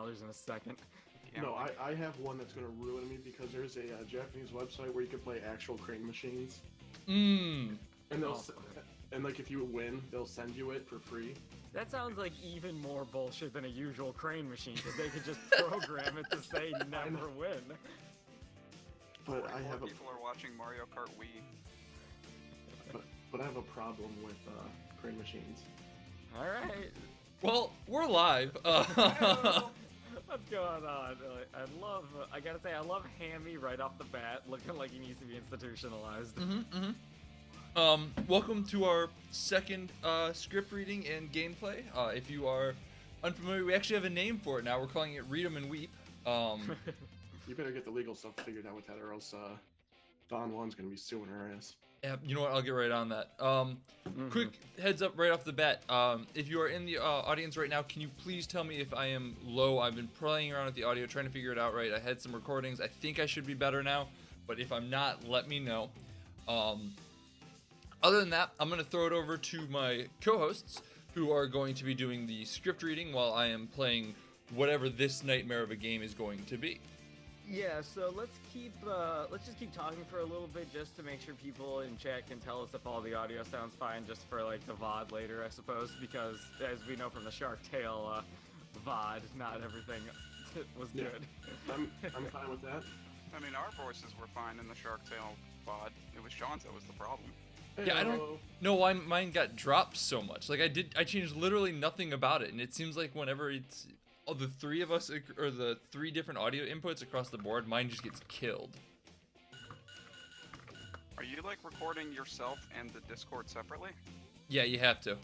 in a second. Yeah, No, I have one that's gonna ruin me because there's a Japanese website where you can play actual crane machines, Mmm. and Oh. and like if you win, they'll send you it for free. That sounds like even more bullshit than a usual crane machine, because they could just program it to say never win. But I 44 have a people are watching Mario Kart Wii. but I have a problem with crane machines. All right. Well, we're live. What's going on? I gotta say, I love Hammy right off the bat, looking like he needs to be institutionalized. Welcome to our second script reading and gameplay. If you are unfamiliar, we actually have a name for it now. We're calling it Read 'em and Weep. You better get the legal stuff figured out with that, or else Don Juan's gonna be suing her ass. Yeah, you know what? I'll get right on that. Quick heads up right off the bat. If you are in the audience right now, can you please tell me if I am low? I've been playing around with the audio, trying to figure it out right. I had some recordings. I think I should be better now, but if I'm not, let me know. Other than that, I'm going to throw it over to my co-hosts, who are going to be doing the script reading while I am playing whatever this nightmare of a game is going to be. Yeah, so let's just keep talking for a little bit, just to make sure people in chat can tell us if all the audio sounds fine, just for like the VOD later, I suppose, because as we know from the Shark Tale VOD, not everything was Yeah. good. I'm fine with that. I mean, our voices were fine in the Shark Tale VOD. It was Sean's that was the problem. Yeah, I don't Hello. know why mine got dropped so much. Like I changed literally nothing about it, and it seems like whenever it's the three of us or the three different audio inputs across the board, mine just gets killed. Are you like recording yourself and the Discord separately? Yeah, you have to.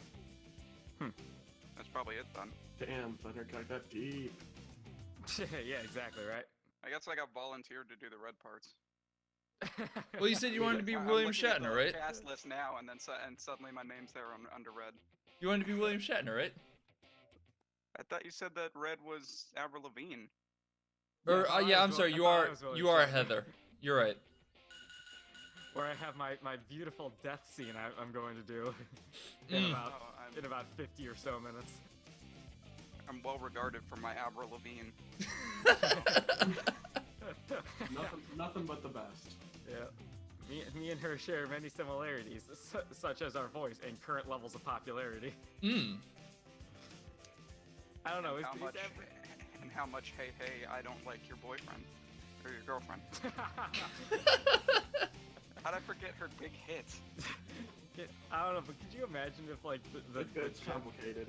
That's probably it then. Damn, Thunder got that deep. Yeah, exactly, right? I guess I got volunteered to do the red parts. Well, you said you wanted to be I'm William looking at Shatner, the right? Cast list now, and then and suddenly my name's there under red. You wanted to be William Shatner, right? I thought you said that red was Avril Lavigne. Or I yeah, was I'm sorry. I You thought I are was William you are Shatner. Heather. You're right. Where I have my beautiful death scene I'm going to do in about Oh, in about 50 or so minutes. I'm well regarded for my Avril Lavigne. Nothing but the best. Yeah. Me and her share many similarities, such as our voice and current levels of popularity. I don't know. And how much hey I don't like your boyfriend or your girlfriend. How'd I forget her big hit? I don't know, but could you imagine if like the It's complicated.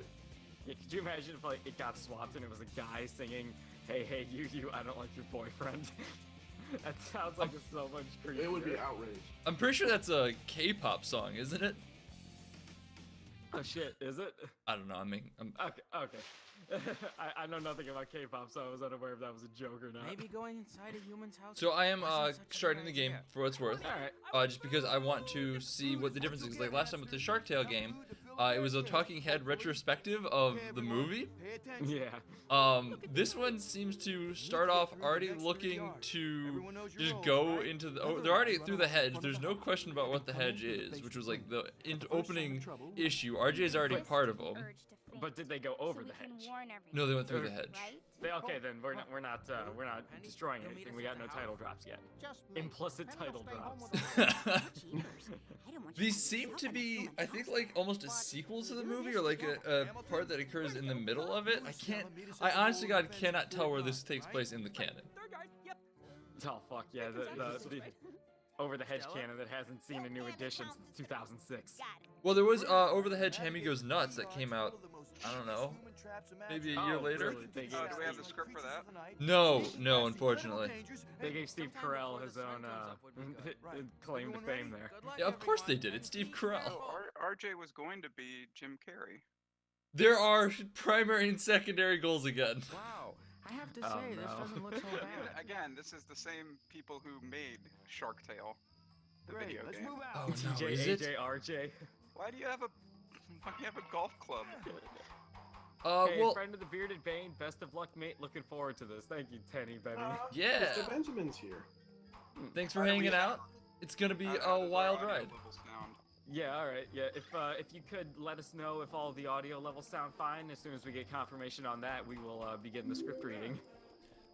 yeah, could you imagine if like it got swapped and it was a guy singing, "Hey you, I don't like your boyfriend." That sounds like it's so much creepier. It would be outrage. I'm pretty sure that's a K-pop song, isn't it? Oh shit, is it? I don't know. I'm Okay. I know nothing about K-pop, so I was unaware if that was a joke or not. Maybe going inside a human's house. So I am wasn't such a starting good the game idea. for what it's worth. Alright. Just because I want to see what the difference is. Like last time with the Shark Tale game, it was a talking head retrospective of the movie. Yeah. This one seems to start off already looking to just go into the. Oh, they're already through the hedge. There's no question about what the hedge is, which was like the opening issue. RJ is already part of them. But did they go over the hedge? No, they went through the hedge. Okay, then we're not destroying anything. We got no title drops yet. Implicit title drops. These seem to be, I think, like almost a sequel to the movie, or like a part that occurs in the middle of it. I honestly, God, cannot tell where this takes place in the canon. Oh fuck yeah, the Over the Hedge canon that hasn't seen a new edition since 2006. Well, there was Over the Hedge, Hammy Goes Nuts that came out, I don't know, maybe a year later. Really? Do we have the script for that? No, unfortunately. They gave Steve Carell his own claim to fame there. Yeah, of course they did. It's Steve Carell. Oh, RJ was going to be Jim Carrey. There are primary and secondary goals again. Wow. I have to Oh, say, this no. doesn't look so bad. Again, this is the same people who made Shark Tale, the Great, video let's game. move Oh out. no, TJ, is AJ, it? RJ. Why do you have a golf club? Hey, Well, friend of the bearded Bane, best of luck, mate. Looking forward to this. Thank you, Tenny Benny. Yeah. Mr. Benjamin's here. Thanks for hanging out. It's gonna be How a does our wild audio ride. levels sound? Yeah, all right. Yeah, if you could let us know if all the audio levels sound fine, as soon as we get confirmation on that, we will begin the script reading.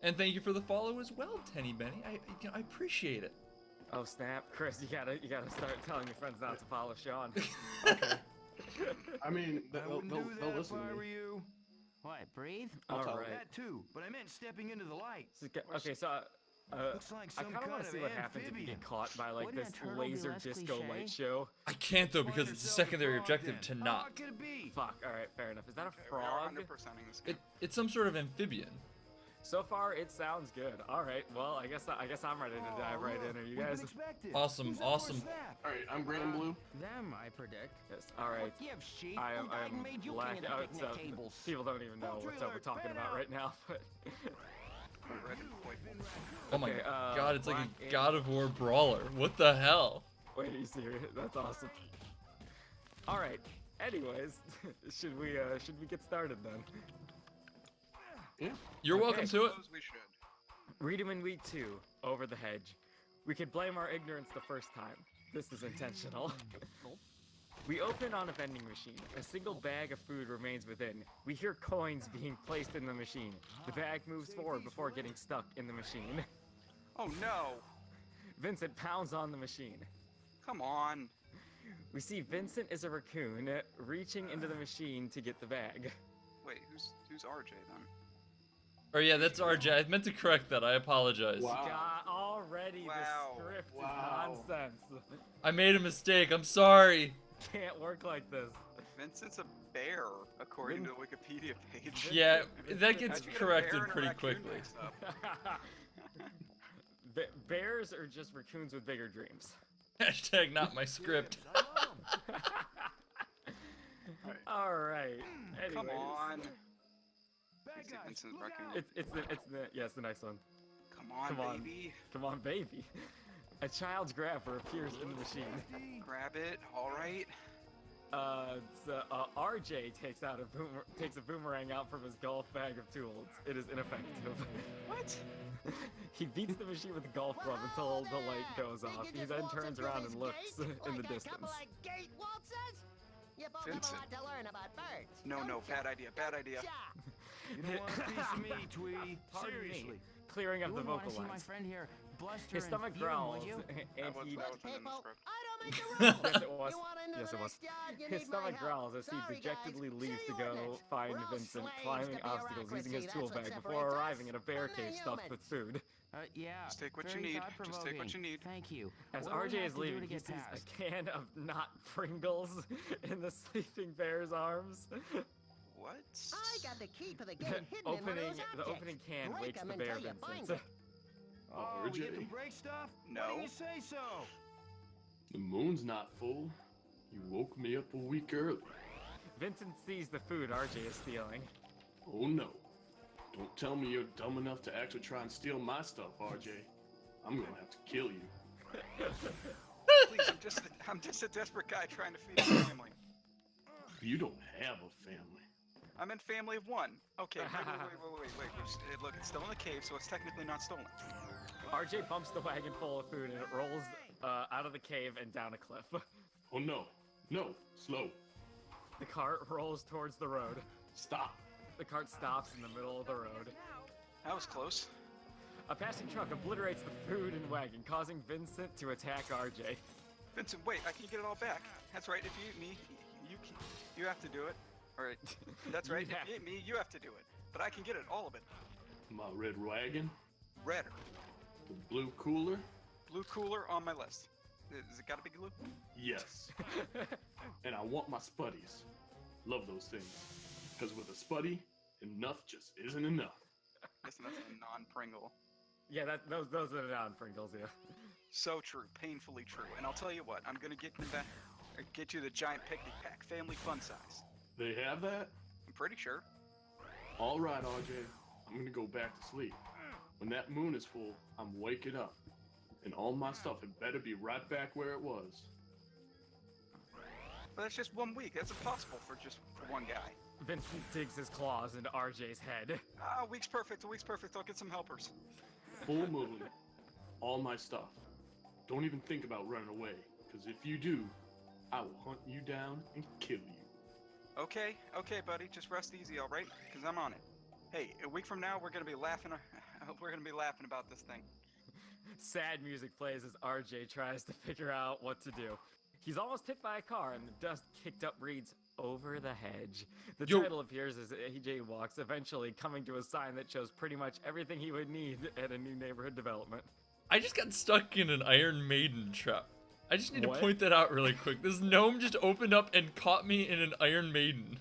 And thank you for the follow as well, Tenny Benny. I appreciate it. Oh snap, Chris, you gotta start telling your friends not to follow Sean. Okay. I mean, I they'll wouldn't do that they'll if listen I to were me. you. What, breathe? I'll All tell right. That too, but I meant stepping into the light. Okay, so Looks like I some kind of want kind to see of what happens if you amphibian. get caught by like Wouldn't this a turtle be laser less disco cliche? light show. I can't though because Find it's a yourself a secondary frog objective then. to How not. hard could it be? Fuck. All right, fair enough. Is that a We are frog? 100%ing this game. It's some sort of amphibian. So far, it sounds good. All right. Well, I guess I'm ready to dive right in. Are you guys? Awesome, Who's up for a awesome. snap? All right, I'm green and blue. Them, I predict. Yes. All right. What gives, sheep? I Who died and am made you black king of the out, so picnic tables? people don't even know Poultry what's up we're alert, talking fan about out. right now. But Red and white. Oh my Okay, god, it's like black a and- God of War brawler. What the hell? wait, are you serious? That's awesome. All right. Anyways, should we get started then? Yeah. You're Okay. welcome to it. Suppose we should. Read 'em in week 2. Over the hedge. We could blame our ignorance the first time. This is intentional. We open on a vending machine. A single bag of food remains within. We hear coins being placed in the machine. The bag moves forward before getting stuck in the machine. Oh no! Vincent pounds on the machine. Come on. We see Vincent is a raccoon reaching into the machine to get the bag. Wait, who's RJ then? Oh yeah, that's RJ. I meant to correct that. I apologize. Wow. God, already Wow. the script Wow. is nonsense. I made a mistake. I'm sorry. Can't work like this. Vincent's a bear, according to the Wikipedia page. Yeah, that gets How'd you get a corrected bear and a pretty raccoon quickly. mixed up? Bears are just raccoons with bigger dreams. Hashtag not my script. All right. Come Anyways. on. Bad Is it guys, Vincent's look raccoon? out. It's the next one. Come on, Come on. baby. Come on, baby. A child's grabber appears in the machine. Grab it. All right. RJ takes a boomerang out from his golf bag of tools. It is ineffective. What? He beats the machine with a golf club until the light goes off. He then turns around and looks in the distance. Vincent. No, Don't no, ya? bad idea. Bad idea. You don't want a piece of me, Twee. Pardon me. Seriously. Clearing You up the wouldn't want vocal to see my lines. friend here bluster His and stomach fume, growls, would you? and That he wasn't in the script. I don't make the rules. Yes, it was. You want into Yes, the it was. next yard, you His need my stomach help. growls as he Sorry, dejectedly guys. leaves See to you go ordinance. find We're all Vincent, slaves climbing to obstacles using his bureaucracy. tool That's what bag before separates arriving us at a bear from the cave stuffed with humans. food. Yeah. Just take what you very need. Just take what you thought-provoking. need. Thank you. As What do we RJ have is to do leaving, to he get sees past? a can of not Pringles in the sleeping bear's arms. What? I got the key for the gate hidden in one of opening those the objects. opening can Break wakes 'em the bear until you find Vincent. it. Oh, we get to RJ, break stuff? No. Why didn't you say so? the moon's not full. You woke me up a week early. Vincent sees the food RJ is stealing. Oh no. Don't tell me you're dumb enough to actually try and steal my stuff, RJ. I'm gonna have to kill you. Please, I'm just a desperate guy trying to feed his family. You don't have a family. I'm in family of one. Okay, wait. Look, it's still in the cave, so it's technically not stolen. RJ bumps the wagon full of food and it rolls out of the cave and down a cliff. Oh no. No. Slow. The cart rolls towards the road. Stop. The cart stops in the middle of the road. That was close. A passing truck obliterates the food and wagon, causing Vincent to attack RJ. Vincent, wait, I can get it all back. That's right, if you eat me, you have to do it. Alright, that's right, if You'd have you eat me, you have to do it. But I can get it, all of it. My red wagon. Redder. The blue cooler. Blue cooler on my list. Is it gotta be blue? Yes. And I want my spuddies. Love those things. Because with a spuddy, enough just isn't enough. Listen, that's a non-Pringle. Yeah, those are the non-Pringles, yeah. So true, painfully true. And I'll tell you what, I'm gonna get you the giant picnic pack, family fun size. They have that? I'm pretty sure. All right, RJ. I'm gonna go back to sleep. When that moon is full, I'm waking up. And all my stuff had better be right back where it was. But that's just 1 week. That's impossible for one guy. Vincent digs his claws into RJ's head. Ah, a week's perfect. A week's perfect. I'll get some helpers. Full moon. All my stuff. Don't even think about running away. Because if you do, I will hunt you down and kill you. Okay, buddy, just rest easy, all right? Cause I'm on it. Hey, a week from now, we're gonna be laughing. We're gonna be laughing about this thing. Sad music plays as RJ tries to figure out what to do. He's almost hit by a car, and the dust kicked up reads "Over the Hedge." The Yo. title appears as AJ walks, eventually coming to a sign that shows pretty much everything he would need at a new neighborhood development. I just got stuck in an Iron Maiden trap. I just need What? to point that out really quick. This gnome just opened up and caught me in an Iron Maiden.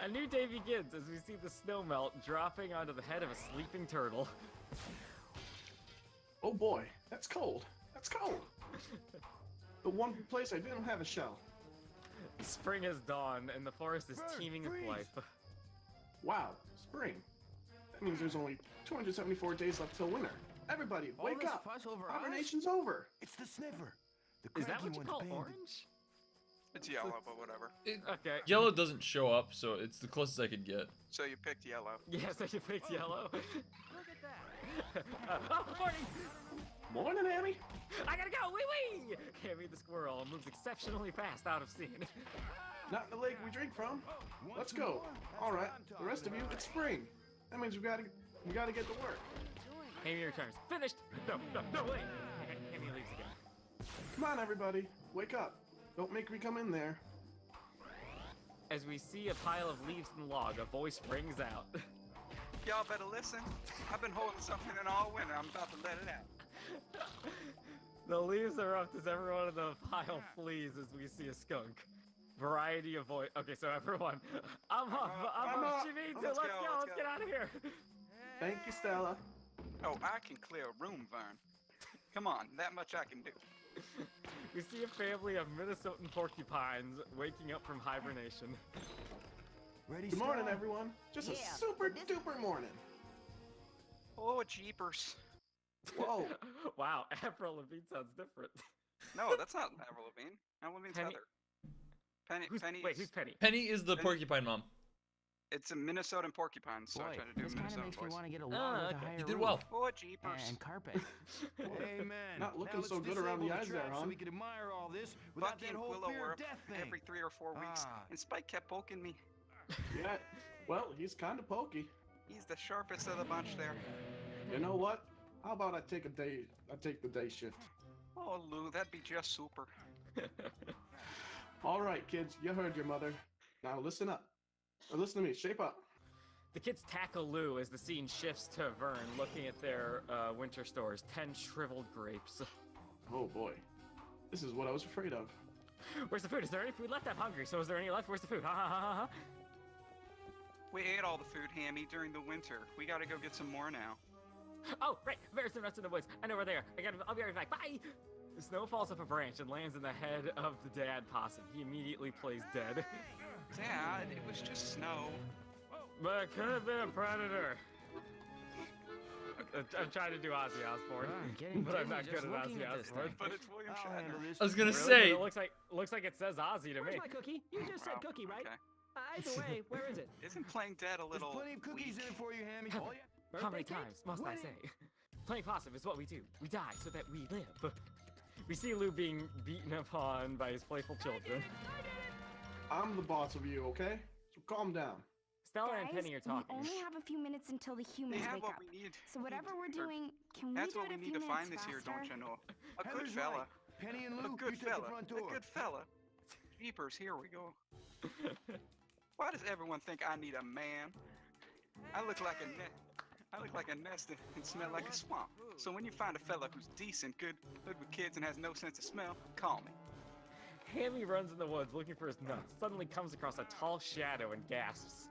A new day begins as we see the snow melt dropping onto the head of a sleeping turtle. Oh boy, that's cold. That's cold. The one place I didn't have a shell. Spring has dawned, and the forest is teeming with life. Wow, spring. That means there's only 274 days left till winter. Everybody, All wake this up! fuss over us? Hibernation's over. It's the sniffer. The Is that cranky what you one's call banded. orange? It's yellow, but whatever. Okay. Yellow doesn't show up, so it's the closest I could get. So you picked yellow. Yes, I picked yellow. Look at that. Oh, morning! Morning, Hammy. I gotta go! Wee wee! Hammy the squirrel moves exceptionally fast out of scene. Not in the lake we drink from. Let's go. All right, the rest of you, it's spring. That means we gotta get to work. Hammy returns. Finished! No, wait! Hammy leaves again. Come on, everybody, wake up. Don't make me come in there. As we see a pile of leaves in the log, a voice rings out. Y'all better listen. I've been holding something in all winter. I'm about to let it out. The leaves erupt as everyone in the pile flees as we see a skunk. Variety of voice. Okay, so everyone, I'm up. She means it. Let's go. Let's get out of here. Thank you, Stella. Oh, I can clear a room, Vern. Come on, that much I can do. We see a family of Minnesotan porcupines waking up from hibernation. Ready, Good morning, Stella? everyone. Just a Yeah, super this- duper morning. Oh, jeepers. Whoa. Wow, Avril Lavigne sounds different. No, that's not Avril Lavigne. Avril Lavigne's Penny- Heather. Penny. Wait, who's Penny? Penny is the Penny- porcupine mom. It's a Minnesotan porcupine, so I Boy, try to do this kind of Minnesotan makes me voice. want to get a log with a okay. higher You did roof well. Oh, jeepers. and carpet. Amen. Not looking Now so let's good around the disable eyes there, trap huh? So we can admire all this without Bucky that and whole Willow fear were of up death thing. every 3 or 4 weeks, Ah. and Spike kept poking me. Yeah. Well, he's kind of pokey. He's the sharpest of the bunch there. You know what? How about I take the day shift? Oh, Lou, that'd be just super. All right, kids, you heard your mother. Now listen up. Or listen to me. Shape up. The kids tackle Lou as the scene shifts to Vern looking at their winter stores. 10 shriveled grapes. Oh boy. This is what I was afraid of. Where's the food? Is there any food left? I'm hungry. So is there any left? Where's the food? Ha ha ha ha ha. We ate all the food, Hammy, during the winter. We gotta go get some more now. Oh, right. There's some nuts in the woods. I know where they are. I'll be right back. Bye. The snow falls off a branch and lands in the head of the dad possum. He immediately plays dead. Dad, it was just snow. But it could have been a predator. I'm trying to do Ozzy Osbourne, I'm getting but I'm dizzy not just good at looking Ozzy at this Osbourne. thing. But it's William I'll handle Shatner. this. I was gonna Really? say. But it looks like it says Ozzy to me. Where's my cookie? You just said Wow, cookie, right? Okay. Either way, where is it? Isn't playing dead a There's little plenty of cookies weak? in it for you, Hammy. Oh, yeah. How many Birthday cake? times must I What? say? Playing possum is what we do. We die so that we live. We see Lou being beaten upon by his playful children. I'm the boss of you, okay? So calm down. Stella and Guys, Penny are talking. we only have a few minutes until the They humans have wake what up. we need. So whatever we're Or- doing, can we That's do what it we a need few to find minutes this year, don't faster? you know? A good Heather's fella. right. Penny and A Luke, good you take fella. the front A door. good fella. Jeepers, here we go. Why does everyone think I need a man? I look like a nest and smell like a swamp. So when you find a fella who's decent, good with kids, and has no sense of smell, call me. Hammy runs in the woods looking for his nuts, suddenly comes across a tall shadow and gasps.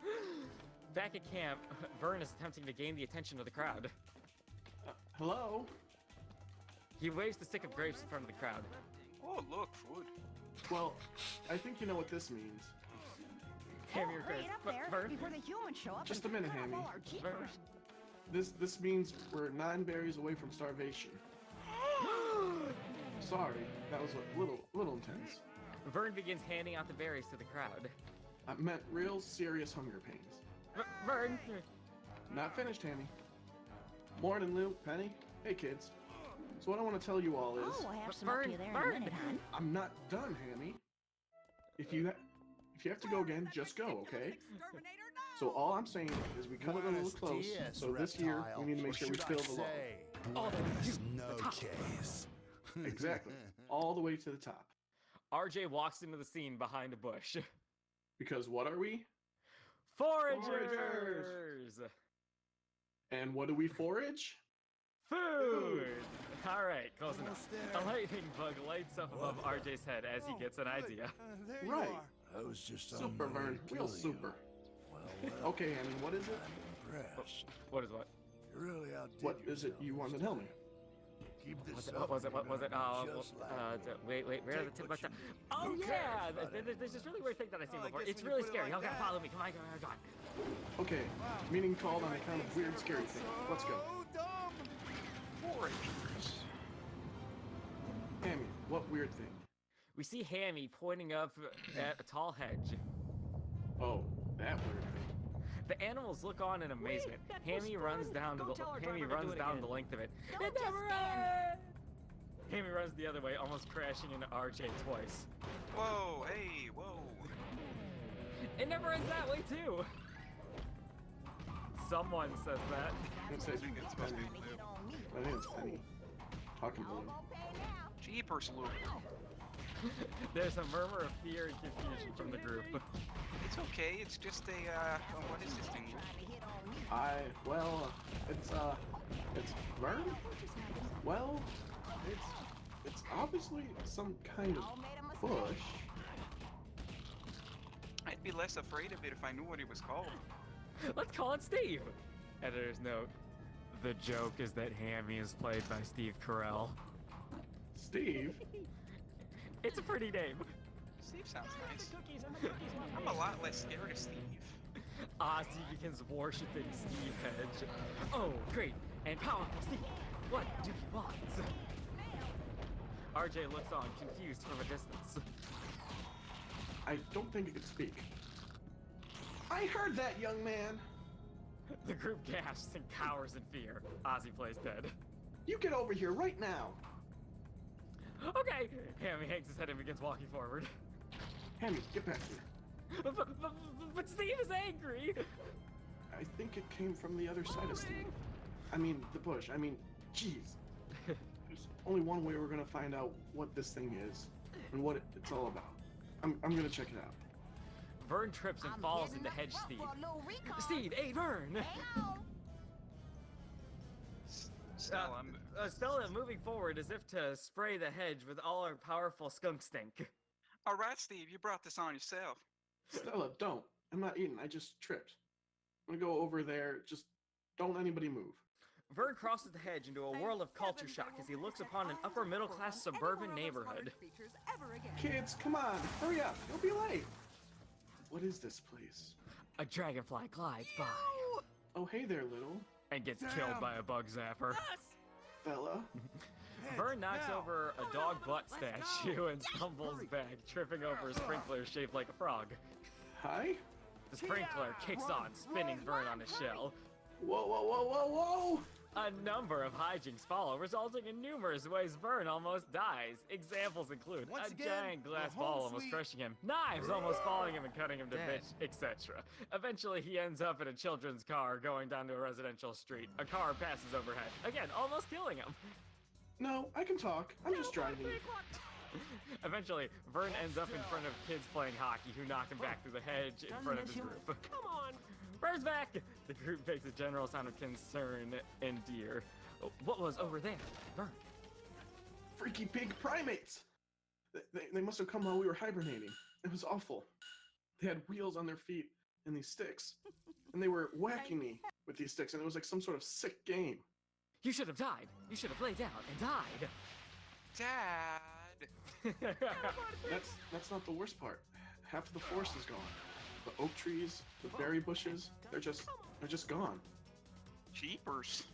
Back at camp, Vern is attempting to gain the attention of the crowd. Hello? He waves the stick of grapes in front of the crowd. Oh, look, food. Well, I think you know what this means. Hammy Oh, hurry returns. it up there Vern? before the humans show up. Just and a minute, cut off Hammy. all our jeepers. This means we're 9 berries away from starvation. Sorry, that was a little intense. Vern begins handing out the berries to the crowd. I meant real serious hunger pains. Vern! Not finished, Hammy. Morning, Lou, Penny. Hey, kids. So what I want to tell you all is, Oh, we'll have some Burn, up to you there in burn. a minute, hon. I'm not done, Hammy. If you have to go again, just go, okay? So all I'm saying is we cut it a little close. So this year we need to make sure we fill the log. Oh, No case. Exactly. All the way to the top. RJ walks into the scene behind a bush. Because what are we? Foragers! And what do we forage? Food! Alright, close enough. A lightning bug lights up above RJ's head as he gets an idea. Right. I was just on Super, my way Vern. to Real kill you. super. Well, Okay, Hammy, what is it? I'm impressed. What is what? You really outdid What is it you want to tell me? Keep this What was it? What was it? Just like Wait, where are the tip? what you Oh need. Who yeah! cares about There's this really weird thing that I've seen Oh, I before. guess It's when you really put it scary. like Y'all gotta that. follow me. Come on. Okay, meeting called on account of weird, scary thing. Let's go. Foragers. Hammy, what weird thing? We see Hammy pointing up at a tall hedge. Oh, that weird thing. The animals look on in amazement. that was Hammy runs fun. down Go to the tell our Hammy driver to runs do it down again. the length of it. Don't It just never stand. ends! Hammy runs the other way, almost crashing into RJ twice. Whoa, hey, whoa. It never ends that way too. Someone says that. Let's say I think it's supposed to be Penny. Lou. On me. My name's Penny. Talking to I'm him. gonna pay now. Jeepers, Lou. There's a murmur of fear and confusion from the group. It's okay, it's just a, what is this thing? Trying to hit on me. Well, it's Vern? Well, it's obviously some kind of All made a mistake. bush. I'd be less afraid of it if I knew what it was called. Let's call it Steve. Editor's note. The joke is that Hammy is played by Steve Carell. Steve? It's a pretty name. Steve sounds nice. The cookies and the cookies left. I'm a lot less scared of Steve. Ozzy begins worshipping Steve Hedge. Oh, great and powerful Steve. What do you want? RJ looks on, confused from a distance. I don't think it could speak. I heard that, young man. The group gasps and cowers in fear. Ozzy plays dead. You get over here right now. Okay. Hammy hangs his head and begins walking forward. Hammy, get back here. But Steve is angry. I think it came from the other side of Steve. I mean, the bush. I mean, jeez. There's only one way we're gonna find out what this thing is and what it's all about. I'm gonna check it out. Vern trips and I'm falls getting into the Hedge fuck Steve. for a little recon. Steve, hey Vern! Ow. Stella, Stella moving forward as if to spray the hedge with all her powerful skunk stink. all right, Steve, you brought this on yourself. Stella, don't. I'm not eating. I just tripped. I'm gonna go over there. Just don't anybody move. Vern crosses the hedge into a world of culture shock as he looks upon an upper middle class suburban neighborhood. Kids, come on, hurry up. You'll be late. What is this place? A dragonfly glides by Oh, hey there, little and gets killed by a bug zapper. fella. Vern knocks over a dog butt statue and stumbles back, tripping over a sprinkler shaped like a frog. Hi. The sprinkler kicks on, spinning Vern on his shell. Whoa, whoa, whoa, whoa, whoa! A number of hijinks follow, resulting in numerous ways Vern almost dies. Examples include Once a again, giant glass the home ball almost sweet- crushing him, knives almost falling him and cutting him to Dead. bits, etc. Eventually, he ends up in a children's car going down to a residential street. A car passes overhead, again, almost killing him. No, I can talk. I'm just driving. Eventually, Vern ends up in front of kids playing hockey who knock him back through the hedge in front of his group. Come on. Vern's back! The group makes a general sound of concern and deer. What was over there? Vern. Freaky pig primates! They must have come while we were hibernating. It was awful. They had wheels on their feet and these sticks. And they were whacking me with these sticks, and it was like some sort of sick game. You should have died. You should have laid down and died. Dad. That's not the worst part. Half of the forest is gone. The oak trees, the berry bushes, they're just gone. Jeepers.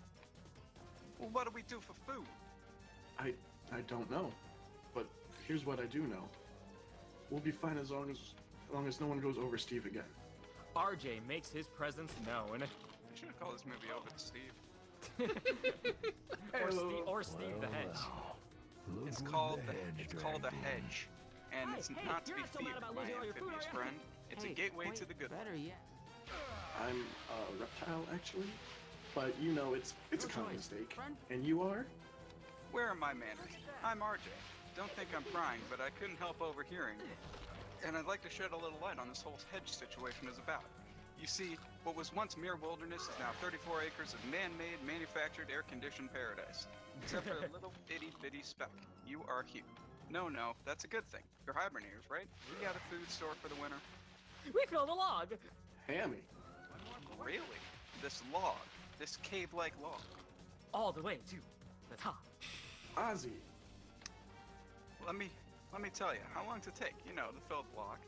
Well, what do we do for food? I don't know. But here's what I do know. We'll be fine as long as no one goes over Steve again. RJ makes his presence known. I should have called this movie Over the Steve. Or Steve the Hedge. It's called a hedge, and it's Hey, not to you're be not so mad feared, about my losing all your food, amphibious are you? friend. It's a gateway to the good life. Better yet. I'm a reptile, actually. But you know, it's a Your common choice, mistake. friend. And you are? Where are my manners? I'm RJ. Don't think I'm prying, but I couldn't help overhearing. And I'd like to shed a little light on this whole hedge situation is about. You see, what was once mere wilderness is now 34 acres of man-made, manufactured, air-conditioned paradise. Except for a little itty-bitty speck. You are here. No, that's a good thing. You're hibernators, right? You got a food store for the winter? We filled a log. Hammy. Really? This log. This cave-like log. All the way to the top. Ozzy. Let me tell you, how long does it take, to fill the log?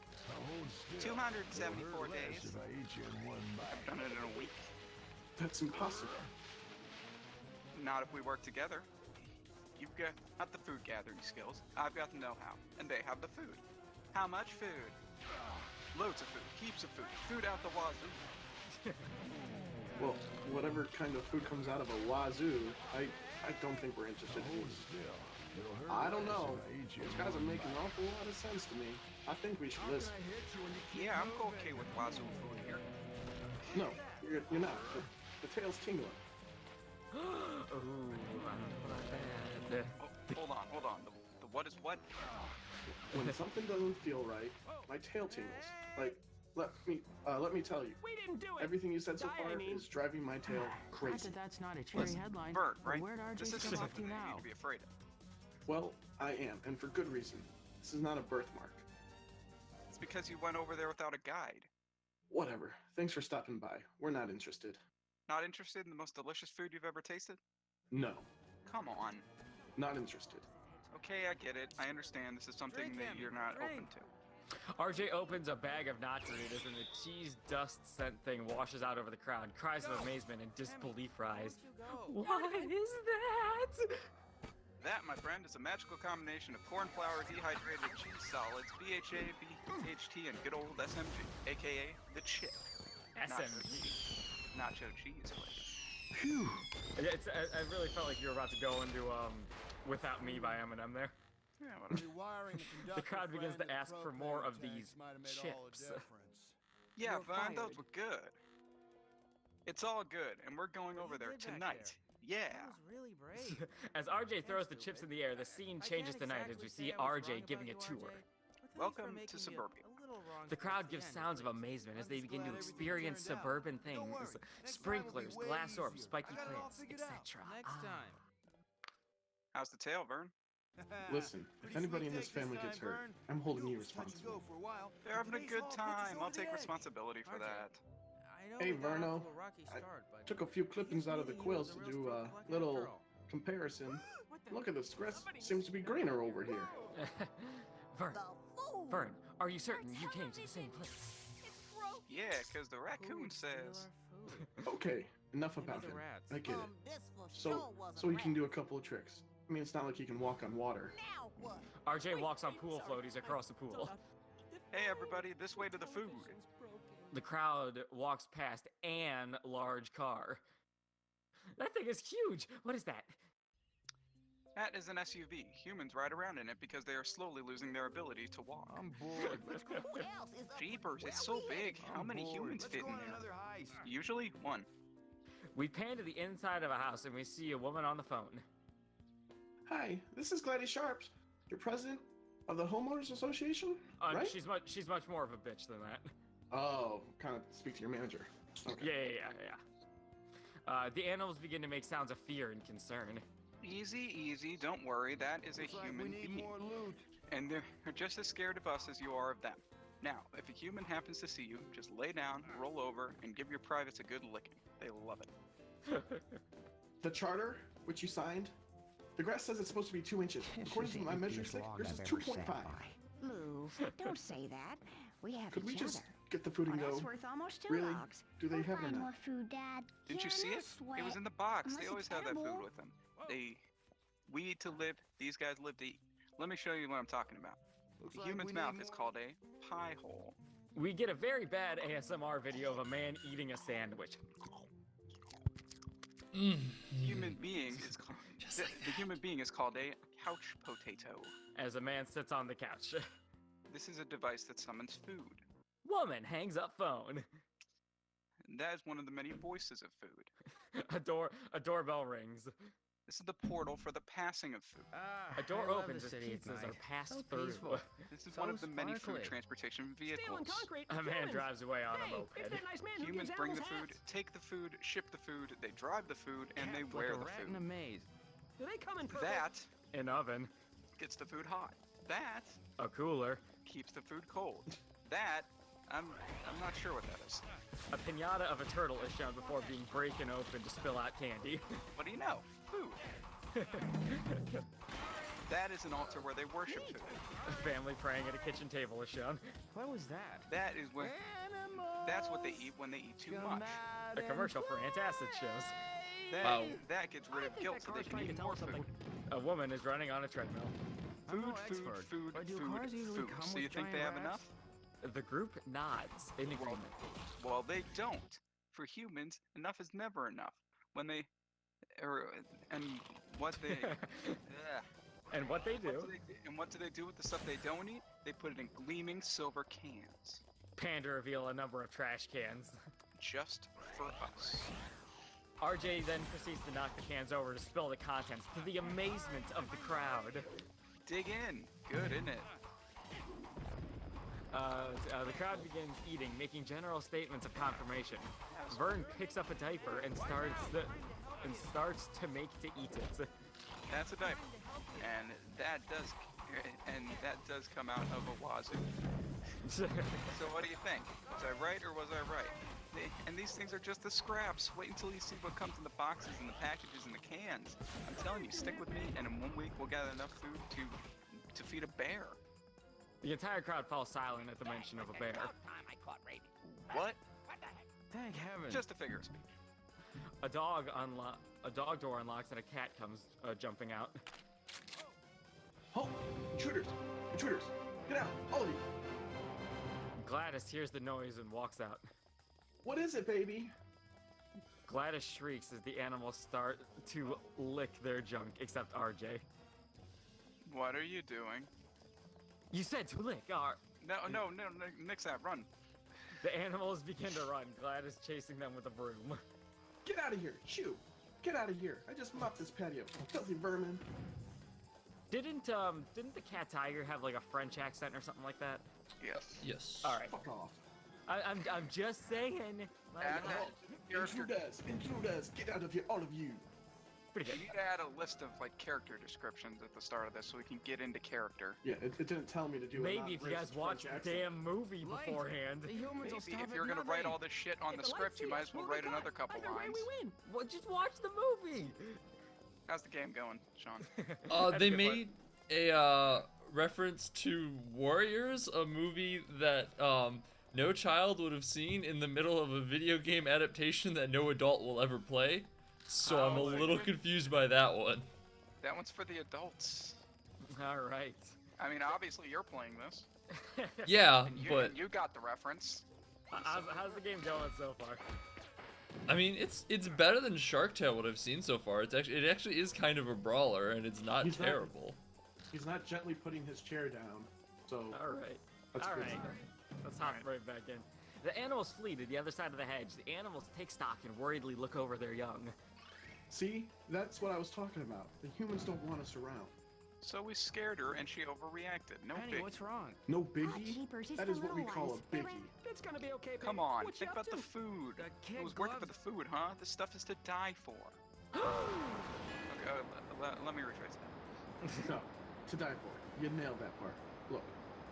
274 days. If I eat you in one bite. I've done it in a week. That's impossible. Not if we work together. You've got the food gathering skills, I've got the know-how, and they have the food. How much food? Loads of food, heaps of food, food out the wazoo. Well, whatever kind of food comes out of a wazoo, I don't think we're interested in. Hold still. It'll hurt I don't less know. if I eat you Those in guys are one making an bite. awful lot of sense to me. I think we should listen. Yeah, I'm okay with wazoo food here. No, you're not. The tail's tingling. Ooh, I don't know about that. Oh, hold on. The what is what? When something doesn't feel right, my tail tingles. Like, let me tell you. We didn't do it. Everything you said so Die, I far mean. is driving my tail Not crazy. that that's not a cheery Listen, headline. Bert, but right? Where'd This RJ is come off something to that you now? need to be afraid of. Well, I am, and for good reason. This is not a birthmark. It's because you went over there without a guide. Whatever. Thanks for stopping by. We're not interested. Not interested in the most delicious food you've ever tasted? No, Come on. not interested. Okay, I get it. I understand this is something that you're not open to. RJ opens a bag of Nachitos and the cheese dust scent thing washes out over the crowd. Cries of amazement and disbelief rise. What is that? That, my friend, is a magical combination of corn flour, dehydrated cheese solids, BHA, BHT, and good old SMG, aka the chip. SMG. Nacho cheese flavor. Phew. I really felt like you were about to go into Without Me by Eminem there. Yeah, whatever. Rewiring The crowd begins to ask for more of these chips. Yeah, You're Vaughn, those fired. were good. It's all good, and we're going over there tonight. Yeah. really brave. As RJ throws the chips in the air, the scene changes tonight as we see RJ giving a tour. Welcome to suburbia. The crowd gives sounds of amazement as they begin to experience suburban things. Sprinklers, glass orbs, spiky plants, etc. How's the tail, Vern? Listen, if anybody in this family gets hurt, I'm holding you responsible. They're having a good time. I'll take responsibility for that. Hey, Verno. I took a few clippings out of the quills to do a little comparison. Look at this grass seems to be greener over here. Vern, The food. Vern, are you certain you came to the same place? It's broken. Yeah, because the raccoon says. Okay, enough about him. I get it. This for So, sure wasn't so he can rat. do a couple of tricks. I mean, it's not like he can walk on water. Now what? RJ walks on pool floaties across the pool. Hey, everybody, this way to the food. The crowd walks past an large car. That thing is huge. What is that? That is an SUV. Humans ride around in it because they are slowly losing their ability to walk. I'm bored. Let's go. Who else is up Jeepers, where it's so we big. headed? How I'm many bored. humans Let's fit go in on there? another heist. Usually one. We pan to the inside of a house and we see a woman on the phone. Hi, this is Gladys Sharps, your president of the homeowners association, right? She's much more of a bitch than that. Oh, kind of speak to your manager. Okay. Yeah. The animals begin to make sounds of fear and concern. Easy, easy. Don't worry. That is a Looks like we human need being. more loot. And they're just as scared of us as you are of them. Now, if a human happens to see you, just lay down, roll over, and give your privates a good licking. They love it. The charter, which you signed, the grass says it's supposed to be 2 inches. According to my measuring stick, yours is 2.5. Move. Don't say that. We have Could we each just other. get the food and Well, go? that's worth almost 2 Really? logs. Do they We'll have it or find not? more food, Dad. Didn't you You're see no it? sweat. It was in the box. Unless They always it's have that food edible. with them. We eat to live. These guys live to eat. Let me show you what I'm talking about. Looks The like human's we mouth need is more- called a pie hole. We get a very bad ASMR video of a man eating a sandwich. Human being is called Just the, like the human being is called a couch potato. As a man sits on the couch. This is a device that summons food. Woman hangs up phone. And that is one of the many voices of food. A doorbell rings. This is the portal for the passing of food. A door I love opens the as city at pizzas are night. passed So through. peaceful. This is So one of the many food sparkly. transportation Stealing vehicles. concrete. A man humans. drives away on a Hey, moped. it's that nice man who Humans gives bring the animals food, hats. take the food, ship the food, they drive the food, and they Kept wear like a the rat in a food. maze. Do they come in purple? That An oven. gets the food hot. That A cooler. keeps the food cold. That I'm not sure what that is. A pinata of a turtle is shown before being broken open to spill out candy. What do you know? Food. That is an altar where they worship food. A family praying at a kitchen table is shown. What was that? That is when that's what they eat when they eat too much. A commercial for antacid shows. That gets rid of think guilt that so they car's can trying to eat tell more us something. food. A woman is running on a treadmill. I'm no Food, expert, food, but do food, cars usually food. come So with you think they giant have rats? enough? The group nods in agreement. Well, they don't. For humans, enough is never enough. When they, and what they, ugh. And what they do, What do they do with the stuff they don't eat? They put it in gleaming silver cans, Panda reveal a number of trash cans. just for us. RJ then proceeds to knock the cans over to spill the contents to the amazement of the crowd. Dig in. Good, isn't it? The crowd begins eating, making general statements of confirmation. Vern picks up a diaper and starts to make to eat it. That's a diaper, and that does come out of a wazoo. So what do you think? Was I right or was I right? And these things are just the scraps. Wait until you see what comes in the boxes and the packages and the cans. I'm telling you, stick with me, and in 1 week we'll gather enough food to feed a bear. The entire crowd falls silent at the mention of a bear. What? Thank heaven. Just a figure of speech. A dog door unlocks and a cat comes jumping out. Halt! Intruders! Intruders! Get out! All of you! Gladys hears the noise and walks out. What is it, baby? Gladys shrieks as the animals start to lick their junk, except RJ. What are you doing? You said to lick, No, nix that, run. The animals begin to run, Gladys chasing them with a broom. Get out of here! Shoo! Get out of here! I just mopped this patio. Filthy vermin! Didn't the cat tiger have like a French accent or something like that? Yes. Yes. All right, Fuck off. I'm just saying. Like, And Intruders! Intruders! Get out of here, all of you! pretty We good. need to add a list of like character descriptions at the start of this so we can get into character. Yeah, it didn't tell me to do it. Maybe if you guys watch the damn movie Light. beforehand. The humans will Maybe stop if you're at gonna write nothing. all this shit on If the lights script, you see might us, as well we'll write get another caught. couple Either way, lines. we win. Well, just watch the movie. How's the game going, Sean? That's They a good one. made a reference to Warriors, a movie that no child would have seen in the middle of a video game adaptation that no adult will ever play. So I'm a Oh, little yeah. confused by that one. That one's for the adults. All right. I mean, obviously you're playing this. Yeah, And but you got the reference. How's the game going so far? I mean, it's better than Shark Tale what I've seen so far. It actually is kind of a brawler, and it's not He's not- terrible. He's not gently putting his chair down, so All right. that's All good. right. Let's hop right back in. The animals flee to the other side of the hedge. The animals take stock and worriedly look over their young. See, that's what I was talking about. The humans don't want us around. So we scared her and she overreacted. No Penny, big. what's wrong? No Oh, biggie. jeepers, it's That the is what we little call ones. a They're biggie. It's gonna be okay, Come baby. on, What you think up about the to? food. The It kid was worth it for gloves. the food, huh? This stuff is to die for. Okay, let me rephrase that. No, to die for. You nailed that part. Look,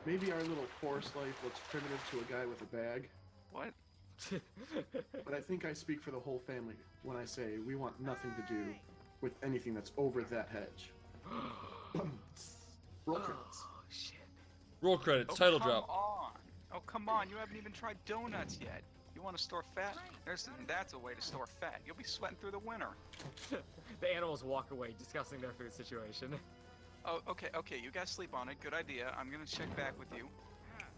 maybe our little forest life looks primitive to a guy with a bag, What? but I think I speak for the whole family when I say we want nothing to do with anything that's over that hedge. Roll credits. Oh shit. Roll credits, Oh, title come drop. on. Oh, come on. You haven't even tried donuts yet. You want to store fat? That's a way to store fat. You'll be sweating through the winter. The animals walk away, discussing their food situation. Oh, okay. You guys sleep on it. Good idea. I'm gonna check back with you.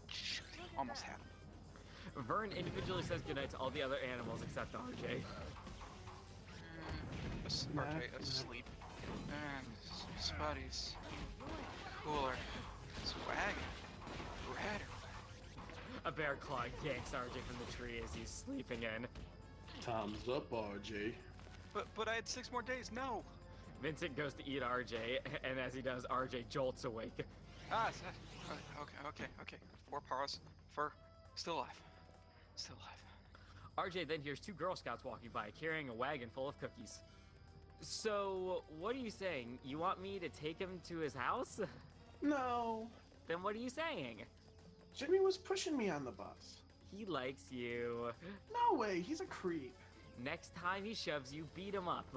Shit, almost had him. Vern individually says goodnight to all the other animals except RJ. There's Nah, RJ nah. asleep. And Spuddy's cooler. Swag. Redder. A bear claw yanks RJ from the tree as he's sleeping in. Thumbs up, RJ. But I had 6 more days. No. Vincent goes to eat RJ, and as he does, RJ jolts awake. Okay. 4 paws. Fur. Still alive. Still alive. RJ then hears 2 Girl Scouts walking by, carrying a wagon full of cookies. So, what are you saying? You want me to take him to his house? No. Then what are you saying? Jimmy was pushing me on the bus. He likes you. No way, he's a creep. Next time he shoves you, beat him up.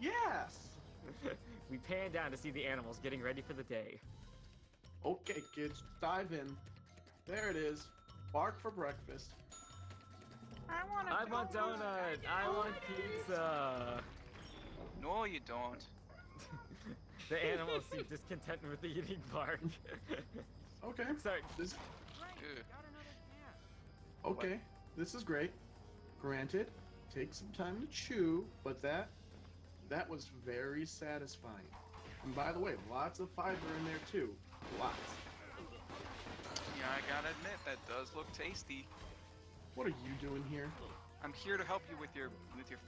Yes. We pan down to see the animals getting ready for the day. Okay, kids, dive in. There it is. Bark for breakfast. I want I want donut. I want pizza. No, you don't. The animals seem discontent with the eating bark. Okay. Sorry. This. Ugh. Okay. This is great. Granted, take some time to chew, but that was very satisfying. And by the way, lots of fiber in there too. Lots. Yeah, I gotta admit, that does look tasty. What are you doing here? I'm here to help you with your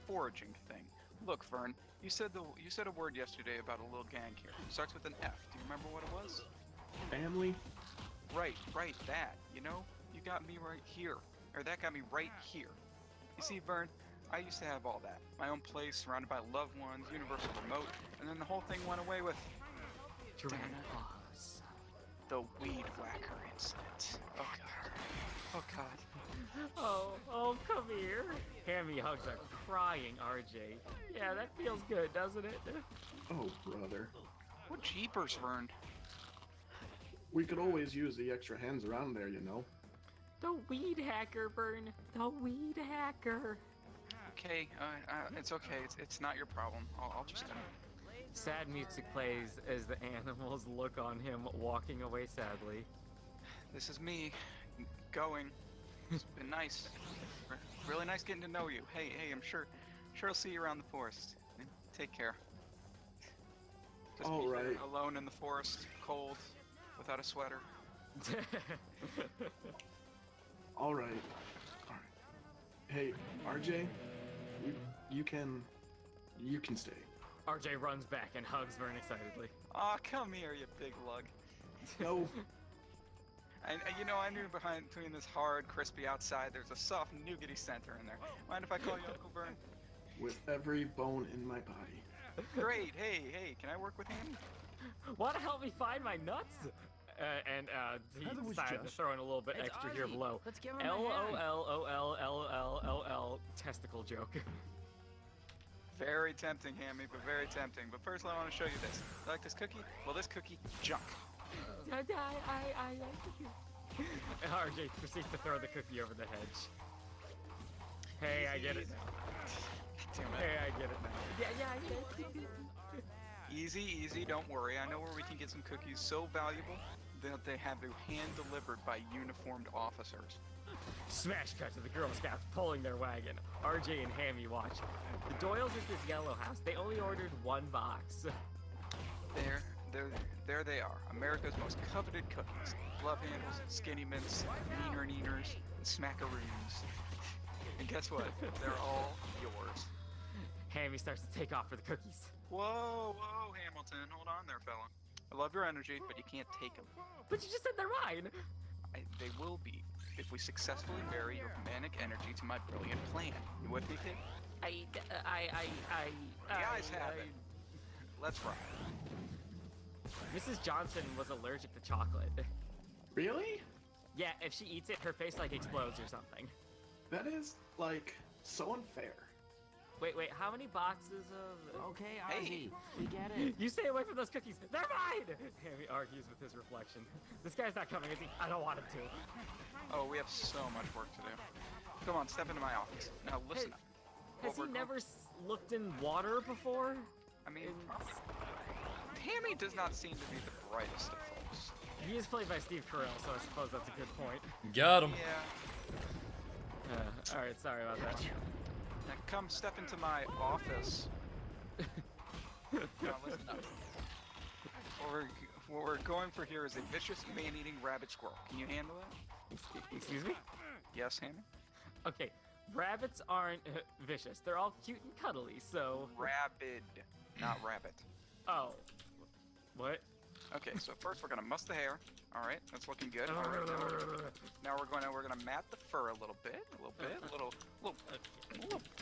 foraging thing. Look, Vern, you said a word yesterday about a little gang here. Starts with an F. Do you remember what it was? Family? Right, that. You know, you got me right here, or that got me right here. You see, Vern, I used to have all that. My own place, surrounded by loved ones, universal remote, and then the whole thing went away with Grandpa's. the weed whacker incident. Oh god. Oh god. Oh, come here. Hammy hugs a crying RJ. Yeah, that feels good, doesn't it? Oh, brother. What jeepers, Vern? We could always use the extra hands around there, you know. The weed hacker, Bern. The weed hacker. Okay, it's okay. It's not your problem. I'll just. Sad music plays as the animals look on him walking away sadly. This is me, going. It's been nice. Really nice getting to know you. Hey, I'm sure I'll see you around the forest. Take care. Just All be right. here alone in the forest, cold, without a sweater. All right. Hey, RJ, you can stay. RJ runs back and hugs Vern excitedly. Aw, come here, you big lug. No. I knew between this hard, crispy outside, there's a soft, nougaty center in there. Mind if I call you Uncle Vern? With every bone in my body. Great. Hey, can I work with him? Want to help me find my nuts? He Heather was decided to just- throw in a little bit It's extra here Ozzy. below. Let's give him a hand. LOLLOLLOLL testicle joke. Very tempting, Hammy, but very tempting. But first, I want to show you this. You like this cookie? Well, this cookie, junk. I like it. RJ proceeds to throw the cookie over the hedge. Hey, I get it now. Damn it. Hey, I get it now. Yeah, I get it. Easy, don't worry. I know where we can get some cookies so valuable that they have them hand-delivered by uniformed officers. Smash cut to the Girl Scouts pulling their wagon. RJ and Hammy watch. The Doyles is this yellow house. They only ordered 1 box. There they are. America's most coveted cookies. Love handles, skinny mints, neeners, and smackaroons. And guess what? They're all yours. Hammy starts to take off for the cookies. Whoa, Hamilton. Hold on there, fella. I love your energy, but you can't take them. But you just said they're mine. They will be if we successfully marry your manic energy to my brilliant plan. You with me, kid? The eyes have it. Let's ride. Mrs. Johnson was allergic to chocolate. Really? Yeah, if she eats it, her face like explodes or something. That is, like, so unfair. Wait, how many boxes of... Okay, Hey. Ozzy, we get it. You stay away from those cookies. They're mine! Hammy argues with his reflection. This guy's not coming, is he? I don't want him to. Oh, we have so much work to do. Come on, step into my office. Now listen up. Has What he we're never looked in water before? I mean, Hammy does not seem to be the brightest of folks. He is played by Steve Carell, so I suppose that's a good point. Got him. Yeah. Alright, sorry about that. Now come step into my office. Now listen up. What we're going for here is a vicious man-eating rabbit squirrel. Can you handle that? Excuse me? Yes, Hammy? Okay, rabbits aren't vicious. They're all cute and cuddly, so... Rabid, not rabbit. Oh. What? Okay, so first we're gonna muss the hair. All right, that's looking good. All right, now we're gonna mat the fur a little bit, a little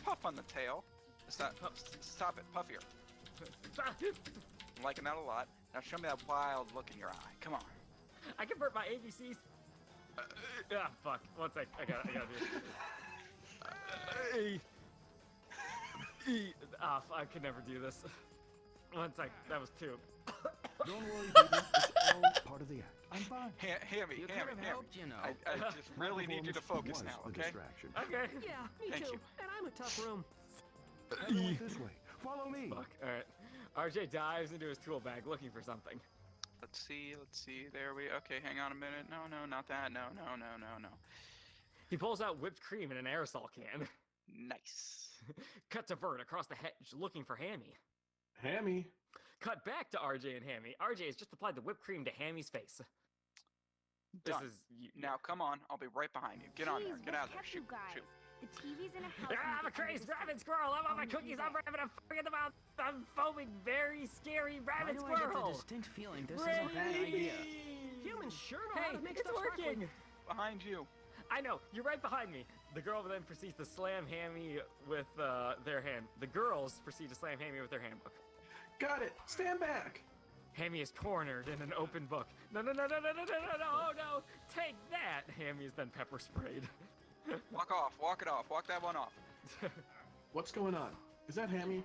puff on the tail. Stop it, puffier. I'm liking that a lot. Now show me that wild look in your eye. Come on. I convert my ABCs. Fuck. One sec. I gotta do it. I could never do this. One sec. That was 2. Don't worry, baby. It's all part of the act. I'm fine. Hammy, You could have helped, you know. I just really need you to focus Was now, the okay? distraction. Okay. Yeah, me Thank too. you. And I'm a tough room. Everyone this way. Follow me. Fuck. Alright. RJ dives into his tool bag looking for something. Let's see. There we. Okay, hang on a minute. No, not that. No. He pulls out whipped cream in an aerosol can. Nice. Cut to Vern across the hedge looking for Hammy. Hammy. Cut back to RJ and Hammy. RJ has just applied the whipped cream to Hammy's face. This Done. is... Now, come on. I'll be right behind you. Get on there. Jeez, Get what out there. kept you Shoot. guys? Shoot. The TV's in a house. I'm a crazed rabbit squirrel. I'm on my cookies. I'm rabbit. I'm forgetting about the foaming, very scary Why rabbit do I get the squirrel. distinct feeling this isn't that idea? Brady! Humans sure know how Hey, to make it's stuff sparkly. working. Behind you. I know. You're right behind me. The girl then proceeds to slam Hammy with their hand. The girls proceed to slam Hammy with their hand. Got it. Stand back. Hammy is cornered in an open book. No, oh no! Take that! Hammy has been pepper sprayed. Walk off. Walk it off. Walk that one off. What's going on? Is that Hammy?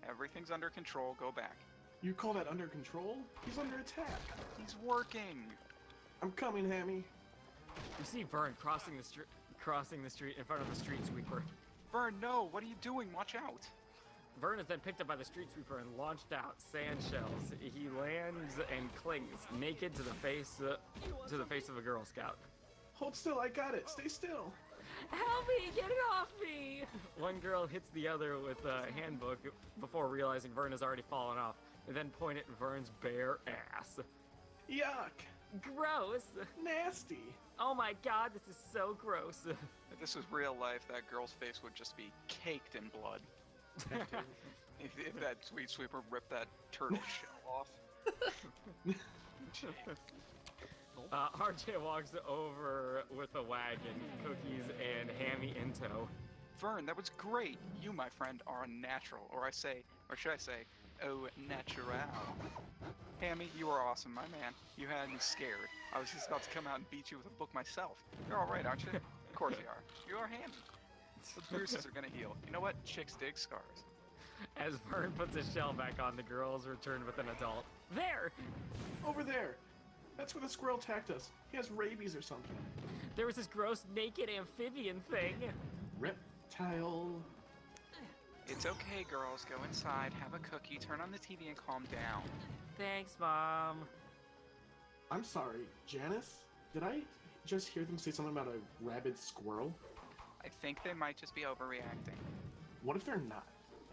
Everything's under control. Go back. You call that under control? He's under attack. He's working. I'm coming, Hammy. You see Vern crossing the street in front of the street sweeper. Vern, no. What are you doing? Watch out. Vern is then picked up by the street sweeper and launched out sand shells. He lands and clings naked to the face of a Girl Scout. Hold still. I got it. Stay still. Help me! Get it off me! One girl hits the other with a handbook before realizing Vern has already fallen off. They then point at Vern's bare ass. Yuck. Gross! Nasty. Oh my god, this is so gross. If this was real life, that girl's face would just be caked in blood. if that sweet sweeper ripped that turtle shell off. RJ walks over with a wagon, cookies, and Hammy in tow. Vern, that was great. You, my friend, are a natural. Or should I say, au natural. Hammy, you are awesome, my man. You had me scared. I was just about to come out and beat you with a book myself. You're alright, aren't you? Of course you are. You are Hammy. The bruises are gonna heal. You know what? Chicks dig scars. As Vern puts his shell back on, the girls return with an adult. There! Over there. That's where the squirrel attacked us. He has rabies or something. There was this gross naked amphibian thing. Reptile. It's okay, girls. Go inside, have a cookie, turn on the TV, and calm down. Thanks, Mom. I'm sorry, Janice? Did I just hear them say something about a rabid squirrel? I think they might just be overreacting. What if they're not?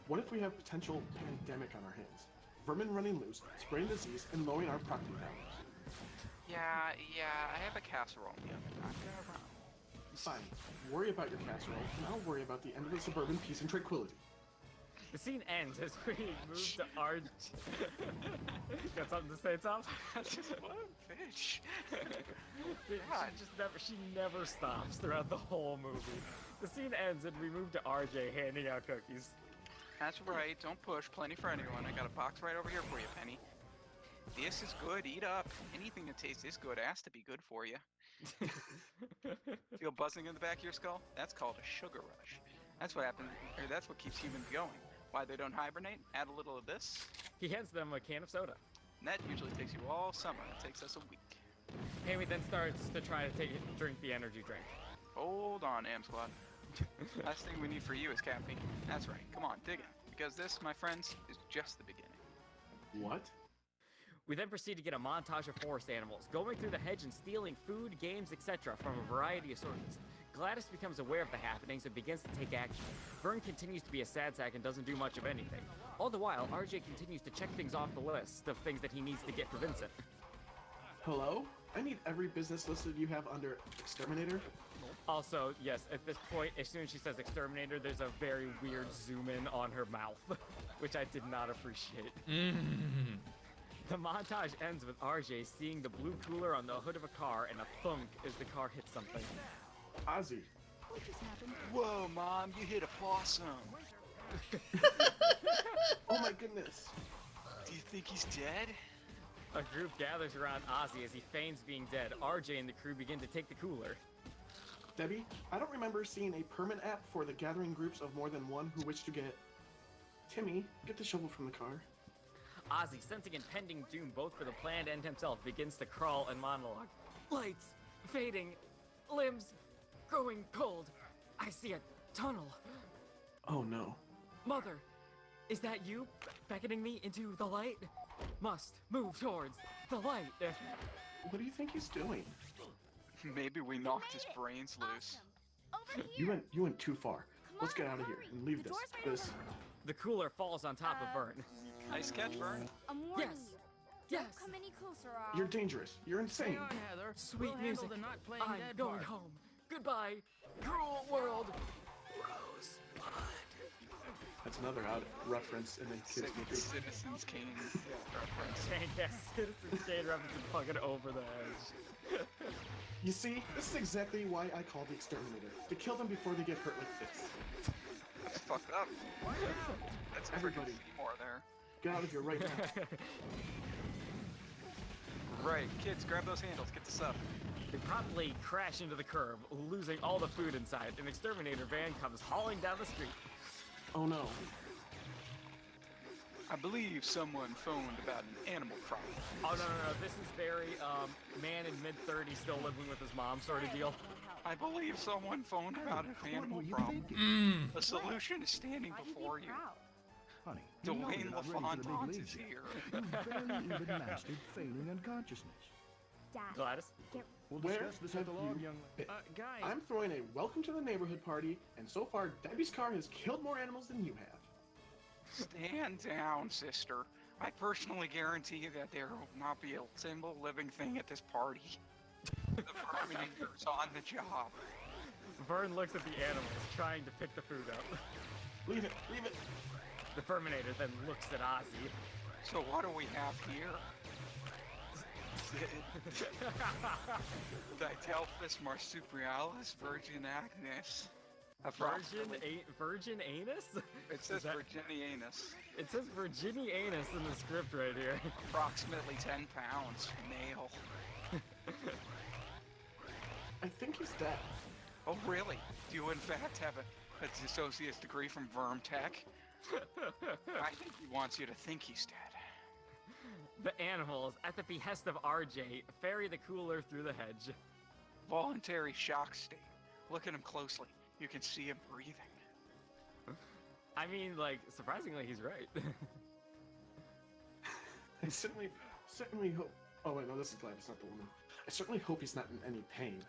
What if we have potential pandemic on our hands? Vermin running loose, spreading disease, and lowering our property values. Yeah, I have a casserole in the oven. I'm gonna run. Fine. Worry about your casserole, and I'll worry about the end of the suburban peace and tranquility. The scene ends as we move to RJ. Got something to say, Tom? What a bitch. She never stops throughout the whole movie. The scene ends and we move to RJ handing out cookies. That's right, don't push. Plenty for anyone. I got a box right over here for you, Penny. This is good. Eat up. Anything that tastes this good has to be good for you. Feel buzzing in the back of your skull? That's called a sugar rush. That's what happens, or that's what keeps humans going. Why they don't hibernate? Add a little of this. He hands them a can of soda. And that usually takes you all summer. It takes us a week. Hammy then starts to try to drink the energy drink. Hold on, Am Squad. Last thing we need for you is caffeine. That's right. Come on, dig in. Because this, my friends, is just the beginning. What? We then proceed to get a montage of forest animals, going through the hedge and stealing food, games, etc. from a variety of sources. Gladys becomes aware of the happenings and begins to take action. Vern continues to be a sad sack and doesn't do much of anything. All the while, RJ continues to check things off the list of things that he needs to get for Vincent. Hello? I need every business listed you have under exterminator. Also, yes, at this point, as soon as she says exterminator, there's a very weird zoom in on her mouth, which I did not appreciate. The montage ends with RJ seeing the blue cooler on the hood of a car and a thunk as the car hits something. Ozzy. What just happened? Whoa, Mom, you hit a possum. Oh my goodness. Do you think he's dead? A group gathers around Ozzy as he feigns being dead. RJ and the crew begin to take the cooler. Debbie, I don't remember seeing a permit app for the gathering groups of more than one who wish to get... Timmy, get the shovel from the car. Ozzy, sensing impending doom both for the planned and himself, begins to crawl and monologue. Lights fading, limbs growing cold. I see a tunnel. Oh no. Mother, is that you beckoning me into the light? Must move towards the light. What do you think he's doing? Maybe we knocked his brains loose. Awesome. Over here. You went too far. Come Let's on, get out of here hurry. and leave The this. door's right This. The cooler falls on top of Vern. Nice catch, Vern. I'm warning Yes. you. Yes. Don't come any closer, or I'll... You're dangerous. You're Stay insane. on, Heather. Sweet we'll music. handle the not playing I'm dead going part. home. Goodbye, cruel world. Rosebud. That's another out reference in the kids' movie. Citizens Kane reference. Dang, yes, Citizen Kane reference is fucking over the edge. You see, this is exactly why I called the exterminator. To kill them before they get hurt like this. That's fucked up. That's Everybody. more there. Get out of here right now. Right, kids, grab those handles. Get the stuff. They promptly crash into the curb, losing all the food inside. An exterminator van comes hauling down the street. Oh no. I believe someone phoned about an animal problem. Oh, no. This is very, man in mid-30s still living with his mom sort of deal. I believe someone phoned about an What animal were you problem. thinking? The solution is standing Why do you before be you. proud? Honey, you know Dwayne you're not ready for the big LaFontaine leagues is yet. here. You've barely even mastered feigning unconsciousness. Dad, Gladys? We'll Where discuss this have at the log, you young been? Guy, I'm throwing a welcome to the neighborhood party, and so far Debbie's car has killed more animals than you have. Stand down, sister. I personally guarantee that there will not be a single living thing at this party. The Terminator's on the job. Vern looks at the animals, trying to pick the food up. Leave it, leave it. The Terminator then looks at Ozzy. So what do we have here? Didelphis marsupialis virgin agnes. Virgin anus? It says Is that- Virginianus. It says Virginia anus in the script right here. Approximately 10 pounds. Male. I think he's dead. Oh, really? Do you in fact have an associate's degree from Vermtech? I think he wants you to think he's dead. The animals, at the behest of RJ, ferry the cooler through the hedge. Voluntary shock state. Look at him closely. You can see him breathing. I mean, like, surprisingly, he's right. I certainly hope... Oh wait, no, this is Gladys, not the woman. I certainly hope he's not in any pain.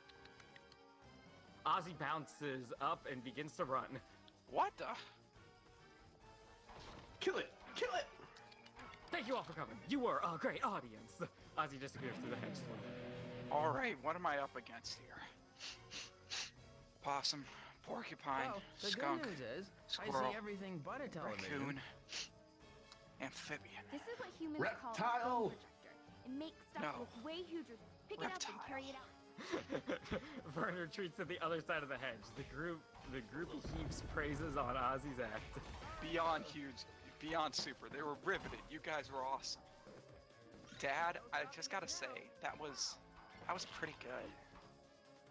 Ozzy bounces up and begins to run. What the? Kill it! Kill it! Thank you all for coming. You were a great audience. Ozzy disappears through the hedge. Alright, what am I up against here? Possum, porcupine, well, the skunk, good news is, I squirrel, see everything but a television. raccoon, amphibian. This is what humans call a Reptile. phone projector. It makes stuff No. look way huger. Pick it up and carry it out. Vern retreats to the other side of the hedge. The group heaps praises on Ozzy's act. Beyond huge, beyond super. They were riveted. You guys were awesome. Dad, I just gotta say, that was pretty good.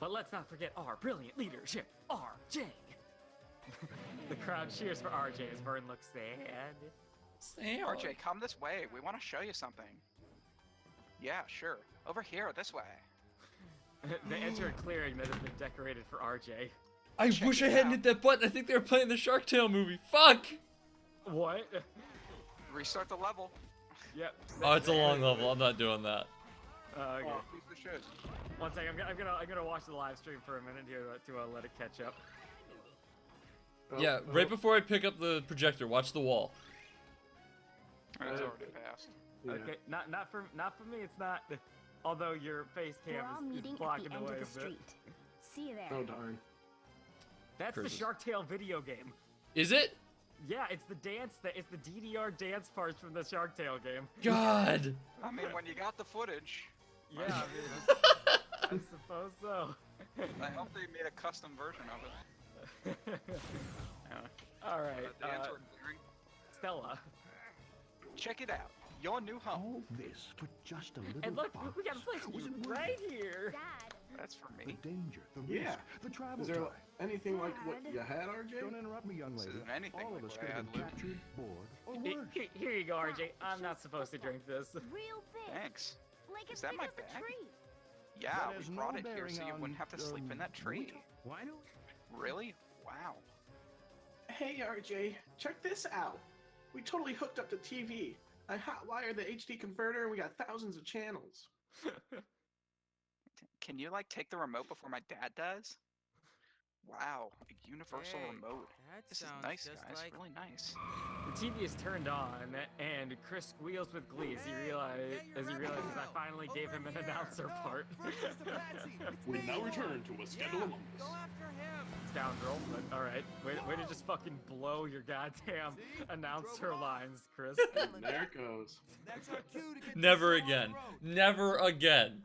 But let's not forget our brilliant leadership, RJ. The crowd cheers for RJ as Vern looks sad. RJ, come this way. We want to show you something. Yeah, sure. Over here, this way. They enter a clearing that has been decorated for RJ. I Check wish I it hadn't out. hit that button. I think they were playing the Shark Tale movie. Fuck! What? Restart the level. Yep. Oh, it's a long level. I'm not doing that. Okay. Oh, piece of shit. One second, I'm gonna watch the live stream for a minute here to let it catch up. Yeah, right before I pick up the projector, watch the wall. It's already passed. Yeah. Okay, not for me. It's not. Although your face We're cam all is meeting at blocking the the end way of a the bit. street. See you there. Oh darn. That's the Curses. Shark Tale video game. Is it? Yeah, it's the dance it's the DDR dance parts from the Shark Tale game. God. I mean, when you got the footage, Yeah, I mean, I suppose so. I hope they made a custom version of it. All right, The answer clearing. Stella. Check it out. Your new home. All this for just a little And look, box. we got a place for Was you it worth right it? here. Dad, That's for The me. danger, the Yeah. risk, the travel Is there time. anything like what you had, RJ? Don't interrupt me, young This lady. isn't anything All of like us what I could have had, been Luke. captured, bored, or Here, worse. here you go, RJ. I'm not supposed to drink this. real big. Thanks. Like Is as that big my as a bag? tree. Yeah, That we has no brought it here bearing so you wouldn't on, have to sleep in that tree. Why do Really? Wow. Hey RJ, check this out. We totally hooked up the TV. I hotwired the HD converter. We got thousands of channels. Can you like take the remote before my dad does? Wow, a universal Hey, remote. that This is sounds nice, just guys. like- Really nice. The TV is turned on, and Chris squeals with glee as he realizes I finally gave him an announcer part. We now return to a scandal among Go us. after him. Scoundrel, but all right. Way to just fucking blow your goddamn announcer lines, Chris. And there it goes. That's our cue to get Never this show on again. the road. Never again.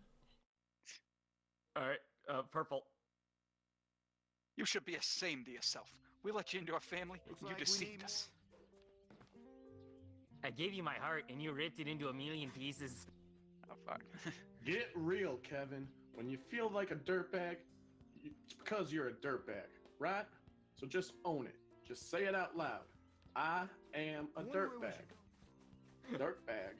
All right, Purple. You should be ashamed of yourself. We let you into our family, Looks and you like we deceived need us. I gave you my heart, and you ripped it into a million pieces. Oh, fuck. Get real, Kevin. When you feel like a dirtbag, it's because you're a dirtbag, right? So just own it. Just say it out loud. I am a Wonder where we dirtbag. Dirtbag.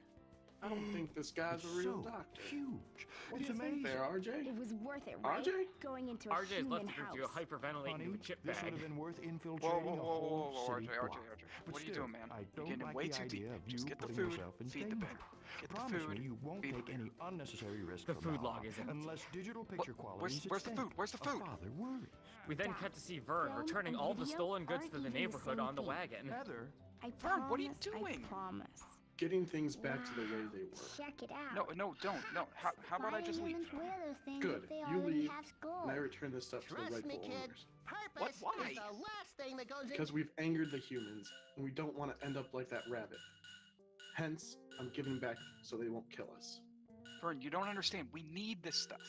I don't think this guy's It's a real so doctor. huge. What do It's you think amazing. there, RJ? It was worth it, right? RJ? Going into a RJ has human left the house. group to hyperventilate Honey, into a chip this would bag. have been worth Whoa, infiltrating whoa, a whoa, whole whoa, whoa, city RJ, block. What But are you still, doing, man? I You're don't getting like way the too idea deep. of Just you get the putting food, yourself in feed the danger. pig. Get the Promise food, me you won't feed the take pig. any unnecessary risk The from food now log on, isn't. unless digital picture quality is Where's the at food? stake. Where's the A food? father worries. We then cut to see Vern Film returning and all the video stolen goods aren't to the even the neighborhood same on the thing. wagon. Heather, I Vern, what are you promise, doing? I promise. Getting things back to the way they were. Check it out. No, don't. No. How about I just leave? Why do humans wear those things Good. if they You already leave, have skulls? And I return this stuff to the Trust me, rightful kid. owners. Purpose Why? is the last thing that goes Because we've angered the humans, and we don't want to end up like that rabbit. Hence, I'm giving back so they won't kill us. Vern, you don't understand. We need this stuff.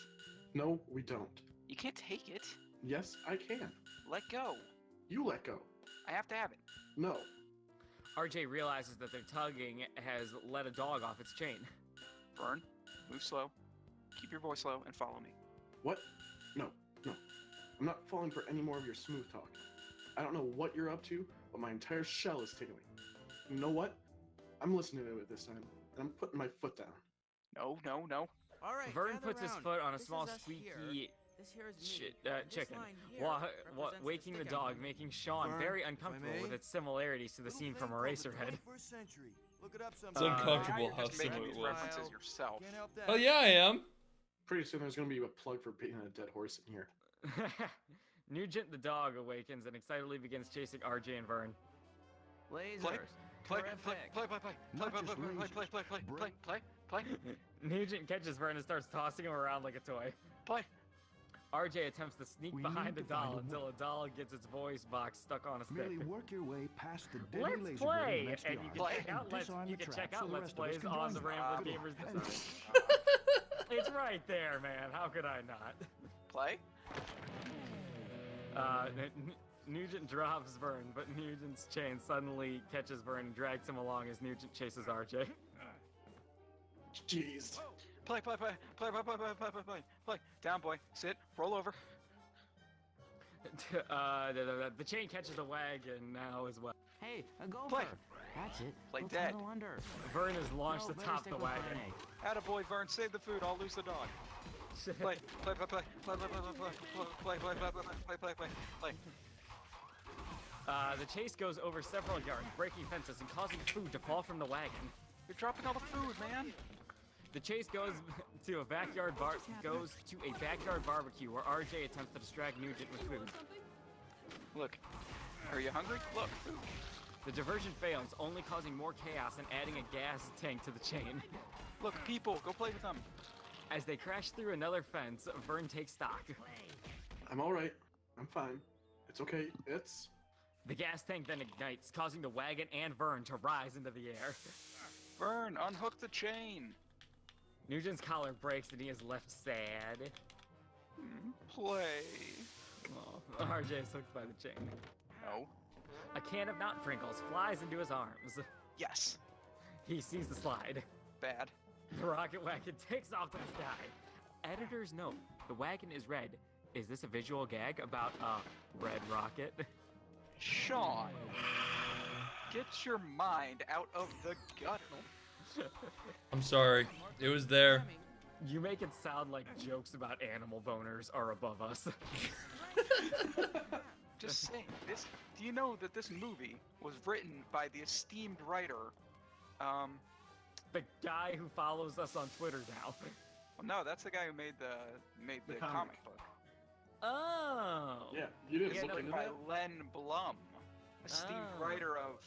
No, we don't. You can't take it. Yes, I can. Let go. You let go. I have to have it. No. RJ realizes that their tugging has let a dog off its chain. Vern, move slow. Keep your voice low and follow me. What? No. I'm not falling for any more of your smooth talk. I don't know what you're up to, but my entire shell is tingling. You know what? I'm listening to it this time, and I'm putting my foot down. No. All right. Vern gather puts his round. foot on a This small is us squeaky here. This here is me. shit, This chicken, line here while represents waking the stick dog, ending. making Sean Vern, very if I uncomfortable may? with its similarities to the scene from Eraserhead. 21st century. Look it up It's sometime. uncomfortable Now how you're just making similar these it was. references yourself. Can't help that. Oh yeah, I am. Pretty soon there's going to be a plug for being a dead horse in here. Nugent the dog awakens and excitedly begins chasing RJ and Vern. Lasers. Play. Nugent catches Vern and starts tossing him around like a toy. Play. RJ attempts to sneak We behind the need to find doll a until a doll gets its voice box stuck on a stick. merely work your way past the deadly Let's laser play, next to and the you arch can check and out disarm the Let's trap so the Let's rest of us Plays can on join the you. Rambler Good Gamers. luck. It's right there, man. How could I not? Play. Nugent drops Vern, but Nugent's chain suddenly catches Vern and drags him along as Nugent chases RJ. Jeez. Play. Down, boy. Sit. Roll over. The chain catches the wagon now as well. Hey, a gopher. Play. That's it. Play Go dead. tunnel under. Vern is launched No, atop better the stick with wagon. Bernie. Attaboy, Vern. Save the food. I'll lose the dog. Play. The chase goes over several yards, breaking fences and causing food to fall from the wagon. You're dropping all the food, man. The chase goes to a backyard barbecue where RJ attempts to distract Nugent with food. Look, are you hungry? Look, food. The diversion fails, only causing more chaos and adding a gas tank to the chain. Look, people, go play with them. As they crash through another fence, Vern takes stock. I'm all right. I'm fine. It's okay. It's... The gas tank then ignites, causing the wagon and Vern to rise into the air. Vern, unhook the chain. Nugent's collar breaks and he is left sad. Play. Oh, RJ is hooked by the chain. No. A can of Knot Pringles flies into his arms. Yes. He sees the slide. Bad. The rocket wagon takes off to the sky. Editor's note, the wagon is red. Is this a visual gag about a red rocket? Sean, get your mind out of the gutter. I'm sorry. It was there. You make it sound like jokes about animal boners are above us. Just saying, do you know that this movie was written by the esteemed writer, the guy who follows us on Twitter now. Well, no, that's the guy who made the comic book. Oh. Yeah, you didn't It's look written into by that? Len Blum, esteemed Oh. writer of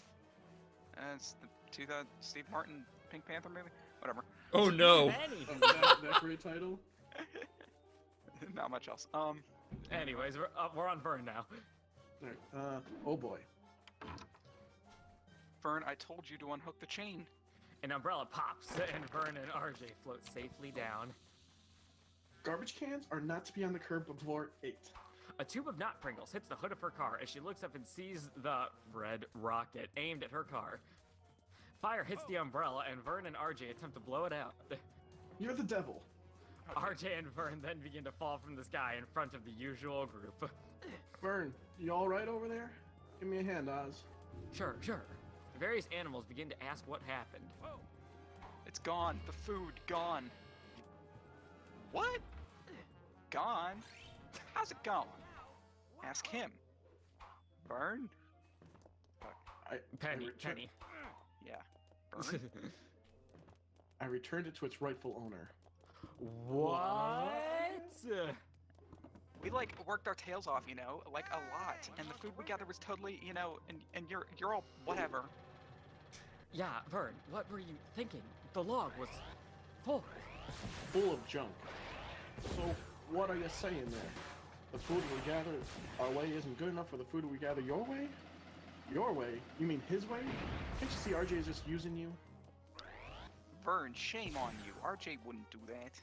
it's the 2000 Steve Martin Pink Panther movie, whatever. Oh no. That great title? Not much else. Anyways, we're on Vern now. Alright, oh boy. Vern, I told you to unhook the chain. An umbrella pops, and Vern and RJ float safely down. Garbage cans are not to be on the curb before 8. A tube of Knot Pringles hits the hood of her car as she looks up and sees the red rocket aimed at her car. Fire hits the umbrella, and Vern and RJ attempt to blow it out. You're the devil. RJ and Vern then begin to fall from the sky in front of the usual group. Vern, you alright over there? Give me a hand, Oz. Sure. Various animals begin to ask what happened. It's gone. The food gone. What? Gone? How's it gone? Ask him. Vern? Penny. Yeah. Vern? I returned it to its rightful owner. What? We worked our tails off, a lot, and the food we gathered was totally, and you're all whatever. Yeah, Vern, what were you thinking? The log was full. Full of junk. So, what are you saying there? The food we gather our way isn't good enough for the food we gather your way? Your way? You mean his way? Can't you see RJ is just using you? Vern, shame on you. RJ wouldn't do that.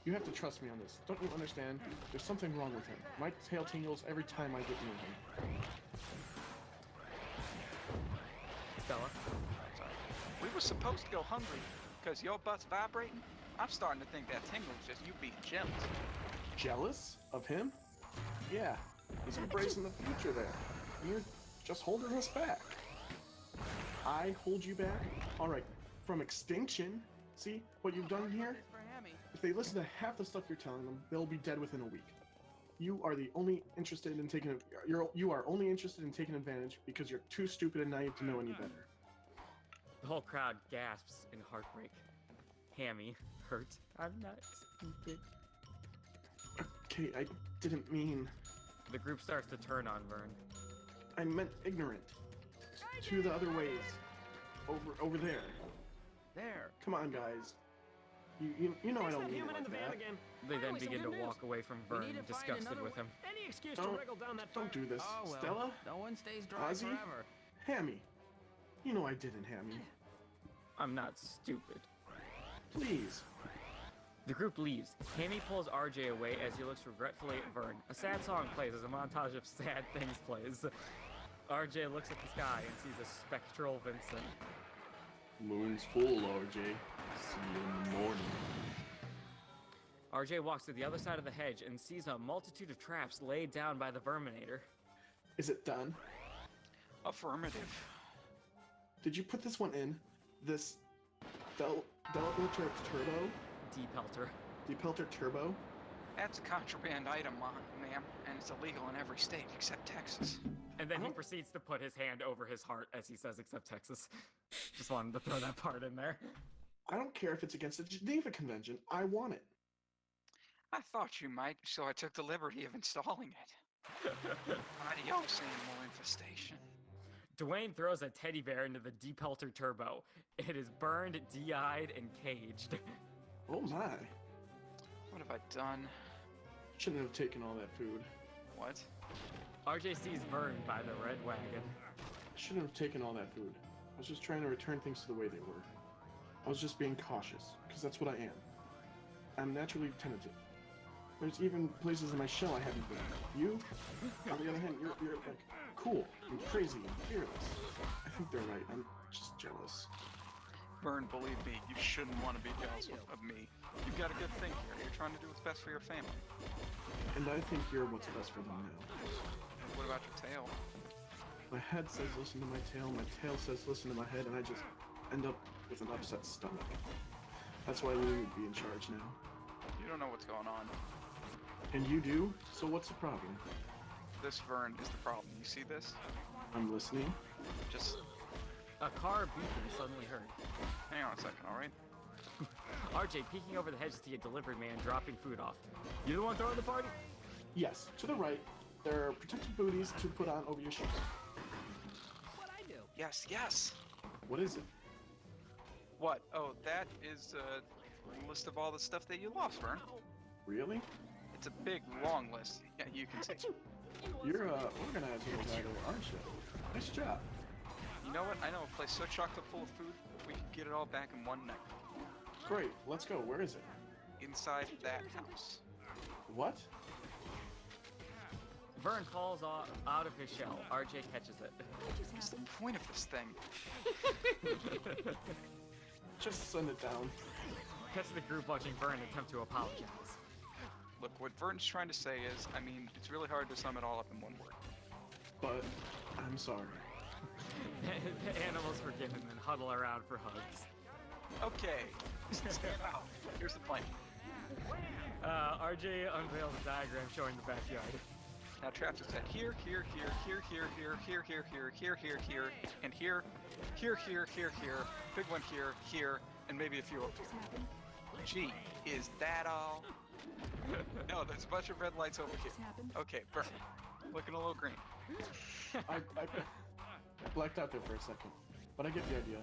You have to trust me on this. Don't you understand? There's something wrong with him. My tail tingles every time I get near him. Stella? Sorry. We were supposed to go hungry, because your butt's vibrating. I'm starting to think that tingle is just you being jealous. Jealous? Of him? Yeah. He's embracing the future there. And you're just holding us back. I hold you back? Alright. From extinction? See what you've done here? If they listen to half the stuff you're telling them, they'll be dead within a week. You are only interested in taking advantage because you're too stupid and naive to know any better. The whole crowd gasps in heartbreak. Hammy, hurt. I'm not stupid. Okay, I didn't mean... The group starts to turn on Vern. I meant ignorant. To the other ways. Over there. There. Come on, guys. You know I don't mean it like that. They then begin to walk away from Vern, disgusted with him. Any excuse to wriggle down that Don't do this. Oh, well, Stella? no one stays dry Ozzy? forever. Hammy. You know I didn't, Hammy. I'm not stupid. Please. The group leaves. Hammy pulls RJ away as he looks regretfully at Vern. A sad song plays as a montage of sad things plays. RJ looks at the sky and sees a spectral Vincent. Moon's full, RJ. See you in the morning. RJ walks to the other side of the hedge and sees a multitude of traps laid down by the Verminator. Is it done? Affirmative. Did you put this one in? This Delator Turbo? Depelter Turbo? That's a contraband item, ma'am, and it's illegal in every state except Texas. And then he proceeds to put his hand over his heart as he says, except Texas. Just wanted to throw that part in there. I don't care if it's against the Geneva Convention. I want it. I thought you might, so I took the liberty of installing it. Adios, animal infestation. Dwayne throws a teddy bear into the Depelter Turbo. It is burned, de-eyed, and caged. Oh my. What have I done? Shouldn't have taken all that food. What? RJ sees Vern by the red wagon. I shouldn't have taken all that food. I was just trying to return things to the way they were. I was just being cautious, because that's what I am. I'm naturally tentative. There's even places in my shell I haven't been. You, on the other hand, you're like cool and crazy and fearless. I think they're right. I'm just jealous. Vern, believe me, you shouldn't want to be jealous of me. You've got a good thing here. You're trying to do what's best for your family. And I think you're what's best for them now. What about your tail? My head says listen to my tail says listen to my head, and I just end up with an upset stomach. That's why Louie would be in charge now. You don't know what's going on. And you do? So what's the problem? This Vern is the problem. You see this? I'm listening. Just A car beeping suddenly heard. hang on a second, alright? RJ peeking over the hedge to see a delivery man dropping food off. You the one throwing the party? Yes, to the right. There are protective booties to put on over your shoes. What I do? Yes, yes! What is it? What? Oh, that is a list of all the stuff that you lost, Vern. Really? It's a big, long list. Yeah, you can see. You're organized little guy there, aren't you? Nice job. You know what? I know a place so chocked up full of food, we can get it all back in one night. Great, let's go. Where is it? Inside that house. What? Vern falls out of his shell. RJ catches it. What's the point of this thing? Just send it down. Cuts to the group watching Vern attempt to apologize. Look, what Vern's trying to say is, I mean, it's really hard to sum it all up in one word. But I'm sorry. The animals forgive him and huddle around for hugs. Okay, stand out. Here's the plan. RJ unveils a diagram showing the backyard. Now Traps has said here, here, here, here, here, here, here, here, here, here, here, and here, here, here, here, here, big one here, here, and maybe a few up here. Gee, is that all? No, there's a bunch of red lights over here. Okay, Vern, looking a little green. I blacked out there for a second, but I get the idea.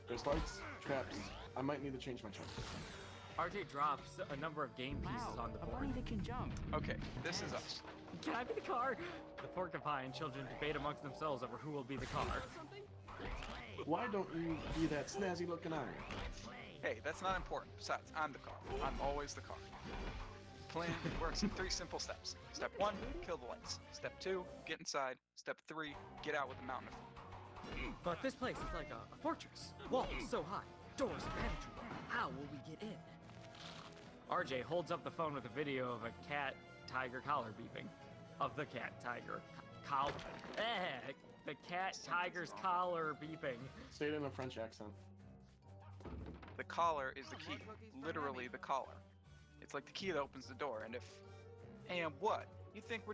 There's lights, traps. I might need to change my chart. RJ drops a number of game pieces on the a board. bunny that can jump. Okay, this is us. Can I be the car? The porcupine children debate amongst themselves over who will be the car. Why don't you be that snazzy looking iron? Hey, that's not important. Besides, I'm the car. I'm always the car. Plan works in 3 simple steps. Step 1, kill the lights. Step 2, get inside. Step 3, get out with the mountain of food. But this place is like a fortress. Walls so high, doors impenetrable. How will we get in? RJ holds up the phone with a video of a cat-tiger collar beeping. Of the cat-tiger collar. The cat-tiger's collar beeping. Say it in a French accent. The collar is the key. Literally the collar. It's like the key that opens the door, and if... And what? You think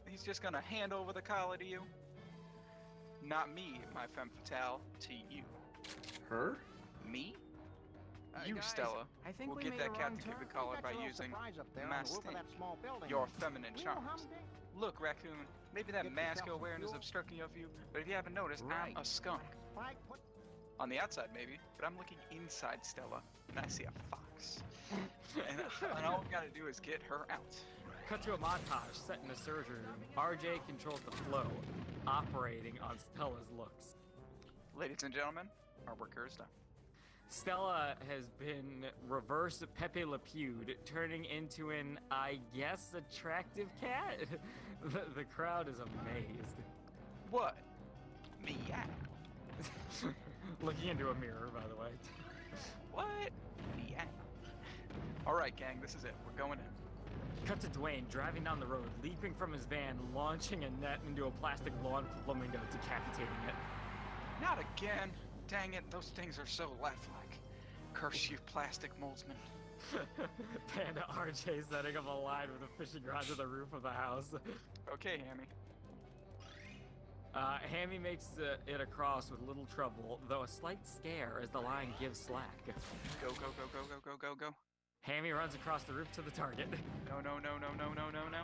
he's just gonna hand over the collar to you? Not me, my femme fatale, to you. Her? Me? You, Guys, Stella, I think will we get made that a cat wrong to keep the turn. collar by using masting your feminine charms. Look, Raccoon, maybe that mask you're wearing is obstructing your view, but if you haven't noticed, I'm a skunk. On the outside, maybe, but I'm looking inside Stella, and I see a fox. and all we gotta do is get her out. Cut to a montage set in a surgery room. RJ controls the flow, operating on Stella's looks. Ladies and gentlemen, our work here is done. Stella has been reverse Pepe Le Pew'd, turning into an, I guess, attractive cat? The crowd is amazed. What? Me? Looking into a mirror, by the way. What? Me? Alright, gang, this is it. We're going in. Cut to Dwayne driving down the road, leaping from his van, launching a net into a plastic lawn flamingo, decapitating it. Not again. Dang it, those things are so lifelike. Curse you, plastic moldsman. Panda RJ setting up a line with a fishing rod to the roof of the house. Okay, Hammy. Hammy makes it across with little trouble, though a slight scare as the line gives slack. Go, go, go, go, go, go, go, go. Hammy runs across the roof to the target. No, no, no, no, no, no, no, no.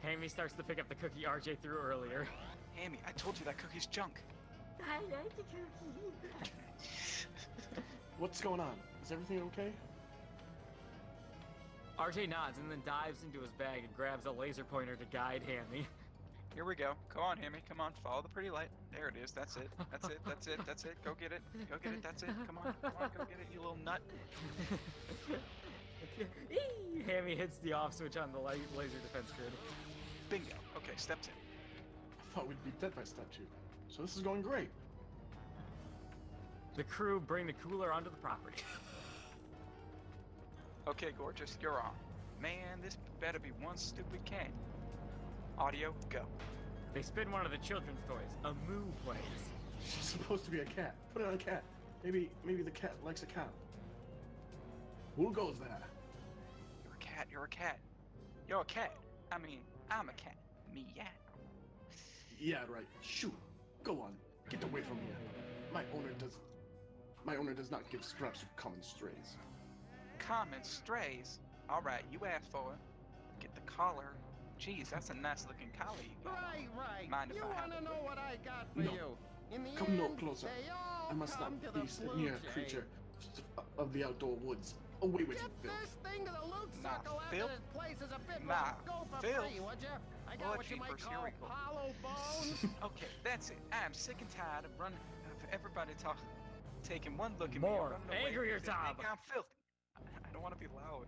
Hammy starts to pick up the cookie RJ threw earlier. Hammy, I told you that cookie's junk. I like the cookie. What's going on? Is everything okay? RJ nods and then dives into his bag and grabs a laser pointer to guide Hammy. Here we go. Go on, Hammy. Come on, follow the pretty light. There it is. That's it. That's it. That's it. That's it. Go get it. Go get it. That's it. Come on. Come on. Go get it, you little nut. Hammy hits the off switch on the laser defense grid. Bingo. Okay, step 2. I thought we'd be dead by step 2. So this is going great. The crew bring the cooler onto the property. Okay, gorgeous. You're on. Man, this better be one stupid cat. Audio, go. They spin one of the children's toys. A moo plays. She's supposed to be a cat. Put it on a cat. Maybe the cat likes a cow. Who goes there? You're a cat. You're a cat. You're a cat. I mean, I'm a cat. Me, yeah. Yeah, right. Shoot. Go on. Get away from here. My owner does not give scraps to common strays. Common strays. All right, you asked for it. Get the collar. Jeez, that's a nice looking collar you got. Right. Mind if You I have wanna it? know what I got for No. you? In the Come no end, closer. they all I must come not to be the a mere blue jay. creature of the outdoor woods. Away with you, Get Phil. this thing to the loot Nah, suckle after Phil. this place is a bit Nah, rough. Go for Phil. free, would you? I got Well, what you might jeepers, here call we go. hollow bones. Okay, that's it. I'm sick and tired of everybody taking one look at me. More. and running away Angrier, because they think Tom. I'm filthy. I don't want to be loud.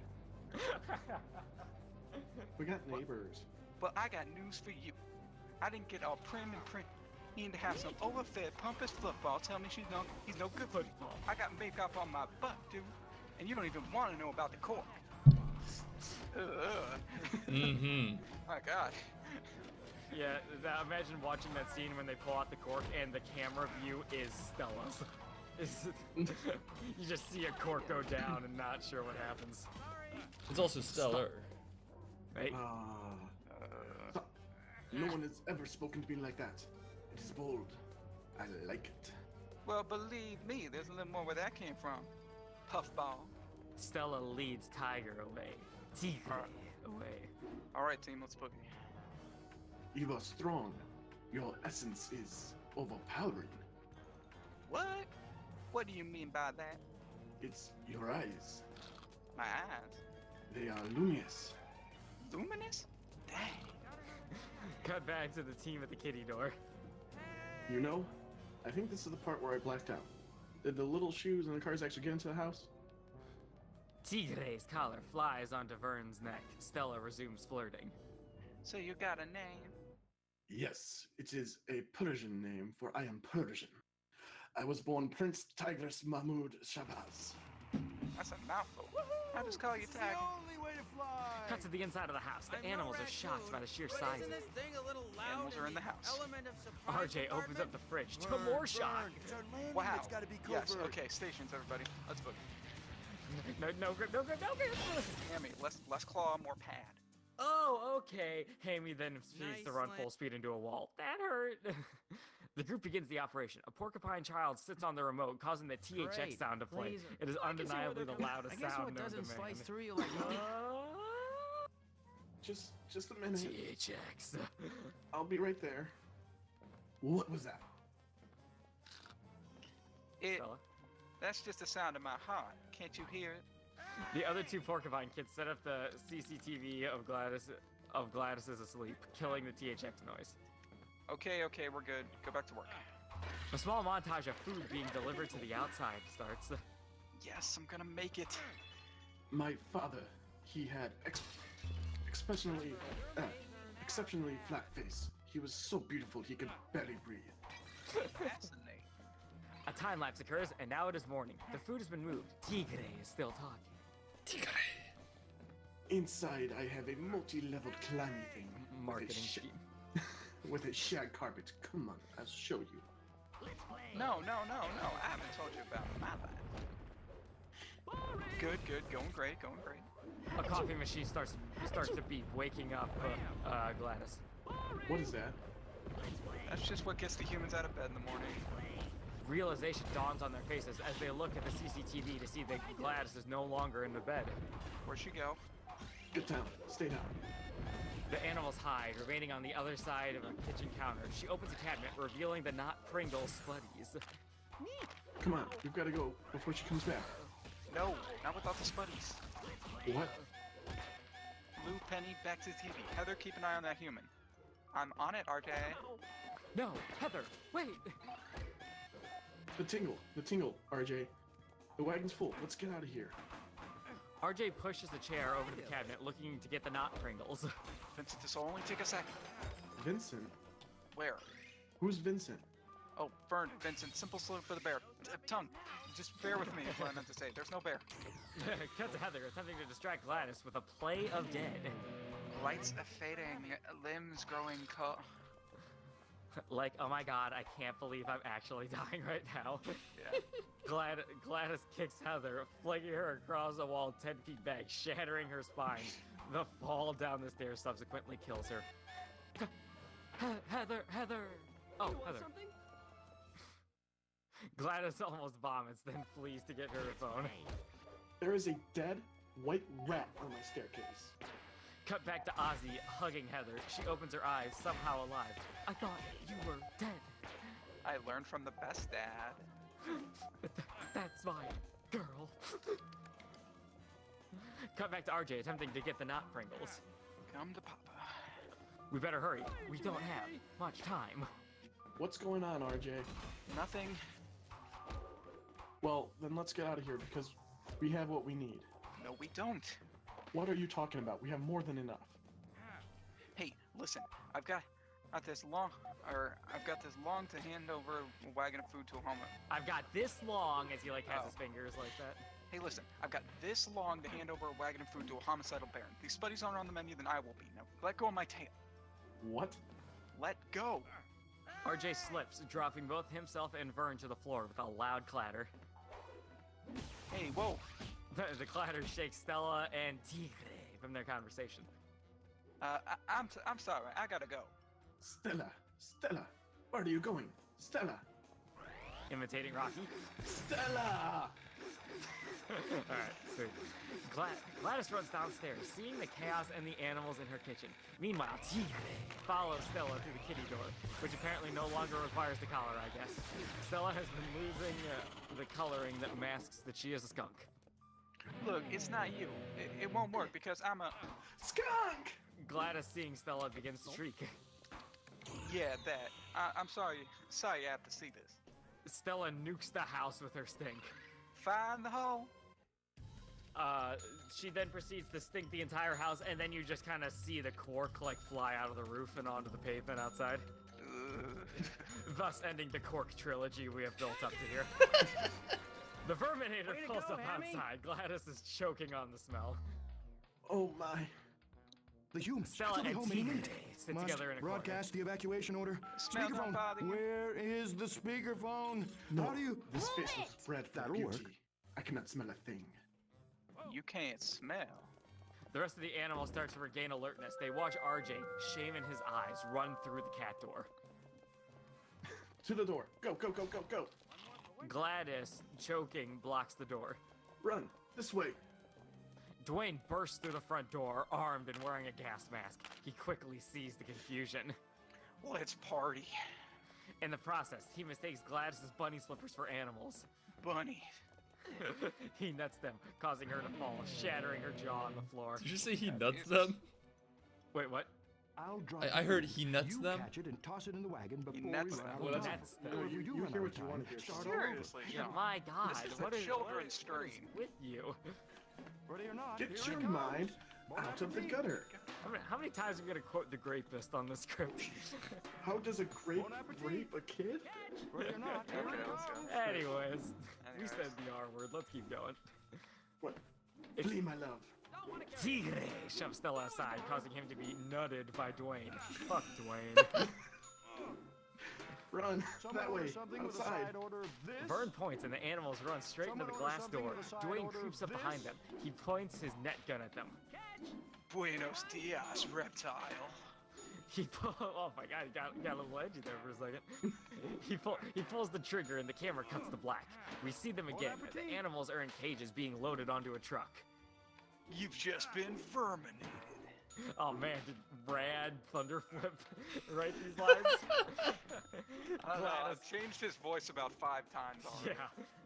We got neighbors. But I got news for you. I didn't get all prim and prim. You need to have some overfed, pompous football. Tell me he's no good for me. I got makeup on my butt, dude. And you don't even want to know about the cork. Mm-hmm. My God. Yeah, imagine watching that scene when they pull out the cork and the camera view is Stella's. You just see a cork go down and not sure what happens. It's also stellar. Right? Stop. No one has ever spoken to me like that. It is bold. I like it. Well, believe me, there's a little more where that came from. Puffball. Stella leads Tiger away. Tigre away. All right, team, let's boogie. You are strong. Your essence is overpowering. What? What do you mean by that? It's your eyes. My eyes? They are luminous. Luminous? Dang. Cut back to the team at the kitty door. You know, I think this is the part where I blacked out. Did the little shoes and the cars actually get into the house? Tigre's collar flies onto Vern's neck. Stella resumes flirting. So you got a name? Yes, it is a Persian name, for I am Persian. I was born Prince Tigris Mahmud Shabazz. That's a mouthful. I just call you It's the Tiger. only way to fly. Cut to the inside of the house. The animals are shocked by the sheer size of it. Animals are in the house. RJ opens up the fridge to more shock. It's our landing Wow. that's gotta be covert. Yes, okay, stations, everybody. Let's book. No grip. Hammy, less claw, more pad. Oh, okay. Hammy then proceeds to run full speed into a wall. That hurt. The group begins the operation. A porcupine child sits on the remote, causing the THX Great. sound to play. Please. It is I can see where undeniably they're the coming- loudest I guess sound what known to doesn't man. slice through you like Just a minute. THX. I'll be right there. What was that? Stella. That's just the sound of my heart. Can't you hear it? The other two porcupine kids set up the CCTV of Gladys is asleep, killing the THX noise. Okay, we're good. Go back to work. A small montage of food being delivered to the outside starts. Yes, I'm gonna make it. My father, he had exceptionally flat face. He was so beautiful he could barely breathe. Fascinating. A time lapse occurs, and now it is morning. The food has been moved. Tigre is still talking. Inside, I have a multi-leveled climbing thing. Marketing with a scheme. with a shag carpet. Come on, I'll show you. No. I haven't told you about my life. Good. Going great. A coffee machine starts to beep, waking up Gladys. What is that? That's just what gets the humans out of bed in the morning. Realization dawns on their faces as they look at the CCTV to see that Gladys is no longer in the bed. Where'd she go? Get down. Stay down. The animals hide, remaining on the other side of a kitchen counter. She opens a cabinet, revealing the not Pringles Spuddies. Come on, we've got to go before she comes back. No, not without the Spuddies. What? Lou, Penny, back to the TV. Heather, keep an eye on that human. I'm on it, RJ. No, Heather, wait! The tingle, RJ. The wagon's full. Let's get out of here. RJ pushes the chair over to the cabinet, looking to get the not Pringles. Vincent, this will only take a second. Vincent? Where? Who's Vincent? Oh, Vern, Vincent, simple salute for the bear. Tongue, just bear with me is what I meant to say. There's no bear. Cut to Heather, attempting to distract Gladys with a play of dead. Lights fading, limbs growing Like, oh my god, I can't believe I'm actually dying right now. Yeah. Gladys kicks Heather, flinging her across a wall 10 feet back, shattering her spine. The fall down the stairs subsequently kills her. Heather! Oh, Heather. Something? Gladys almost vomits, then flees to get her phone. There is a dead white rat on my staircase. Cut back to Ozzy, hugging Heather. She opens her eyes, somehow alive. I thought you were dead. I learned from the best dad. That's my girl. Cut back to RJ, attempting to get the not Pringles. Come to Papa. We better hurry. We don't have much time. What's going on, RJ? Nothing. Well, then let's get out of here because we have what we need. No, we don't. What are you talking about? We have more than enough. Hey, listen. I've got this long to hand over a wagon of food to a homeless. I've got this long, as he like has Oh. his fingers like that. Hey, listen. I've got this long to hand over a wagon of food to a homicidal baron. If these Spuddies aren't on the menu, then I will be. Now, let go of my tail. What? Let go. RJ slips, dropping both himself and Vern to the floor with a loud clatter. Hey, whoa. The clatter shakes Stella and Tigre from their conversation. I'm sorry. I gotta go. Stella, where are you going? Stella. Imitating Rocky. Stella! Alright, sweet. Gladys runs downstairs, seeing the chaos and the animals in her kitchen. Meanwhile, Tigre follows Stella through the kitty door, which apparently no longer requires the collar, I guess. Stella has been losing the coloring that masks that she is a skunk. Look, it's not you. It won't work because I'm a skunk! Gladys, seeing Stella, begins to shriek. Yeah, that. I'm sorry. Sorry I have to see this. Stella nukes the house with her stink. Find the hole. She then proceeds to stink the entire house, and then you just kind of see the cork like fly out of the roof and onto the pavement outside. Thus ending the cork trilogy we have built up to here. The Verminator pulls up outside. Gladys is choking on the smell. Oh my. The humans. Stella and Tigre sit Must together in a broadcast the evacuation order. Smell don't Speakerphone. bother you? Where is the speakerphone? No, How do you? this face was bred for That'll beauty. work. I cannot smell a thing. You can't smell. The rest of the animals start to regain alertness. They watch RJ, shame in his eyes, run through the cat door. To the door. Go, go, go, go, go. Gladys, choking, blocks the door. Run. This way. Dwayne bursts through the front door, armed and wearing a gas mask. He quickly sees the confusion. Let's party. In the process, he mistakes Gladys's bunny slippers for animals. Bunny. He nuts them, causing her to fall, shattering her jaw on the floor. Did you say he nuts them? Wait, what? I'll drop I it heard in. he nuts you them. catch it and toss it in the wagon before we nuts run them. out Well, of that's- time. no, If we you do hear run out what of you time, want to hear. start Seriously, over. no. My God, This is what a is children's what is stream. with you? Ready or not? Get here your it goes. mind Bon out of the appetit. gutter. How many times are we gonna quote the Grapist on the script? How does a grape Bon appetit. rape a kid? Ready or not? Here Okay, it let's goes. go. Anyways, we Anyways. said the R word. Let's keep going. What? It's- Flee, my love. Tigre shoves Stella aside, causing him to be nutted by Dwayne. Fuck Dwayne. Run. Someone That order way. something with a Outside. side order of this. Vern points and the animals run straight into the Someone order glass something door. with a side Dwayne order creeps of up behind this. them. He points his net gun at them. Buenos dias, reptile. Oh my god, he got a little edgy there for a second. He pulls the trigger and the camera cuts to black. We see them again. The animals are in cages being loaded onto a truck. You've just been verminated. Oh man, did Brad Thunderflip write these lines? I don't know, I've changed his voice about 5 times already.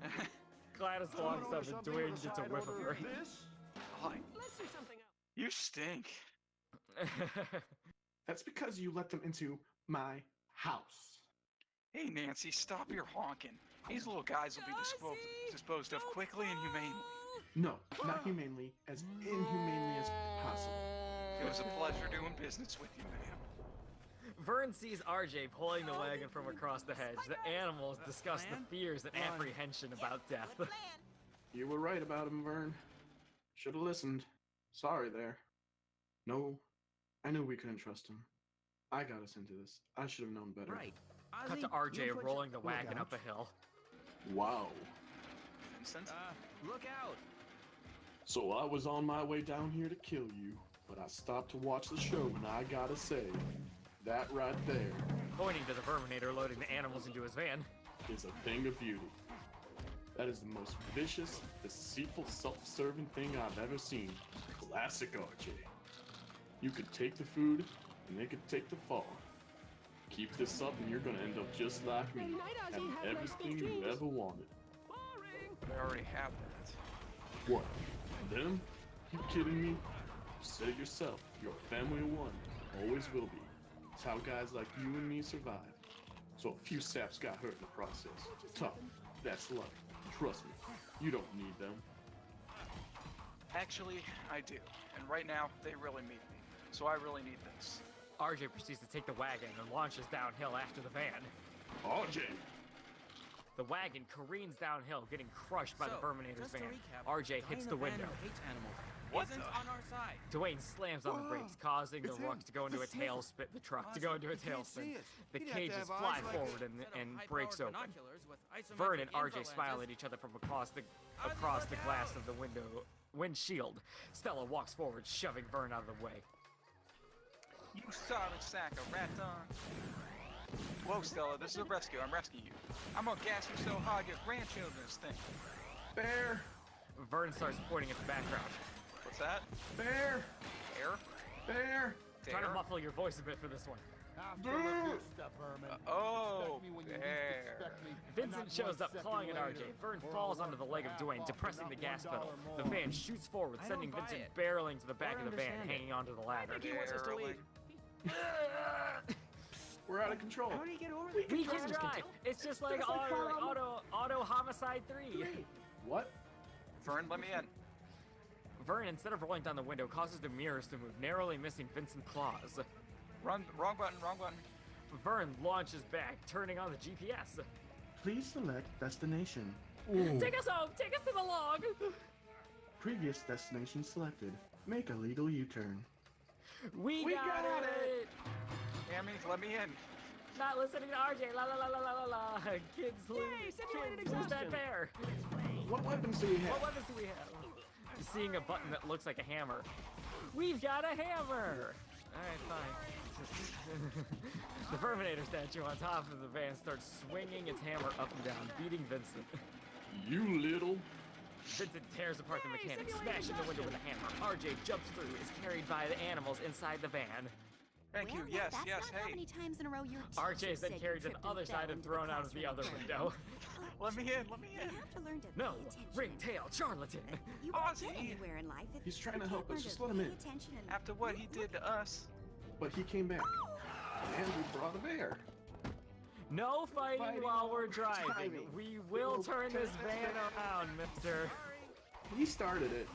Yeah. Gladys walks up and Dwayne gets a whiff of her. Let's do something else. You stink. That's because you let them into my house. Hey Nancy, stop your honking. These little guys will be disposed of quickly and humanely. No, not humanely, as inhumanely as possible. It was a pleasure doing business with you, ma'am. Vern sees RJ pulling the wagon from across the hedge. The animals discuss the fears and apprehension about death. You were right about him, Vern. Should have listened. Sorry there. No, I knew we couldn't trust him. I got us into this. I should have known better. Right. Cut to RJ rolling the wagon up a hill. Wow. Vincent? Look out! So I was on my way down here to kill you, but I stopped to watch the show, and I gotta say, that right there Pointing to the Verminator loading the animals into his van. is a thing of beauty. That is the most vicious, deceitful, self-serving thing I've ever seen. Classic RJ. You could take the food, and they could take the fall. Keep this up, and you're gonna end up just like me, having everything you ever wanted. I already have that. What? Them? You kidding me? You said it yourself. You're a family of one. Always will be. It's how guys like you and me survive. So a few saps got hurt in the process. Tough. That's life. Trust me. You don't need them. Actually, I do. And right now, they really need me. So I really need this. RJ proceeds to take the wagon and launches downhill after the van. RJ! The wagon careens downhill, getting crushed by the Verminator's van. RJ hits the window. What the? On our side. Dwayne slams on the brakes, causing the ruck to go into a tailspin. The truck to go into a tailspin. The cages fly forward and breaks open. Vern and RJ smile at each other from across the glass of the windshield. Stella walks forward, shoving Vern out of the way. You sorry sack of raton. Whoa, Stella, this is a rescue. I'm rescuing you. I'm gonna gas you so hard your grandchildren's think. Bear! Vern starts pointing at the background. What's that? Bear! Air? Bear! Try to muffle your voice a bit for this one. Oh, bear. Vincent shows up clawing at RJ. Vern falls onto the leg of Dwayne, depressing the gas pedal. The van shoots forward, sending Vincent barreling to the back of the van, hanging onto the ladder. We're out of control. How do you get over We can drive. It's just like auto homicide 3. What? Vern, let me in. Vern, instead of rolling down the window, causes the mirrors to move, narrowly missing Vincent's claws. Wrong button, wrong button. Vern launches back, turning on the GPS. Please select destination. Take us home! Take us to the log! Previous destination selected. Make a legal U-turn. We got it! Hammy, let me in. Not listening to RJ, la la la la la la la. Kids lose that bear. What weapons do we have? What weapons do we have? Seeing a button that looks like a hammer. We've got a hammer! Alright, fine. The Verminator statue on top of the van starts swinging its hammer up and down, beating Vincent. You little... Vincent tears apart the mechanic, smashing the window with a hammer. RJ jumps through, is carried by the animals inside the van. Thank you, yes, that's yes, not how hey. many times in a row your RJ teacher is then said you carried to the tripped and other fell side and into thrown the out of the other classroom. window. Let me in, let me You in. have to learn to No, pay attention. ringtail charlatan. You won't Ozzy. get anywhere in life if He's trying to you help can't us. learn Just to let him pay in. attention and After what he did to us. But he came back. And we brought a bear. No fighting while we're driving. We will turn this van around, mister. He started it.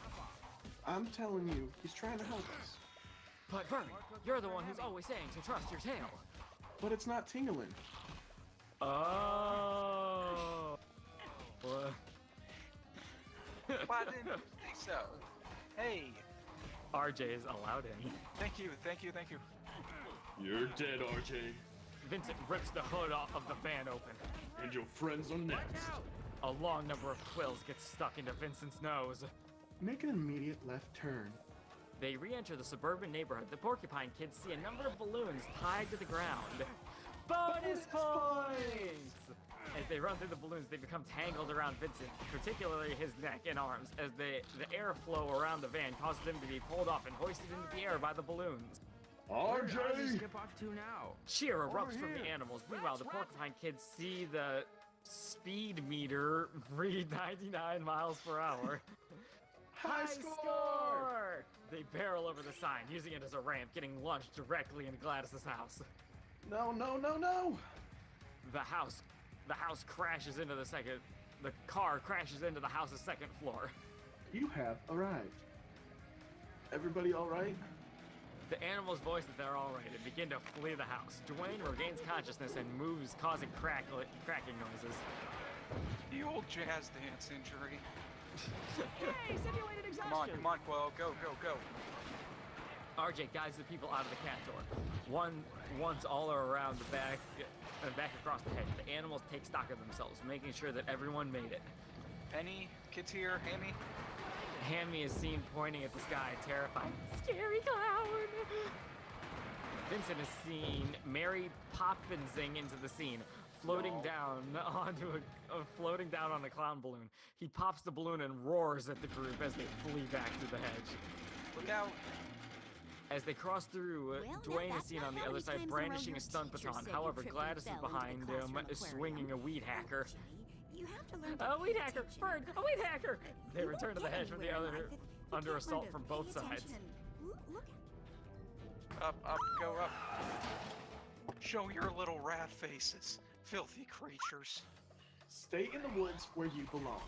I'm telling you, he's trying to help us. But Vern, you're the one who's always saying to trust your tail. But it's not tingling. Oh. What? Why didn't you think so? Hey, RJ is allowed in. thank you, thank you, thank you. You're dead, RJ. Vincent rips the hood off of the van open. And your friends are next. A long number of quills get stuck into Vincent's nose. Make an immediate left turn. They re-enter the suburban neighborhood. The Porcupine Kids see a number of balloons tied to the ground. Bonus points! As they run through the balloons, they become tangled around Vincent, particularly his neck and arms, as the airflow around the van causes him to be pulled off and hoisted into the air by the balloons. Where did Ozzy RJ! skip off to now? Cheer Over erupts from the here. animals. Meanwhile, the Porcupine Kids see the speed meter read 99 miles per hour. High score! They barrel over the sign, using it as a ramp, getting launched directly into Gladys's house. No, no, no, no! The house crashes into the car crashes into the house's second floor. You have arrived. Everybody all right? The animals voice that they're all right and begin to flee the house. Dwayne regains consciousness and moves, causing cracking noises. The old jazz dance injury. Hey, simulated exhaustion. Come on, Quell. Go, go, go. RJ guides the people out of the cat door. Once all are around the back and back across the hedge, the animals take stock of themselves, making sure that everyone made it. Penny, kids here, Hammy. Hammy is seen pointing at the sky, terrified. Scary clown! Vincent is seen Mary Poppinsing into the scene, floating down on a clown balloon. He pops the balloon and roars at the group as they flee back through the hedge. Look out. As they cross through, Dwayne is seen on the other side brandishing a stun baton. However, Gladys is behind him, swinging a weed hacker. You have to learn A weed hacker! Bird! A weed hacker! They return to the hedge from the other, under assault from both sides. Look Up, go up. Show your little rat faces, filthy creatures. Stay in the woods where you belong.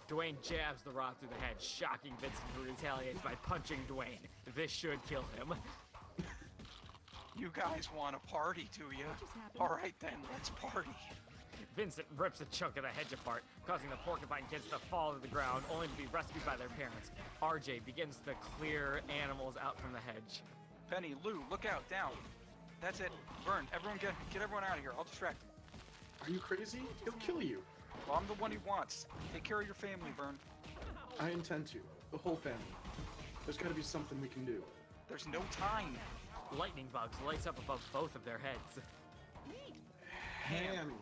Dwayne jabs the rod through the hedge, shocking Vincent, who retaliates by punching Dwayne. This should kill him. You guys want a party, do you? Alright then, let's party. Vincent rips a chunk of the hedge apart, causing the Porcupine Kids to fall to the ground, only to be rescued by their parents. RJ begins to clear animals out from the hedge. Penny, Lou, look out, down. That's it. Vern, everyone get everyone out of here. I'll distract them. Are you crazy? He'll kill you. Well, I'm the one he wants. Take care of your family, Vern. I intend to. The whole family. There's gotta be something we can do. There's no time. Lightning bugs lights up above both of their heads. Hammy.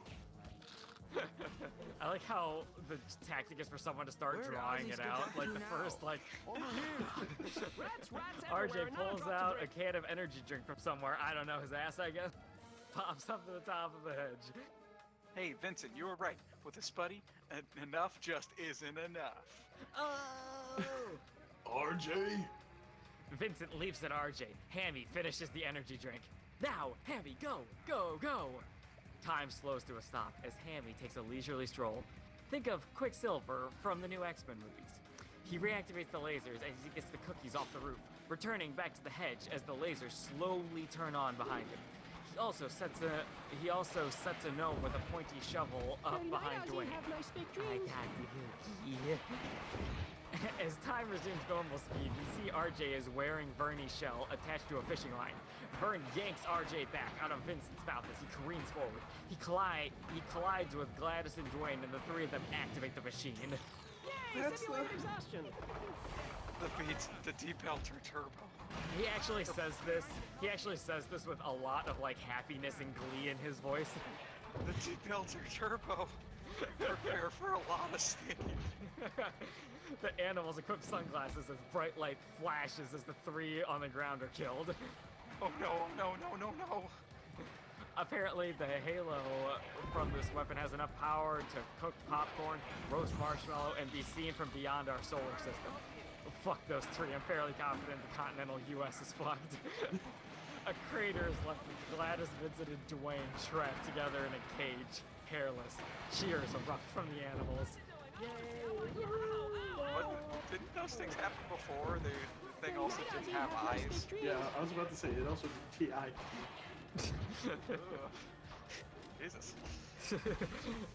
I like how the tactic is for someone to start Where did drawing Ozzy it skip out. off Like to the now? first, like, Rats RJ everywhere, not pulls got to out a break. can of energy drink from somewhere. I don't know, his ass, I guess. Pops up to the top of the hedge. Hey, Vincent, you were right. With a spuddy, enough just isn't enough. Oh! RJ? Vincent leaps at RJ. Hammy finishes the energy drink. Now, Hammy, go, go, go! Time slows to a stop as Hammy takes a leisurely stroll. Think of Quicksilver from the new X-Men movies. He reactivates the lasers as he gets the cookies off the roof, returning back to the hedge as the lasers slowly turn on behind him. He also sets a gnome with a pointy shovel up And behind Ozzy, Dwayne. have nice big I dreams. got the cookie. As time resumes normal speed, we see RJ is wearing Vernie's shell attached to a fishing line. Vern yanks RJ back out of Vincent's mouth as he careens forward. He collides with Gladys and Dwayne, and the three of them activate the machine. Yay, That's simulated exhaustion. The beats, the deep Elter Turbo. He actually says this with a lot of like happiness and glee in his voice. The deep Elter Turbo. Prepare for a lot of sticking. The animals equip sunglasses as bright light flashes as the three on the ground are killed. Oh no, no, no, no, no. Apparently, the halo from this weapon has enough power to cook popcorn, roast marshmallow, and be seen from beyond our solar system. Fuck those three. I'm fairly confident the continental U.S. is fucked. A crater is left with Gladys, Vincent, and Dwayne trapped together in a cage, hairless. Cheers erupt from the animals. What? Didn't those things happen before? The thing also didn't have eyes. Yeah, I was about to say, it also did TI. Jesus. Come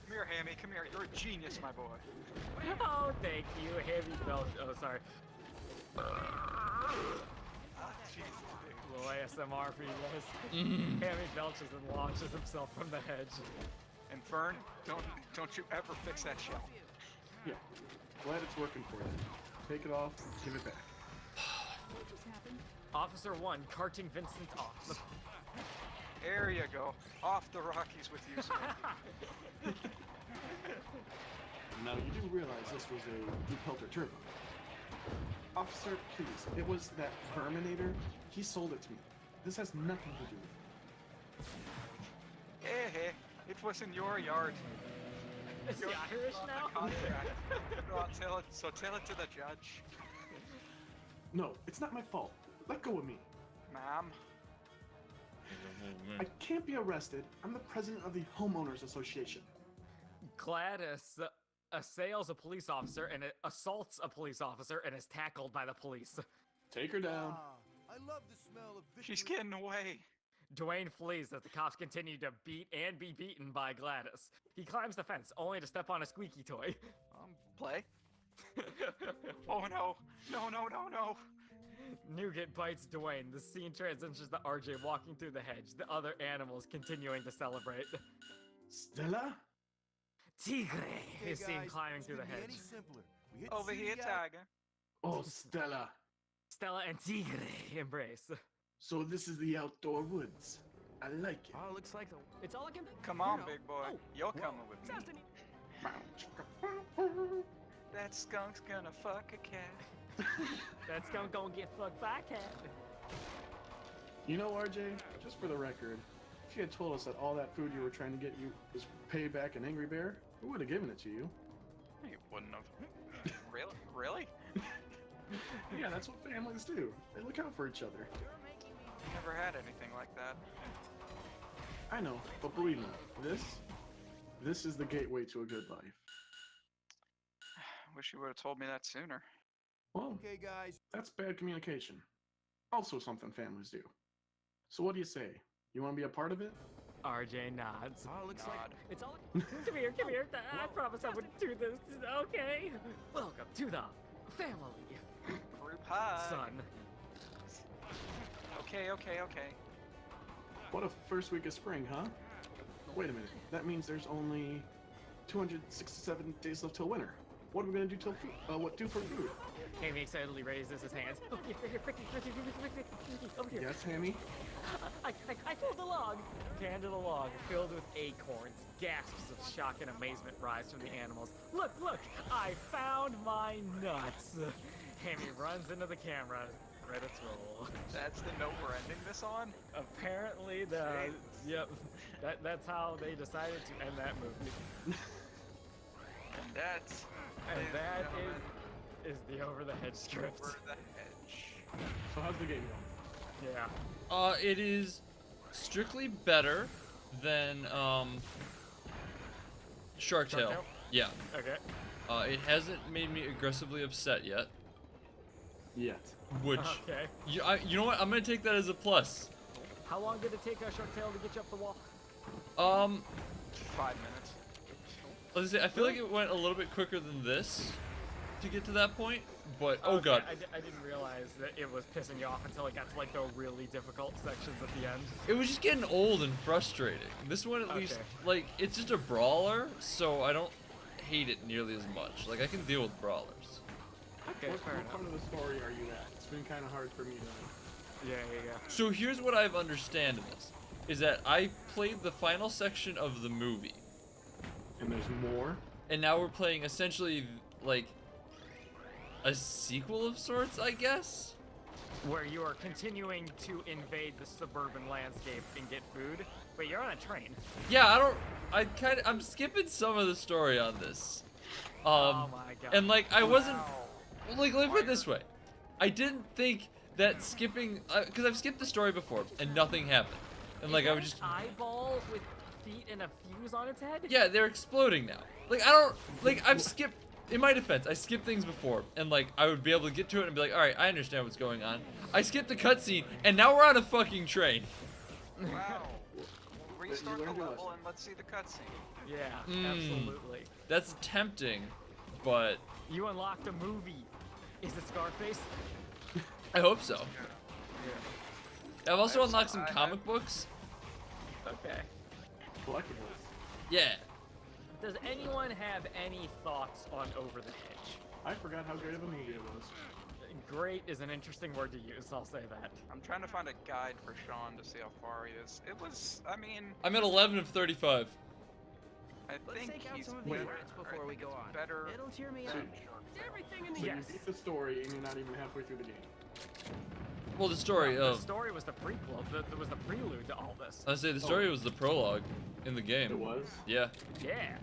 here, Hammy. Come here. You're a genius, my boy. Oh, thank you, Heavy Belt. Oh, sorry. Ah, Jesus, dude. Little ASMR for you guys. Hammy belches and launches himself from the hedge. And Fern, don't you ever fix that shell. Yeah. Glad it's working for you. Take it off, give it back. What just happened? Officer 1 carting Vincent off. There you go. Off the Rockies with you, sir. Now, you do realize this was a Blue Pelter turbo. Officer, please. It was that Verminator. He sold it to me. This has nothing to do with it. Hey, it was in your yard. Is he Irish now? Contract. So tell it to the judge. No, it's not my fault. Let go of me. Ma'am. I can't be arrested. I'm the president of the Homeowners Association. Gladys assails a police officer and assaults a police officer and is tackled by the police. Take her down. I love the smell of victory. She's getting away. Dwayne flees as the cops continue to beat and be beaten by Gladys. He climbs the fence only to step on a squeaky toy. Play. Oh no. No. Nougat bites Dwayne. The scene transitions to RJ walking through the hedge, the other animals continuing to celebrate. Stella? Tigre Okay, is seen guys, climbing this through the couldn't be hedge. any simpler. We hit the Over here, city out. Tiger. Oh, Stella. Stella and Tigre embrace. So this is the outdoor woods. I like it. Oh, looks like it's all I can. Come on, you know. big boy. Oh, You're coming with me. Destiny. That skunk's gonna fuck a cat. That skunk gonna get fucked by a cat. You know, RJ, just for the record, if you had told us that all that food you were trying to get you was payback an Angry Bear, we would have given it to you. You wouldn't have. Really? Yeah, that's what families do. They look out for each other. Never had anything like that. I know, but believe me, this is the gateway to a good life. Wish you would have told me that sooner. Well, Okay, guys. that's bad communication. Also something families do. So what do you say? You want to be a part of it? RJ nods. Oh, looks like Nod. it's all. Come here. I promise I wouldn't do this. Okay. Welcome to the family, Group high. son. Okay. What a first week of spring, huh? Wait a minute. That means there's only 267 days left till winter. What are we gonna do till food? What do for food? Hammy excitedly raises his hands. Oh, over here. Yes, Hammy. I filled the log. Hand to the log, filled with acorns. Gasps of shock and amazement rise from the animals. Look! I found my nuts. Hammy runs into the camera. Credits roll. That's the note we're ending this on? Apparently, yep. That's how they decided to end that movie. And that's... And ladies that gentlemen, is the Over the Hedge script. Over the Hedge. So how's the game going? Yeah. It is strictly better than Shark Tale. Tale? Yeah. Okay. It hasn't made me aggressively upset yet. Yet. Which Okay. you know what? I'm gonna take that as a plus. How long did it take Shark Tale to get you up the wall? 5 minutes. Let's say I feel like it went a little bit quicker than this to get to that point. But oh Okay, god, I didn't realize that it was pissing you off until it got to like the really difficult sections at the end. it was just getting old and frustrating. This one at least, Okay. like, it's just a brawler, so I don't hate it nearly as much. Like I can deal with brawlers. Okay, What fair enough. part of the story are you at? It's been kind of hard for me to... Yeah. So here's what I've understand in this, is that I played the final section of the movie, And there's more? and now we're playing essentially like a sequel of sorts, I guess. Where you are continuing to invade the suburban landscape and get food, but you're on a train. Yeah, I'm skipping some of the story on this. Oh my god. And like I wasn't Wow. like let me put it this way, I didn't think that skipping because I've skipped the story before and nothing happened, and like Is I that would just an eyeball with feet and a fuse on its head? yeah, they're exploding now. Like I don't like I've skipped. In my defense, I skipped things before, and like I would be able to get to it and be like, all right, I understand what's going on. I skipped the cutscene, and now we're on a fucking train. Wow. Restart the learned your level lesson. and let's see the cutscene. Yeah, absolutely. That's tempting, but You unlocked a movie. Is it Scarface? I hope so. I've also That's- unlocked some I comic have- books. Okay. Collectibles. Yeah. Does anyone have any thoughts on Over the Hedge? I forgot how great of a movie it was. great is an interesting word to use. I'll say that. I'm trying to find a guide for Sean to see how far he is. It was, I mean, I'm at 11 of 35. I Let's think take out he's some of these better. rats before I we think go it's on. Better. It'll cheer me up. than Everything in So the you beat the story and you're not even halfway through the game. Well, the story The of story was the prequel. That was the prelude to all this. I say the story was the prologue in the game. It was? Yeah. Yeah.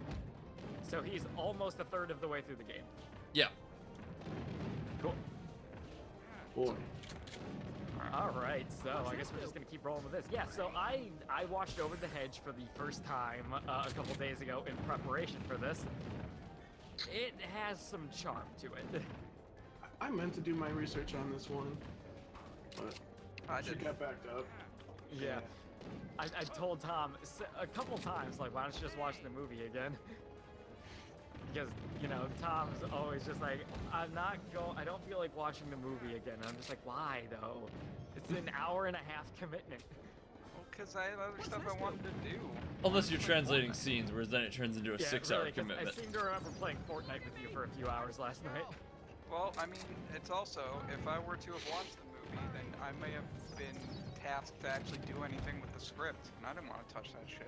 So he's almost a third of the way through the game. Yeah. Cool. Boy. All right, so I guess we're just gonna keep rolling with this. Yeah, so I watched Over the Hedge for the first time a couple days ago in preparation for this. It has some charm to it. I meant to do my research on this one, but I she did. got backed up. Yeah. I told Tom a couple times, like, why don't you just watch the movie again? Because, you know, Tom's always just like, I don't feel like watching the movie again. And I'm just like, why though? It's an hour and a half commitment. Well, because I have other stuff I wanted to do. Unless you're translating scenes, whereas then it turns into a Yeah, 6-hour really, 'cause commitment. I seem to remember playing Fortnite with you for a few hours last night. Well, I mean, it's also, if I were to have watched the movie, then I may have been tasked to actually do anything with the script, and I didn't want to touch that shit.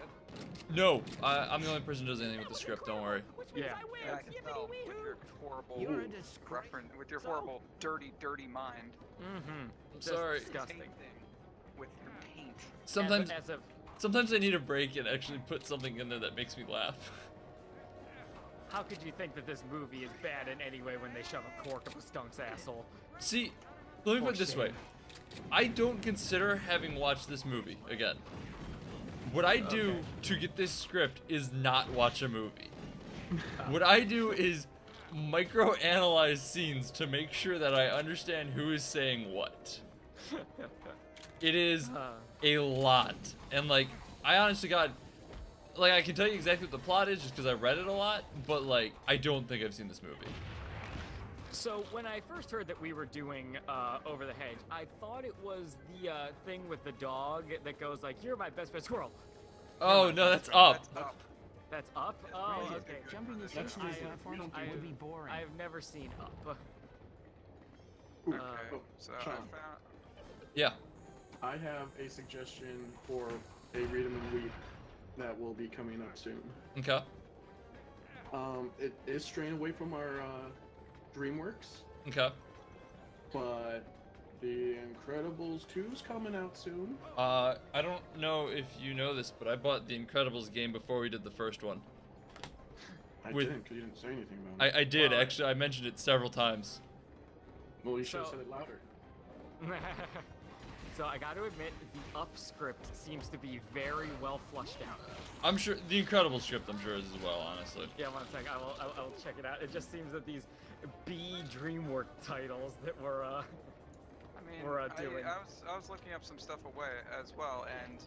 No, I'm the only person who does anything with the script. Don't worry. Yeah. Yeah, I can tell with your horrible You're a disgrace. with your horrible, dirty mind. Mm-hmm. Sorry. Disgusting. Taint thing with your taint. Sometimes, As sometimes I need a break and actually put something in there that makes me laugh. how could you think that this movie is bad in any way when they shove a cork up a skunk's asshole? See, let me For put it this way. shame. I don't consider having watched this movie again. What I do Okay. to get this script is not watch a movie. What I do is micro-analyze scenes to make sure that I understand who is saying what. It is a lot. And like, I honestly got, like, I can tell you exactly what the plot is just because I read it a lot, but like, I don't think I've seen this movie. So when I first heard that we were doing Over the Hedge, I thought it was the thing with the dog that goes like, "You're my best friend squirrel." Oh no, that's up. That's up. That's Up. Oh, Right. okay. Jumping the That's stationary Disney. platform We don't do would it. be boring. I've never seen Up. Ooh, Uh, oh, So Sean, I found. Yeah. I have a suggestion for a Read 'em and Weep that will be coming up soon. Okay. It is straying away from our DreamWorks, Okay. but The Incredibles 2 is coming out soon. I don't know if you know this, but I bought the Incredibles game before we did the first one. I With- didn't, because you didn't say anything about it. I did, Well, actually. I mentioned it several times. Well, you should have So- said it louder. So I got to admit, the Up script seems to be very well flushed out. I'm sure the Incredibles script, I'm sure, is as well, honestly. Yeah, one sec. I will check it out. It just seems that these B DreamWorks titles that were I mean, We're, doing. I was looking up some stuff away as well, and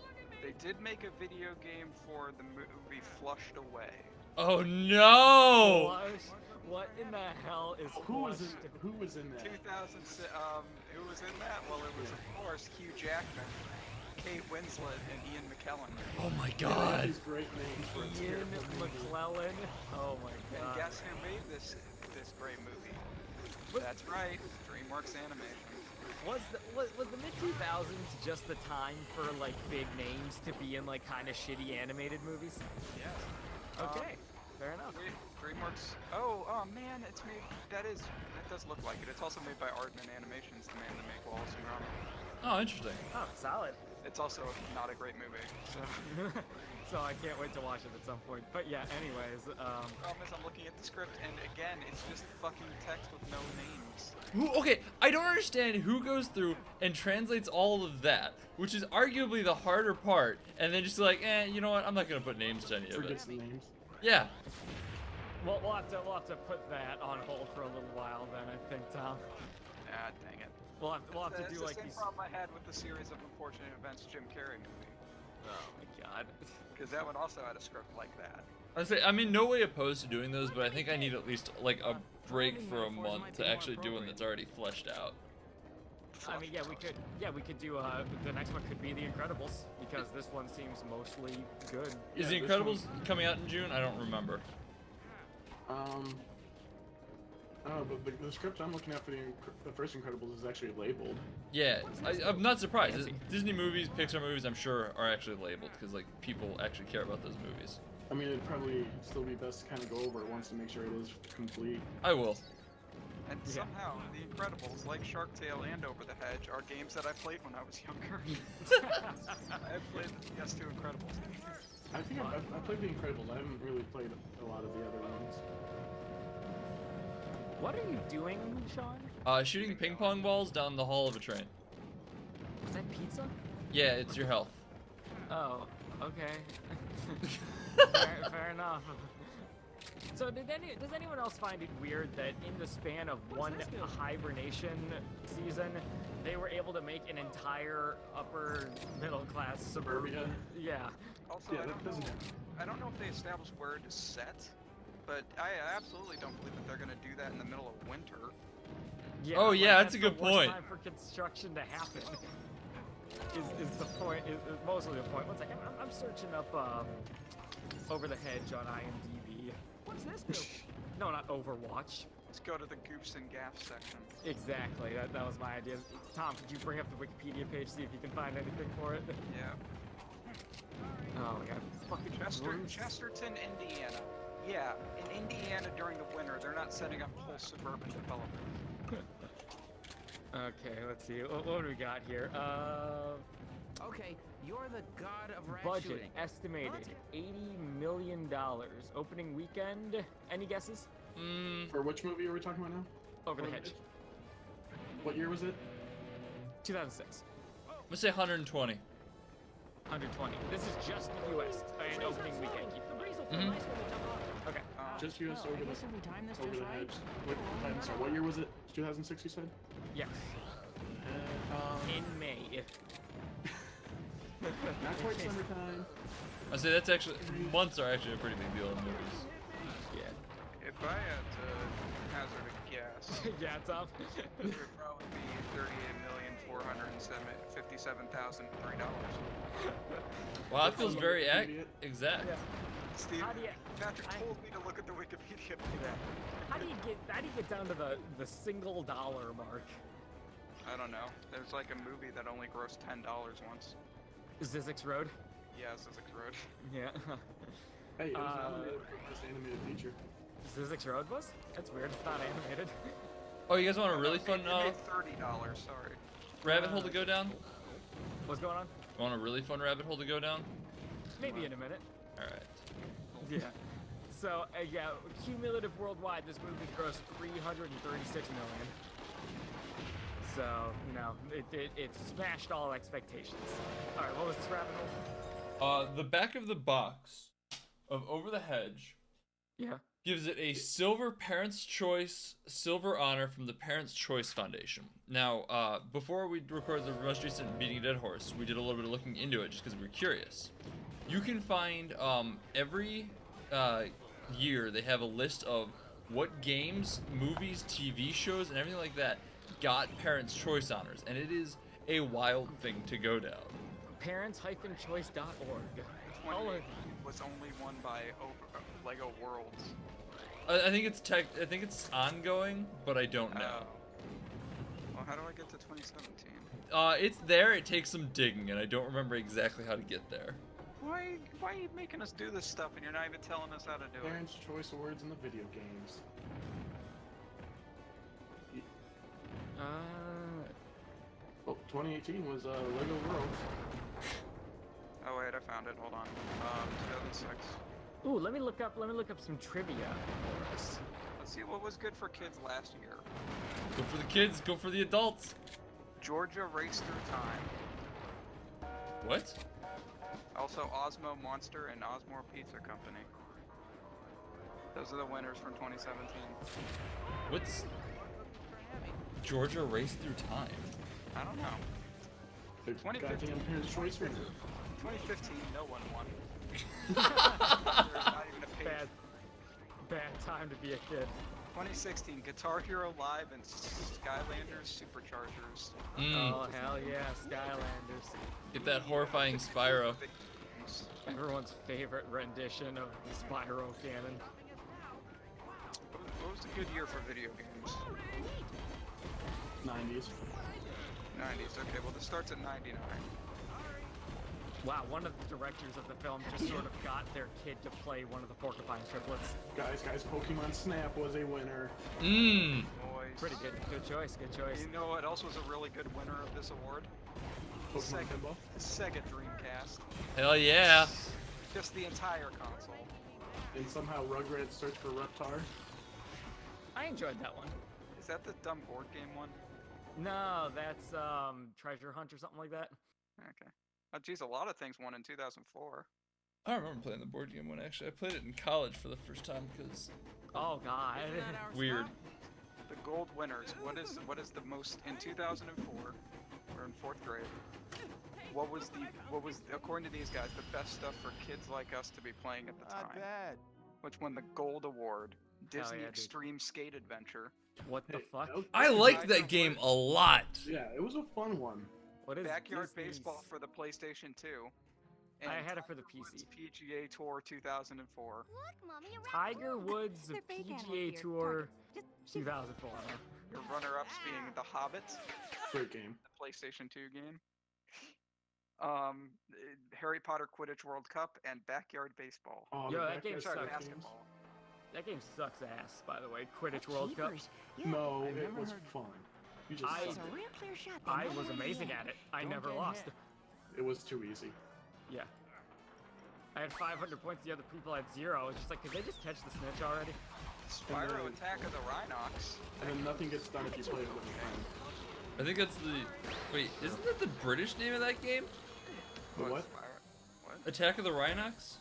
they did make a video game for the movie Flushed Away. Oh no! What in the hell is Who was in? flushed? Who was in that? 2006. Who was in that? Well, it was of course Hugh Jackman, Kate Winslet, and Ian McKellen. Oh my They have god. these great names for a Ian terrible movie. McClellan. Oh my And god. guess who made this great movie? Was- That's right, DreamWorks Animation. Was the mid 2000s just the time for like big names to be in like kind of shitty animated movies? Yes. Okay, fair enough. DreamWorks. Oh man, it's made. That does look like it. It's also made by Aardman Animations, the man that make Wallace and Gromit. Oh, interesting. Oh, solid. It's also not a great movie. So So I can't wait to watch it at some point. But yeah, anyways, problem is I'm looking at the script, and again, it's just fucking text with no names. Okay, I don't understand who goes through and translates all of that, which is arguably the harder part, and then just like, you know what? I'm not gonna put names to any of Forgets it. the names. Yeah. well, we'll have to put that on hold for a little while then. I think, Tom. Ah, dang it. We'll have to That's do the like same these. problem I had with the series of unfortunate events Jim Carrey movie, Oh my god. because that one also had a script like that. I'm in no way opposed to doing those, but I think I need at least like a break for a month to actually do one that's already fleshed out. I mean, we could do. The next one could be The Incredibles because this one seems mostly good. Is The this Incredibles coming out in June? I don't remember. Oh, but the script I'm looking at for the first Incredibles is actually labeled. Yeah, I'm not surprised. Disney movies, Pixar movies, I'm sure are actually labeled because like people actually care about those movies. I mean, it'd probably still be best to kind of go over it once to make sure it is complete. I will. And somehow, The Incredibles, like Shark Tale and Over the Hedge, are games that I played when I was younger. I played the PS2 Incredibles. I think I played The Incredibles. I haven't really played a lot of the other ones. What are you doing, Sean? Shooting ping pong balls down the hall of a train. Is that pizza? Yeah, it's your health. Oh, okay. fair enough. So does anyone else find it weird that in the span of one hibernation season, they were able to make an entire upper middle class suburbia? Yeah. Also, Yeah, I don't know if they established where it is set, but I absolutely don't believe that they're going to do that in the middle of winter. Yeah, oh yeah, that's a the good worst point. Time for construction to happen is the point. Is mostly the point. One second, I'm searching up Over the Hedge on IMDb. What's this do? No, not Overwatch. Let's go to the goofs and gaffs section. Exactly. That was my idea. Tom, could you bring up the Wikipedia page, see if you can find anything for it? Yeah. Oh my god, fucking Chesterton, Indiana. Yeah, in Indiana during the winter, they're not setting up whole suburban development. Okay, let's see. What do we got here? Okay, you're the god of rat Budget shooting. estimated $80 million. Opening weekend. Any guesses? For which movie are we talking about now? Over the Hedge. What year was it? 2006. Let's say 120. 120. This is just the U.S. and opening weekend. Keep in mind. Okay. Just U.S. Well, I over guess if we time this the just right. Hedge. I'm sorry, what year was it? 2006, you said? Yes. In May. Not quite summertime. I say that's actually months are actually a pretty big deal in movies. If I had to hazard a guess, Yeah, Tom. it would probably be $38,457,003. Wow, that feels very exact. Yeah. Steve, How do you- Patrick told me to look at the Wikipedia page. How do you get down to the single dollar mark? I don't know. There's like a movie that only grossed $10 once. Zizix Road? Yeah, Sussex Road. Yeah. Hey, it was nominated for Best Animated Feature. Zizix Road was? That's weird. It's not animated. Oh, you guys want a really fun It made $30, sorry. rabbit hole to go down? What's going on? Want a really fun rabbit hole to go down? Maybe in a minute. All right. Yeah. So, yeah, cumulative worldwide, this movie grossed $336 million. So, you know, it smashed all expectations. All right, what was this rabbit hole? The back of the box of Over the Hedge Yeah. gives it a Silver Parents' Choice Silver Honor from the Parents' Choice Foundation. Now, before we recorded the most recent Beating a Dead Horse, we did a little bit of looking into it just because we were curious. You can find every year they have a list of what games, movies, TV shows, and everything like that got Parents' Choice honors, and it is a wild thing to go down. Parents-choice.org. One was only won by Lego Worlds. I think it's I think it's ongoing, but I don't know. Well, how do I get to 2017? It's there. It takes some digging, and I don't remember exactly how to get there. Why are you making us do this stuff and you're not even telling us how to do it? Parents' Choice Awards in the video games. Well, 2018 was Lego Worlds. Oh wait, I found it. Hold on. 2006. Ooh, let me look up some trivia for us. Let's see what was good for kids last year. Go for the kids. Go for the adults. Georgia Race Through Time. What? Also, Osmo Monster and Osmore Pizza Company. Those are the winners from 2017. What's Georgia Race Through Time? I don't know. The 2015. goddamn Parents' Choice winner. 2015, no one won. Not even a page. Bad time to be a kid. 2016, Guitar Hero Live and Skylanders Superchargers. Oh, hell yeah, Skylanders. Get that horrifying Spyro. Everyone's favorite rendition of Spyro Cannon. What was a good year for video games. 90s. 90s. Okay, well this starts at 99. Wow, one of the directors of the film just sort of got their kid to play one of the Porcupine triplets. Guys, Pokemon Snap was a winner. Mmm. Boys. Pretty good. Good choice. Good choice. You know what else was a really good winner of this award? Pokemon Pinball. The Sega Dreamcast. Hell yeah. Just the entire console. And somehow Rugrats Search for Reptar. I enjoyed that one. Is that the dumb board game one? No, that's Treasure Hunt or something like that. Okay. Oh, geez, a lot of things won in 2004. I remember playing the board game one, actually. I played it in college for the first time because... Oh, God. Weird. The gold winners. What is the most in 2004? We're in 4th grade. What was according to these guys the best stuff for kids like us to be playing at the time? Not bad. Which won the gold award? Disney yeah, dude. Extreme Skate Adventure. What the Hey, fuck? that was- I liked that game a lot. Yeah, it was a fun one. What is Backyard Disney's- Baseball for the PlayStation 2. And I had it for the Tiger Woods PC. PGA Tour 2004. Look, Mommy, a Tiger raccoon. Woods They're fake animals PGA here. Tour Targets. Just 2004. Your runner-ups being The Hobbit, Great game. the PlayStation 2 game. Harry Potter Quidditch World Cup and Backyard Baseball. Oh, Yo, the that game Backyard Sorry, sucks. games. basketball. That game sucks ass, by the way. Quidditch World Cup. Jeepers. Yeah, No, I've it never was heard- fun. You just I- It's sucked a it. real clear shot. I They never was win the amazing end. at it. I Don't never get lost. hit. It was too easy. Yeah. I had 500 points. The other people had 0. It's just like, did they just catch the snitch already? Spyro then- Attack of the Rhinox. And then nothing gets done if you play it with a friend. I think that's the... Wait, isn't that the British name of that game? The what? Spyro- What? Attack of the Rhinox?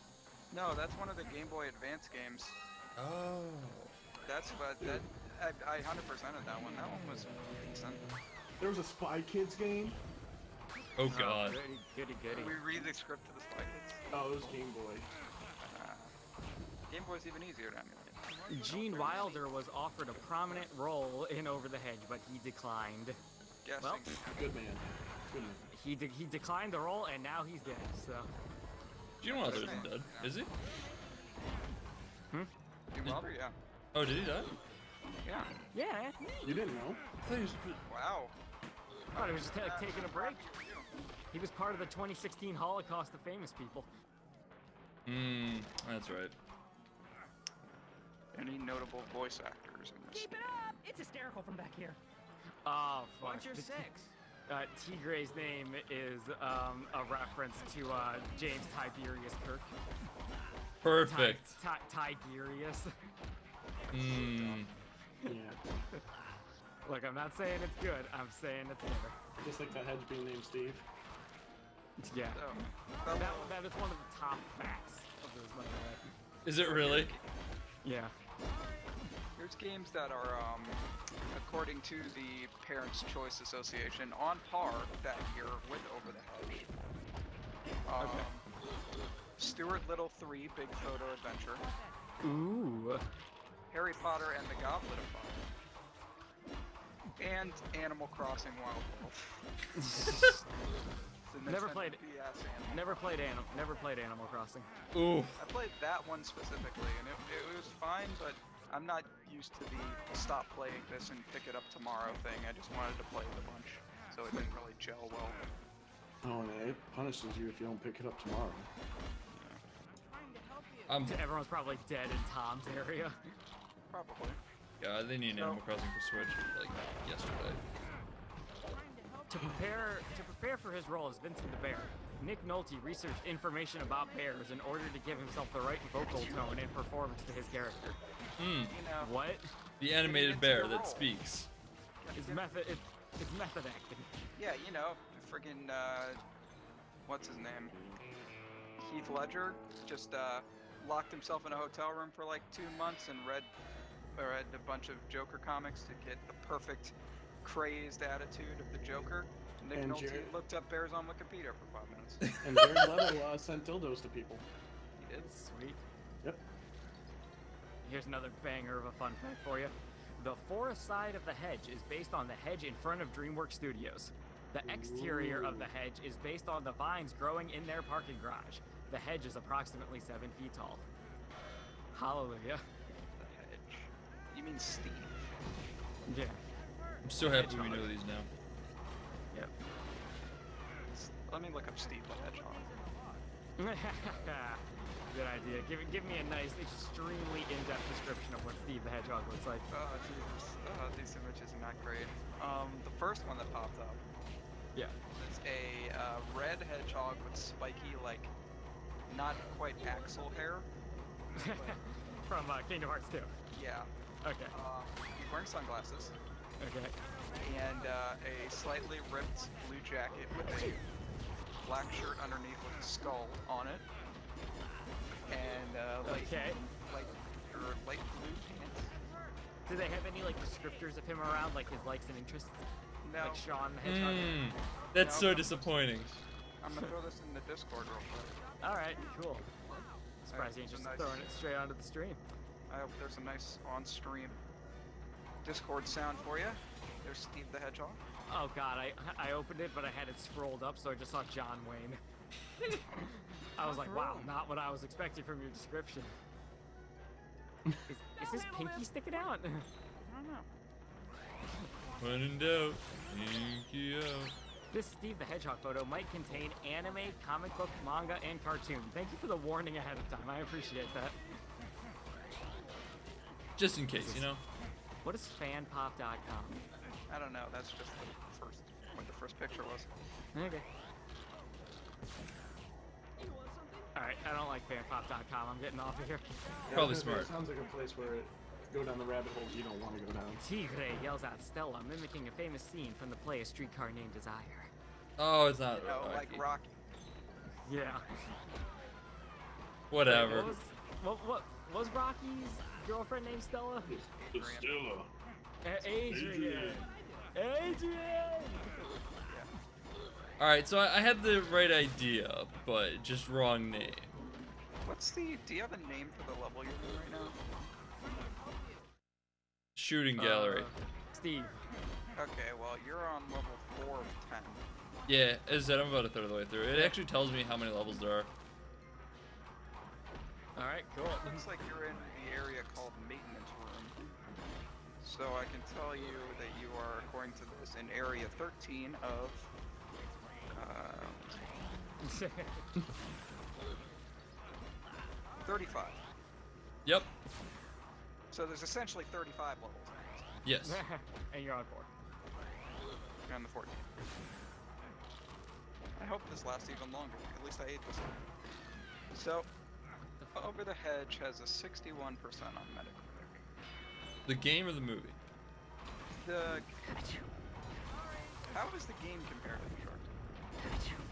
No, that's one of the Game Boy Advance games. Oh. That's what that. I 100%ed that one. That one was decent. There was a Spy Kids game. Oh god. Goody, goody, goody. We read the script to the Spy Kids. Oh, it was Game Boy. Game Boy's even easier to emulate. Gene Wilder was offered a prominent role in Over the Hedge, but he declined. Guessing. Well, Good man. Good man. he declined the role, and now he's dead. So Gene Wilder isn't dead, is he? Gene Wilder, yeah. Oh, did he die? Yeah. yeah, You didn't know? I thought he was... Wow. I thought he was just like, taking a break. He was part of the 2016 Holocaust of Famous People. That's right. Any notable voice actors in this? Keep it up! It's hysterical from back here. Oh, fuck. What's your The- 6? Tigre's name is a reference to James Tiberius Kirk. Perfect. Tigerius. Yeah. Look, I'm not saying it's good. I'm saying it's better. Just like that hedge being named Steve. Yeah. So, That is one of the top facts of this, by the way. Is it really? Yeah. here's games that are, according to the Parents' Choice Association, on par that year with Over the Hedge. Stuart Little 3, Big Photo Adventure. Ooh. Harry Potter and the Goblet of Fire. And Animal Crossing Wild World. Never played it. BS Never played Animal Crossing. Ooh. I played that one specifically, and it was fine, but I'm not used to the stop playing this and pick it up tomorrow thing. I just wanted to play it a bunch, so it didn't really gel well. Oh, and it punishes you if you don't pick it up tomorrow. Everyone's probably dead in Tom's area. Probably. Yeah, they need an Animal Crossing for Switch, like, yesterday. To prepare for his role as Vincent the Bear, Nick Nolte researched information about bears in order to give himself the right vocal tone and performance to his character. You know, What? The animated into bear the that role. speaks. It's method acting. Yeah, you know, friggin' what's his name? Heath Ledger just locked himself in a hotel room for like 2 months and read a bunch of Joker comics to get the perfect crazed attitude of the Joker. Nick And Nolte Jared- looked up bears on Wikipedia for 5 minutes. And Jared Leto sent dildos to people. He did. Sweet. Yep. Here's another banger of a fun fact for you. The forest side of the hedge is based on the hedge in front of DreamWorks Studios. The exterior of the hedge is based on the vines growing in their parking garage. The hedge is approximately 7 feet tall. Hallelujah. The hedge. You mean Steve. Yeah. I'm so happy we know these now. Yep. Let me look up Steve the Hedgehog. Good idea. Give me a nice, extremely in-depth description of what Steve the Hedgehog looks like. Oh, Jesus. Oh, these images are not great. The first one that popped up Yeah. is a red hedgehog with spiky, like, not quite axle hair. From Kingdom Hearts 2. Yeah. Okay. He's wearing sunglasses. Okay. And a slightly ripped blue jacket with a black shirt underneath with a skull on it. And light blue pants. Do they have any like descriptors of him around, like his likes and interests? No. Like Sean the Hedgehog? That's so disappointing. I'm gonna throw this in the Discord real quick. Alright, cool. Surprised you ain't just throwing it straight onto the stream. I hope there's a nice on-stream Discord sound for you. There's Steve the Hedgehog. Oh god, I opened it, but I had it scrolled up, so I just saw John Wayne. I was like, wow, not what I was expecting from your description. Is his pinky sticking out? I don't know. When in doubt, pinky out. This Steve the Hedgehog photo might contain anime, comic book, manga, and cartoon. Thank you for the warning ahead of time. I appreciate that. Just in case, you know? What is fanpop.com? I don't know. That's just what the first picture was. Okay. Alright, I don't like fanpop.com. I'm getting off of here. Probably smart. It sounds like a place where go down the rabbit hole you don't want to go down. Tigre yells at Stella, mimicking a famous scene from the play A Streetcar Named Desire. Oh, it's not Oh, like Rocky. Yeah. Whatever. What was Rocky's girlfriend named Stella? Stella. Adrian. Alright, so I had the right idea, but just wrong name. Do you have a name for the level you're in right now? Shooting gallery. Steve. Okay, well, you're on level 4 of 10. Yeah, as I said, I'm about a third of the way through. It actually tells me how many levels there are. Alright, cool. Looks like you're in the area called Maintenance Room. So I can tell you that you are, according to this, in area 13 of... 35. Yep. So there's essentially 35 levels. Yes. And you're on 4. You're on the 14th. I hope this lasts even longer. At least I ate this one. So, Over the Hedge has a 61% on Metacritic. The game or the movie? How is the game compared to the Shark Tale?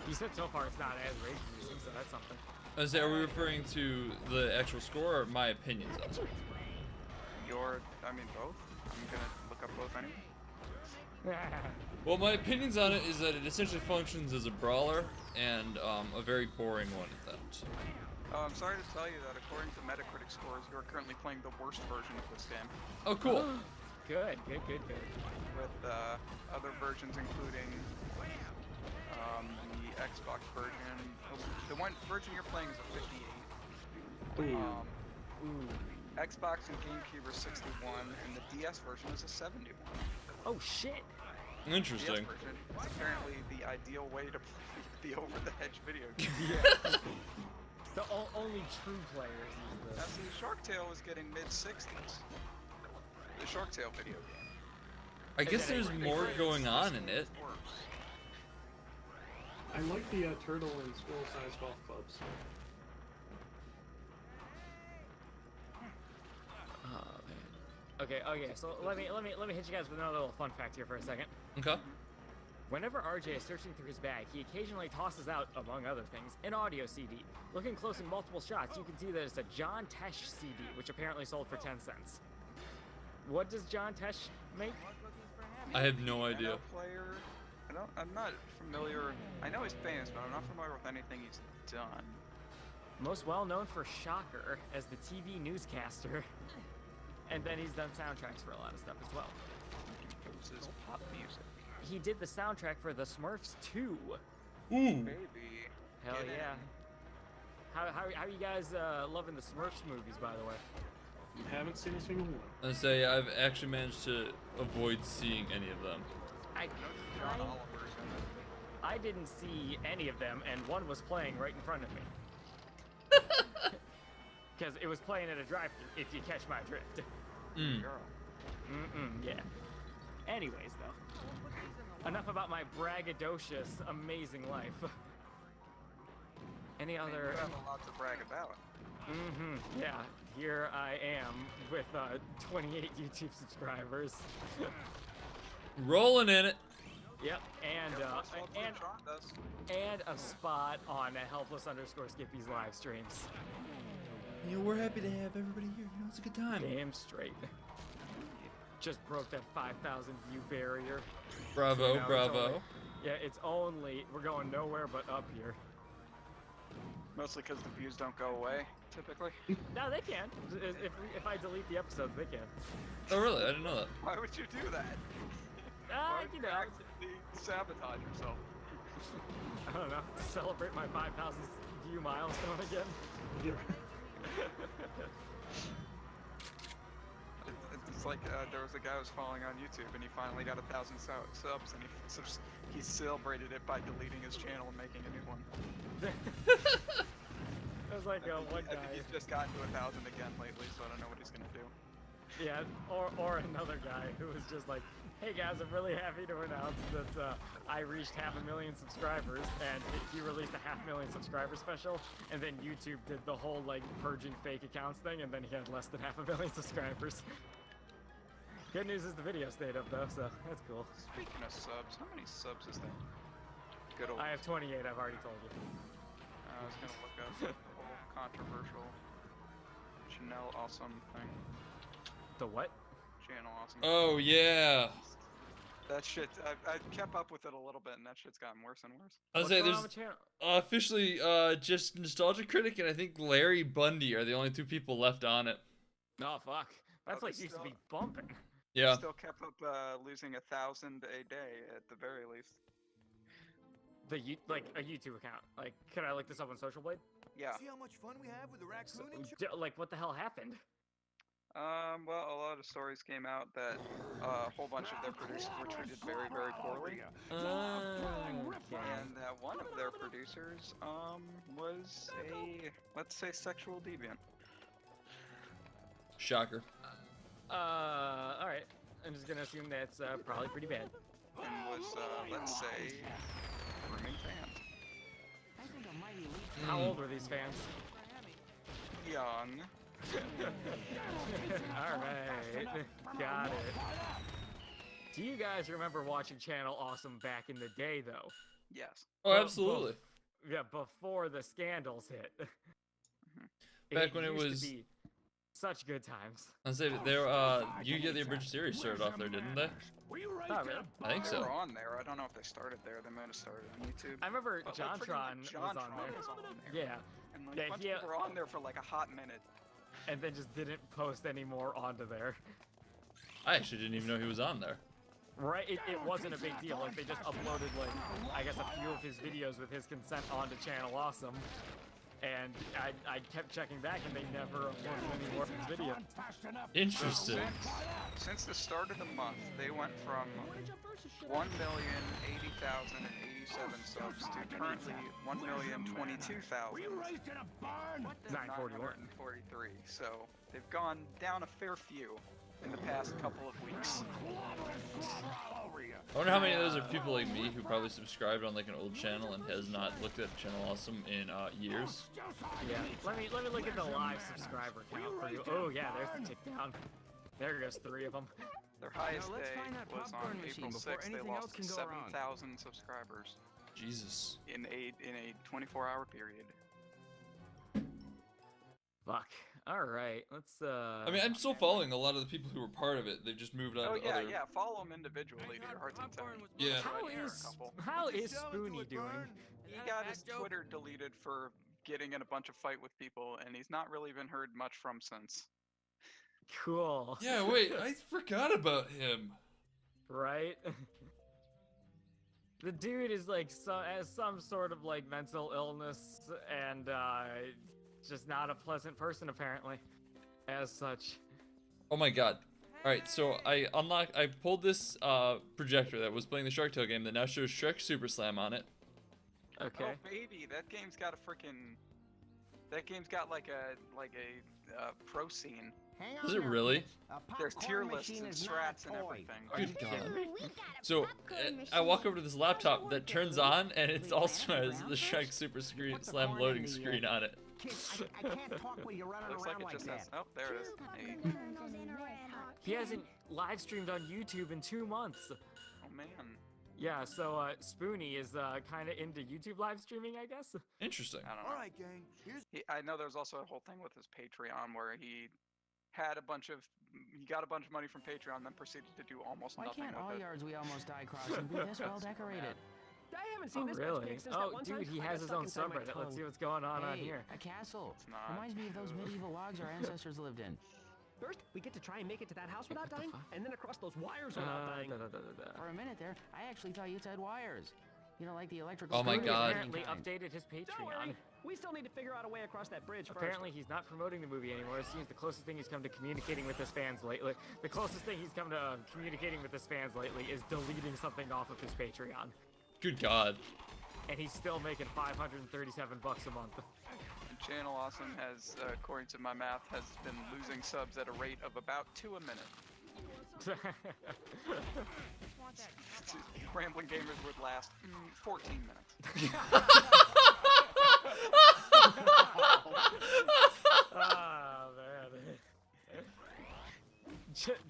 You said so far it's not as rage-reducing, so that's something. Are we referring to the actual score or my opinions of it? I mean both. I'm gonna look up both anyway. Well, my opinions on it is that it essentially functions as a brawler and a very boring one at that. I'm sorry to tell you that according to Metacritic scores, you are currently playing the worst version of this game. Oh, cool. Good. With other versions including the Xbox version. The one version you're playing is a 58. Xbox and GameCube are 61, and the DS version is a 71. Oh shit! Interesting. The DS version is apparently the ideal way to play the Over the Hedge video game. Yeah. The only true players use this. Now see, Shark Tale was getting mid-60s. The Shark Tale video game. I guess there's more going on in it. I like the turtle and squirrel-sized golf clubs. Oh man. Okay. So let me hit you guys with another little fun fact here for a second. Okay. Whenever RJ is searching through his bag, he occasionally tosses out, among other things, an audio CD. Looking close in multiple shots, you can see that it's a John Tesh CD, which apparently sold for 10 cents. What does John Tesh make? I have no idea. Player. I'm not familiar. I know he's famous, but I'm not familiar with anything he's done. Most well known for Shocker as the TV newscaster. And then he's done soundtracks for a lot of stuff as well. This is pop music. He did the soundtrack for The Smurfs 2. Ooh. Baby. Hell yeah. How are you guys loving the Smurfs movies, by the way? Haven't seen a single one. I say I've actually managed to avoid seeing any of them. John Oliver's in it. I didn't see any of them, and one was playing right in front of me. Because it was playing at a drive-thru, if you catch my drift. Girl. Yeah. Anyways, though. Enough about my braggadocious, amazing life. Any You other... have a lot to brag about. Yeah, here I am with 28 YouTube subscribers. Rolling in it. Yep, and John does. and a spot on a helpless_Skippy's live streams. You know, we're happy to have everybody here. You know, it's a good time. Damn straight. Just broke that 5,000 view barrier. Bravo, So now bravo. it's only we're going nowhere but up here. Mostly because the views don't go away, typically. No, they can. If I delete the episodes, they can. Oh, really? I didn't know that. Why would you do that? Why would You you know, actively sabotage yourself? I don't know. To celebrate my 5,000 view milestone again. It's like there was a guy who was following on YouTube and he finally got 1,000 subs and he celebrated it by deleting his channel and making a new one. It was like one I think guy. he's just gotten to 1,000 again lately, so I don't know what he's gonna do. Yeah, or another guy who was just like, hey guys, I'm really happy to announce that I reached 500,000 subscribers, and he released a 500,000 subscriber special, and then YouTube did the whole like purging fake accounts thing, and then he had less than 500,000 subscribers. Good news is the video stayed up though, so that's cool. Speaking of subs, how many subs is there? Good old. I have 28, I've already told you. I was gonna look up the whole controversial Chanel Awesome thing. The what? Channel Awesome. Oh, yeah. That shit, I kept up with it a little bit, and that shit's gotten worse and worse. I was What's saying, going on there's with channel? officially just Nostalgia Critic and I think Larry Bundy are the only two people left on it. Oh fuck, that Oh, place they used to still- be bumping. Yeah. Still kept up losing 1,000 a day at the very least. Like a YouTube account. Like, can I look this up on Social Blade? Yeah. See how much fun we have with the raccoon and Like, what the hell happened? Well, a lot of stories came out that a whole bunch of their producers were treated very, very poorly. And that one of their producers, was a, let's say, sexual deviant. Shocker. Alright. I'm just gonna assume that's probably pretty bad. And was, let's say, grooming fans. How old were these fans? Young. Alright. Got it. Do you guys remember watching Channel Awesome back in the day, though? Yes. Oh, absolutely. Yeah, before the scandals hit. Back when it used to was- be such good times. I'll say that there, you get the abridged series started off there, didn't they? Oh, really? I think They so. were on there. I don't know if they started there. They might have started on YouTube. I remember But, like, freaking, JonTron like, was on JonTron there. was on there. Yeah, And like, Yeah, a bunch he- of people were on there for like a hot minute. and then just didn't post any more onto there. I actually didn't even know he was on there. Right, it wasn't a big deal. Like, they just uploaded, like, I guess a few of his videos with his consent onto Channel Awesome. And I kept checking back, and they never uploaded any more of his videos. Interesting. Since the start of the month, they went from 1,080,087 subs to currently 1,022,943. 941. So they've gone down a fair few in the past couple of weeks. I wonder how many of those are people like me who probably subscribed on like an old channel and has not looked at Channel Awesome in years. Yeah, let me look at the live subscriber count for you. Oh yeah, there's the tick down. There goes 3 of them. Their highest let's day find that was on popcorn machine April before 6th. They anything else lost can go wrong. 7,000 subscribers Jesus. in a 24-hour period. Fuck. All right, let's. I mean, I'm still following a lot of the people who were part of it. They've just moved on Oh to yeah, other. yeah. Follow them individually to your heart's content. Yeah. How is Spoonie doing? He got his Twitter deleted for getting in a bunch of fight with people, and he's not really been heard much from since. Cool. Yeah, wait, I forgot about him. Right? The dude is like has some sort of like mental illness and just not a pleasant person apparently. As such. Oh my god. Alright, so I pulled this projector that was playing the Shark Tale game that now shows Shrek Super Slam on it. Okay. Oh baby, that game's got a freaking. That game's got like a pro scene. Hang on Does it there, really? kids. A There's tier popcorn lists machine and is not a strats and toy. everything. Good god. We got a So popcorn I machine. walk over to this laptop that turns on, and it We also ran has around the first? Shrek Super Put the Slam corn loading in the, screen on it. Kids, I can't talk while you're running Looks like around it like just that. has. Oh, there it is. Hey. He hasn't live streamed on YouTube in 2 months. Oh man. Yeah, so Spoonie is kind of into YouTube live streaming, I guess. Interesting. I don't know. All right, gang. Here's I know there's also a whole thing with his Patreon where he got a bunch of money from Patreon, then proceeded to do almost Why nothing can't all with it. yards we almost die crossing be this well decorated? I haven't seen Oh, this much really? cake since that Oh, one dude, time he I has got his stuck own inside my subreddit. Let's tongue. see what's going on Hey, here. a castle. It's not. Reminds me of those medieval logs our ancestors lived in. First, we get to try and make it to that house without What the dying, fuck? and then across those wires without dying. For a minute there, I actually thought you said wires. You know, like the electrical. Oh my Spoonie God. apparently kind. updated his Don't worry, Patreon. we still need to figure out a way across that bridge Apparently, he's not promoting the movie anymore. It seems the closest thing he's come to communicating with his fans lately. The closest thing he's come to communicating with his fans lately is deleting something off of his Patreon. Good god. And he's still making $537 a month. The channel Awesome has, according to my math, has been losing subs at a rate of about 2 a minute. Rambling Gamers would last 14 minutes. Ah, man.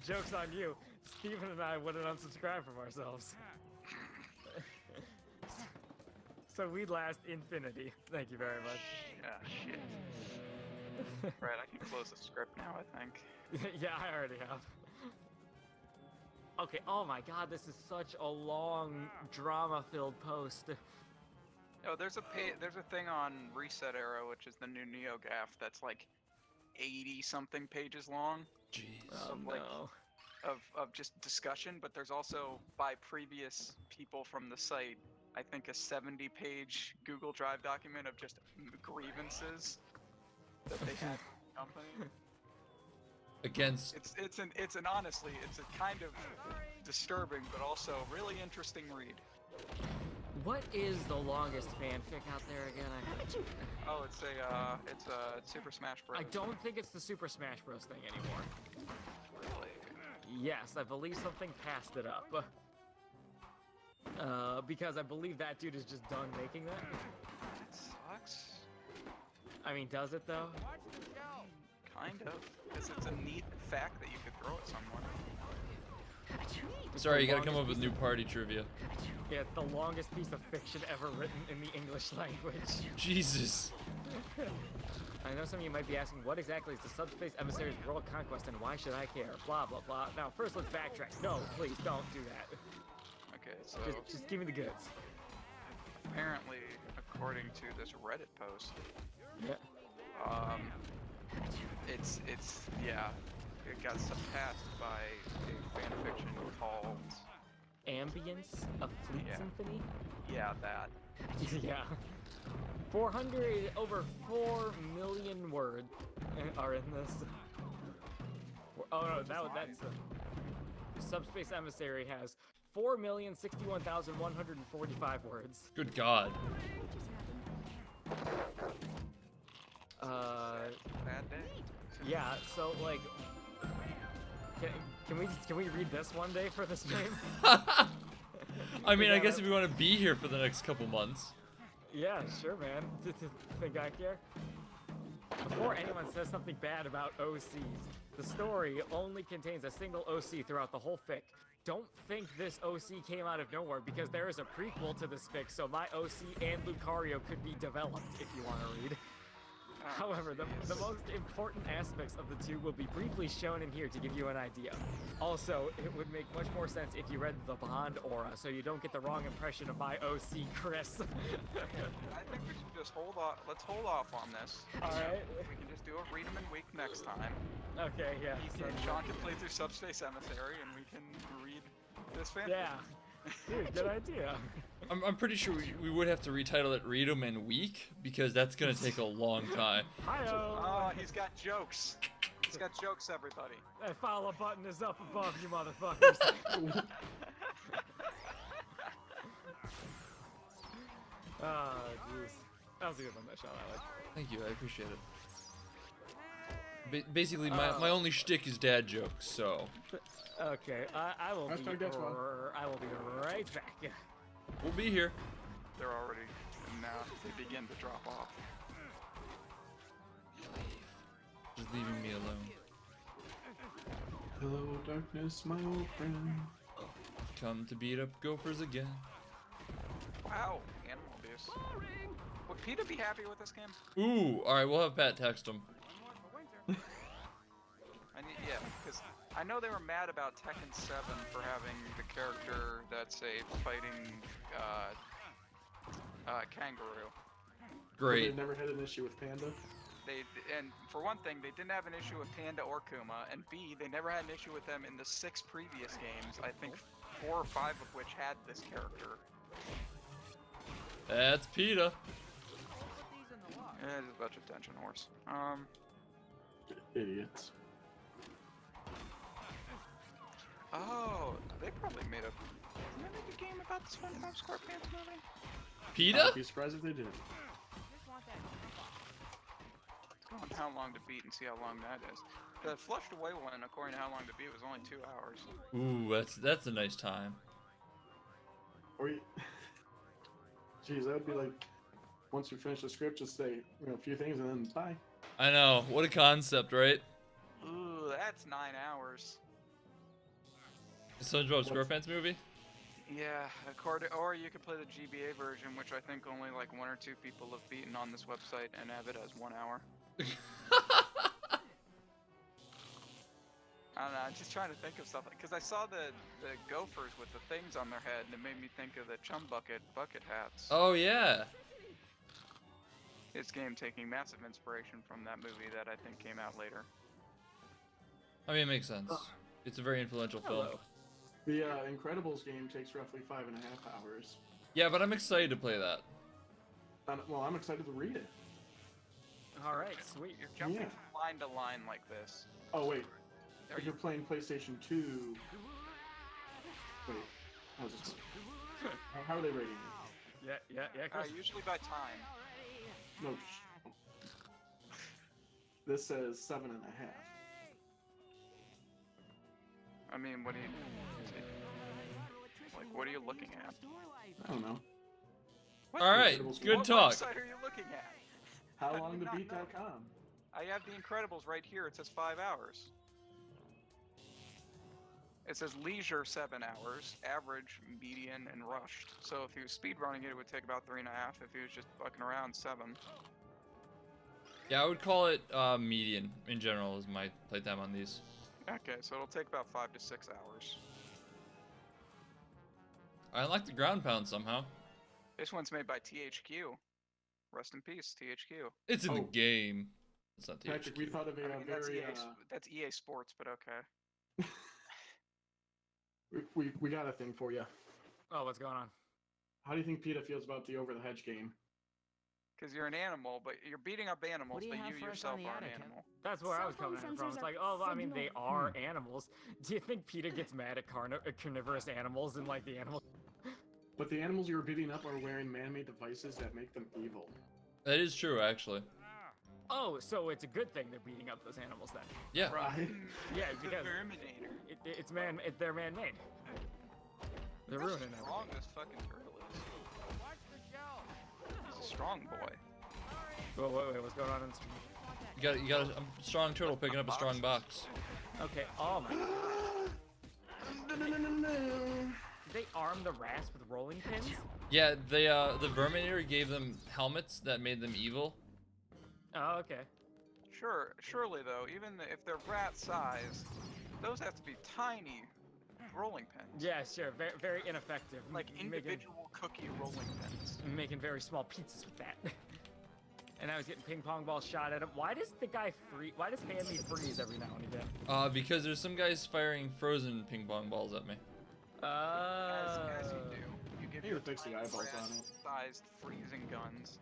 Joke's on you. Steven and I wouldn't unsubscribe from ourselves. So we'd last infinity. Thank you very much. Yeah, shit. Right, I can close the script now, I think. Yeah, I already have. Okay, oh my god, this is such a long, drama-filled post. Oh, there's a thing on Reset Era, which is the new NeoGAF, that's like 80-something pages long. Jeez. Oh, like, no. of just discussion, but there's also, by previous people from the site, I think a 70-page Google Drive document of just grievances that they had in the company. Against. It's an honestly, it's a kind of disturbing, but also really interesting read. What is the longest fanfic out there again? Oh, it's a Super Smash Bros. I don't think it's the Super Smash Bros. Thing anymore. Really? Yes, I believe something passed it up. Because I believe that dude is just done making that. That sucks. I mean, does it though? Kind of. Because it's a neat fact that you could throw at someone. Sorry, you gotta come up with new party trivia. Yeah, it's the longest piece of fiction ever written in the English language. Jesus. I know some of you might be asking, what exactly is the Subspace Emissary's world conquest and why should I care? Blah, blah, blah. Now, first let's backtrack. No, please, don't do that. Okay, so Just give me the goods. apparently, according to this Reddit post, Yeah. it got surpassed by a fanfiction called Ambience of Fleet Yeah. Symphony? Yeah, that. Yeah. Over 4 million words are in this. Oh no, that's the Subspace Emissary has 4,061,145 words. Good god. Bad day. Yeah, so like, can we read this one day for the stream? I mean, I Yeah, guess if you want to be here for the next couple months. Yeah, sure, man. Think I care? Before anyone says something bad about OCs, the story only contains a single OC throughout the whole fic. Don't think this OC came out of nowhere because there is a prequel to this fic, so my OC and Lucario could be developed if you want to read. However, the most important aspects of the two will be briefly shown in here to give you an idea. Also, it would make much more sense if you read the Bond aura, so you don't get the wrong impression of my OC, Chris. I think we should just hold off. Let's hold off on this. Alright. We can just do a read 'em in week next time. Okay, yeah. Sean can play through Subspace Emissary, and we can read this fanfic. Yeah. Dude, good idea. I'm pretty sure we would have to retitle it Read 'em in Week because that's gonna take a long time. Hi-oh. Oh, he's got jokes. It's got jokes, everybody. That follow button is up above you, motherfuckers. Oh, jeez. That was a good one, that shot. I liked. Thank you, I appreciate it. Basically, my only shtick is dad jokes, so. Okay, I will be right back. We'll be here. They're already, and now they begin to drop off. Just leaving me alone. Hello, darkness, my old friend. Come to beat up gophers again. Wow, animal abuse. Would PETA be happy with this game? Ooh, alright, we'll have Pat text him. Yeah, because I know they were mad about Tekken 7 for having the character that's a fighting kangaroo. Great. They've never had an issue with Panda. And for one thing, they didn't have an issue with Panda or Kuma, and B, they never had an issue with them in the 6 previous games, I think 4 or 5 of which had this character. That's PETA. Yeah, it's a bunch of tension horse. Idiots. Oh, they probably made a... Didn't they make a game about the SpongeBob SquarePants movie? PETA? I'd be surprised if they didn't. Let's go on How Long to Beat and see how long that is. The Flushed Away one, according to How Long to Beat, was only 2 hours. Ooh, that's a nice time. Or you... Jeez, that would be like, once you finish the script, just say, a few things and then bye. I know, what a concept, right? Ooh, that's 9 hours. SpongeBob SquarePants movie? Yeah, or you could play the GBA version, which I think only like 1 or 2 people have beaten on this website and have it as 1 hour. I don't know, I'm just trying to think of stuff, because I saw the gophers with the things on their head, and it made me think of the chum bucket hats. Oh, yeah. This game taking massive inspiration from that movie that I think came out later. I mean, it makes sense. It's a very influential film. The Incredibles game takes roughly 5.5 hours. Yeah, but I'm excited to play that. Well, I'm excited to read it. Alright, sweet. You're jumping from line to line like this. Oh, wait. If you're playing PlayStation 2... Wait, how's this going? How are they rating it? Yeah. Usually by time. No, this says 7.5. I mean, what do you... Like, what are you looking at? I don't know. Alright, good talk. What website are you looking at? HowLongToBeat.com. I have The Incredibles right here. It says 5 hours. It says leisure 7 hours, average, median, and rushed. So if he was speedrunning it, it would take about 3.5. If he was just fucking around, 7. Yeah, I would call it median in general is my playtime on these. Okay, so it'll take about 5 to 6 hours. I like the ground pound somehow. This one's made by THQ. Rest in peace, THQ. It's in the game. It's not THQ. Patrick, we thought of a very... That's EA Sports, but okay. we got a thing for you. Oh, what's going on? How do you think PETA feels about the Over the Hedge game? Because you're an animal, but you're beating up animals, but you yourself are an animal. That's where I was coming from. It's like, oh, I mean, they are animals. Do you think PETA gets mad at carnivorous animals and like the animals? But the animals you were beating up are wearing man-made devices that make them evil. That is true, actually. Oh, so it's a good thing they're beating up those animals then? Yeah. Right. Yeah, because Verminator. they're man-made. They're ruining it. How strong this fucking turtle is. He's a strong boy. Wait, what's going on in the stream? You got a strong turtle picking up a strong box. Okay, oh my god. Did they arm the rats with rolling pins? Yeah, they the Verminator gave them helmets that made them evil. Oh, okay. Surely though, even if they're rat sized, those have to be tiny rolling pins. Yeah, sure. Very, very ineffective. Like individual cookie rolling pins. Making very small pizzas with that. And I was getting ping pong balls shot at him. Why does the guy freeze? Why does Hammy freeze every now and again? Because there's some guys firing frozen ping pong balls at me. As you do. You give You your fix the eyeballs on it. sized freezing guns.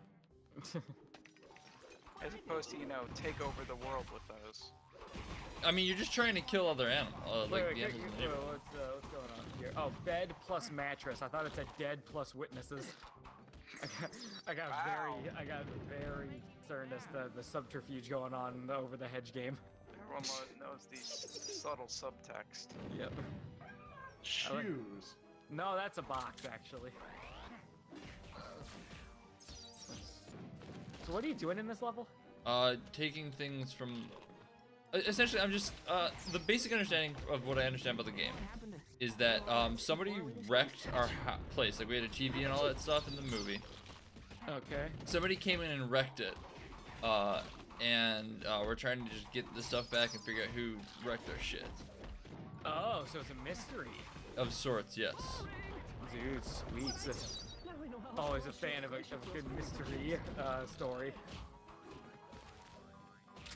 As opposed to, take over the world with those. I mean, you're just trying to kill other animals, like Wait, the animals in the neighborhood. what's going on here? Oh, bed plus mattress. I thought it said dead plus witnesses. I got very certain as the subterfuge going on in the Over the Hedge game. Everyone knows the subtle subtext. Yep. Shoes. No, that's a box actually. So what are you doing in this level? Taking things from. Essentially, I'm just the basic understanding of what I understand about the game is that somebody wrecked our place. Like we had a TV and all that stuff in the movie. Okay. Somebody came in and wrecked it, and we're trying to just get the stuff back and figure out who wrecked our shit. Oh, so it's a mystery. Of sorts, yes. Dude, sweet. Always a fan of a good mystery story.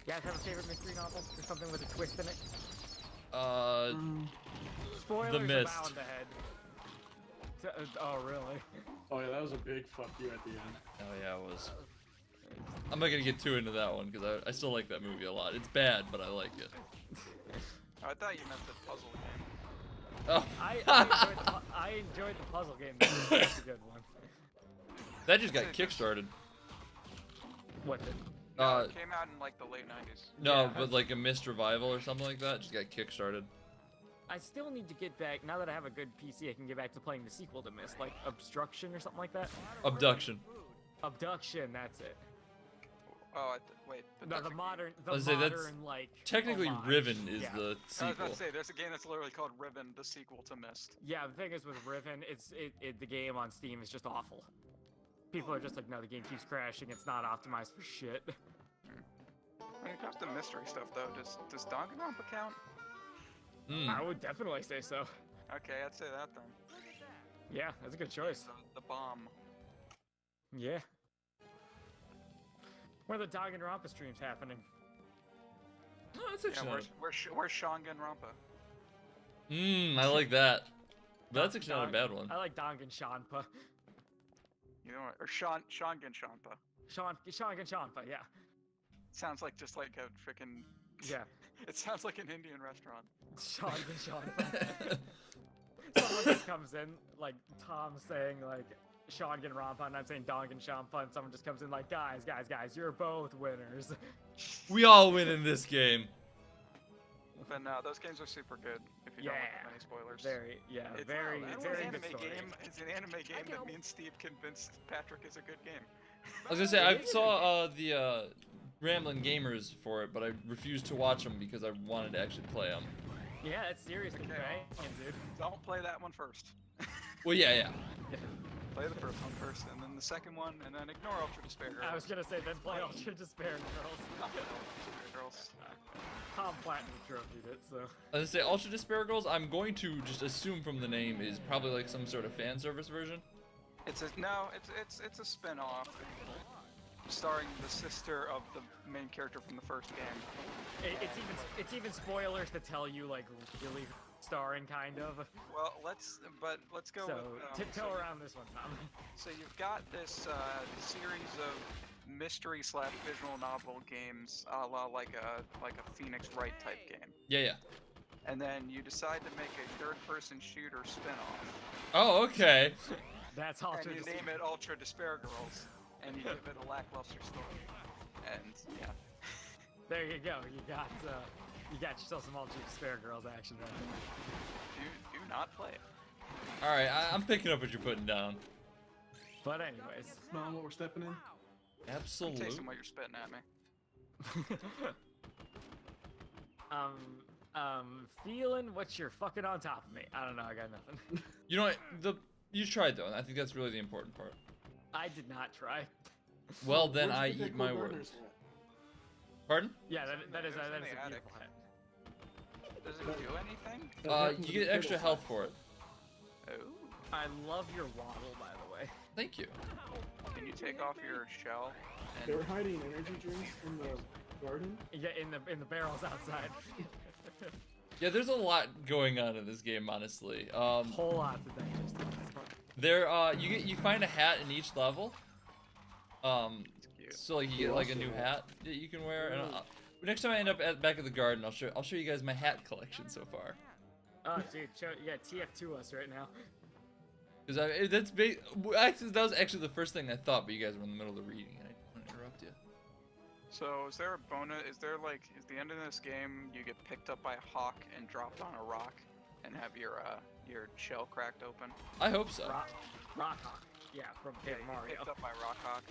You guys have a favorite mystery novel? Or something with a twist in it? Spoilers The Mist. abound ahead. Oh, really? Oh yeah, that was a big fuck you at the end. Oh yeah, it was. I'm not gonna get too into that one because I still like that movie a lot. It's bad, but I like it. Oh, I thought you meant the puzzle game. Oh. I enjoyed the puzzle game. That's a good one. That just got kickstarted. What did? It came out in like the late 90s. No, but like a Mist Revival or something like that just got kickstarted. I still need to get back, now that I have a good PC, I can get back to playing the sequel to Myst, like Obstruction or something like that. Abduction. Abduction, that's it. Oh, wait. No, the modern, like... Technically, homage. Riven is Yeah. the I was sequel. about to say, there's a game that's literally called Riven, the sequel to Myst. Yeah, the thing is with Riven, the game on Steam is just awful. People are just like, no, the game keeps crashing, it's not optimized for shit. When it comes to mystery stuff, though, does Danganronpa count? I would definitely say so. Okay, I'd say that then. Yeah, that's a good choice. The bomb. Yeah. Where are the Danganronpa streams happening? Oh, that's actually where's Shanganronpa? I like that. But that's actually not a bad one. I like Danganronpa. You know what? Or Shanganronpa. Shanganronpa, yeah. Sounds like just like a freaking. Yeah. It sounds like an Indian restaurant. Shanganronpa. Someone just comes in, like Tom saying like Shanganronpa, and I'm saying Danganronpa, and someone just comes in like, guys, you're both winners. We all win in this game. But no, those games are super good. If you don't want many spoilers. Very good story. It's an anime game that me and Steve convinced Patrick is a good game. I was gonna say I saw the Rambling Gamers for it, but I refused to watch them because I wanted to actually play them. Yeah, it's seriously banging, dude. Don't play that one first. Well, yeah. Play the first one first, and then the second one, and then ignore Ultra Despair Girls. I was gonna say then play Ultra Despair Girls. Tom Platinum trophied it, so. I was gonna say Ultra Despair Girls. I'm going to just assume from the name is probably like some sort of fan service version. It's a spin-off starring the sister of the main character from the first game. It's even spoilers to tell you like really starring kind of. Well, let's go so, with tiptoe around this one, Tom. So you've got this series of mystery / visual novel games, a la like a Phoenix Wright type game. Yeah. And then you decide to make a third-person shooter spin-off. Oh, okay. That's Ultra. And you name it Ultra Despair Girls, and you give it a lackluster story. And yeah. There you go. You got yourself some Ultra Despair Girls action right there. Do not play it. All right, I'm picking up what you're putting down. But anyways, smelling what we're stepping in. Absolutely. I'm tasting what you're spitting at me. Feeling what you're fucking on top of me. I don't know. I got nothing. You know what? You tried though, and I think that's really the important part. I did not try. Well, then I eat my words. Pardon? Yeah, that is a beautiful hat. Does it do anything? You get extra health for it. Oh. I love your waddle, by the way. Thank you. Can you take off your shell? They were hiding energy drinks in the garden? Yeah, in the barrels outside. Yeah, there's a lot going on in this game, honestly. Whole lot to digest. There, you find a hat in each level. So like you get like a new hat that you can wear, and Next time I end up back at the garden, I'll show you guys my hat collection so far. Oh, dude, you got TF2 us right now. Because that was actually the first thing I thought, but you guys were in the middle of reading, and I didn't want to interrupt you. So is there a bonus? Is there like, is the end of this game you get picked up by a hawk and dropped on a rock and have your shell cracked open? I hope so. Rock Hawk. Yeah, from Paper Mario. Picked up by Rock Hawk.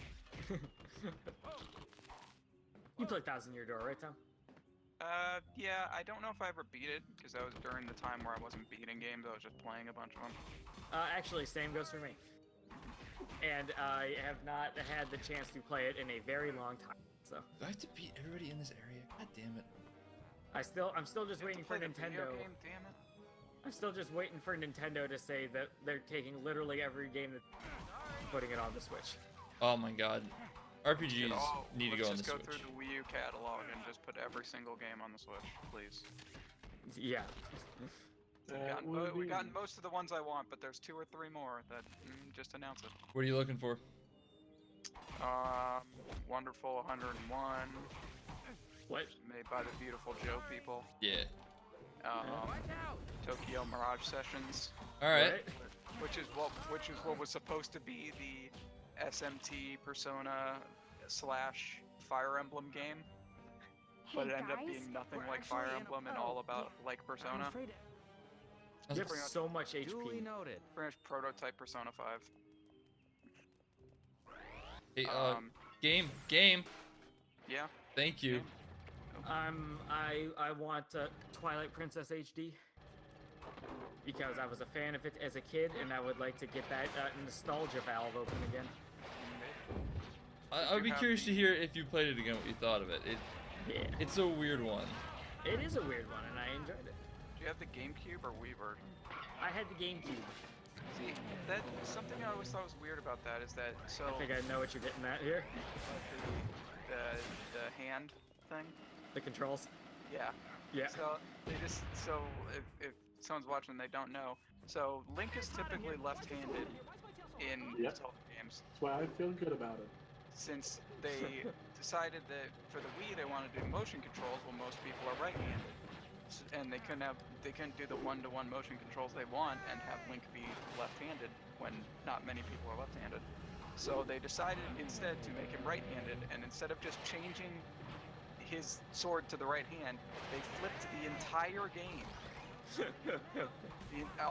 You played Thousand Year Door, right, Tom? Yeah, I don't know if I ever beat it, because that was during the time where I wasn't beating games, I was just playing a bunch of them. Actually, same goes for me. And I have not had the chance to play it in a very long time, so. Do I have to beat everybody in this area? God damn it. I'm still just waiting for Nintendo. Game, damn it. I'm still just waiting for Nintendo to say that they're taking literally every game and putting it on the Switch. Oh my god. RPGs need to go on the Switch. Let's just go through the Wii U catalog and just put every single game on the Switch, please. Yeah. We've gotten most of the ones I want, but there's 2 or 3 more that just announce it. What are you looking for? Wonderful 101. What? Made by the Beautiful Joe people. Yeah. Tokyo Mirage Sessions. All right. Which is what was supposed to be the SMT Persona / Fire Emblem game, but it ended up being nothing like Fire Emblem and all about like Persona. You have so much HP. Duly noted. Pretty much prototype Persona 5. Hey, game. Yeah. Thank you. I want Twilight Princess HD because I was a fan of it as a kid, and I would like to get that nostalgia valve open again. I would be curious to hear if you played it again, what you thought of it. It's a weird one. It is a weird one, and I enjoyed it. Do you have the GameCube or Wii version? I had the GameCube. See, that something I always thought was weird about that is that I think I know what you're getting at here. The hand thing. The controls. Yeah. Yeah. So if someone's watching, they don't know. So Link is typically left-handed in Zelda games. That's why I feel good about it. Since they decided that for the Wii they wanted to do motion controls, well, most people are right-handed, and they couldn't do the one-to-one motion controls they want and have Link be left-handed when not many people are left-handed. So they decided instead to make him right-handed, and instead of just changing his sword to the right hand, they flipped the entire game.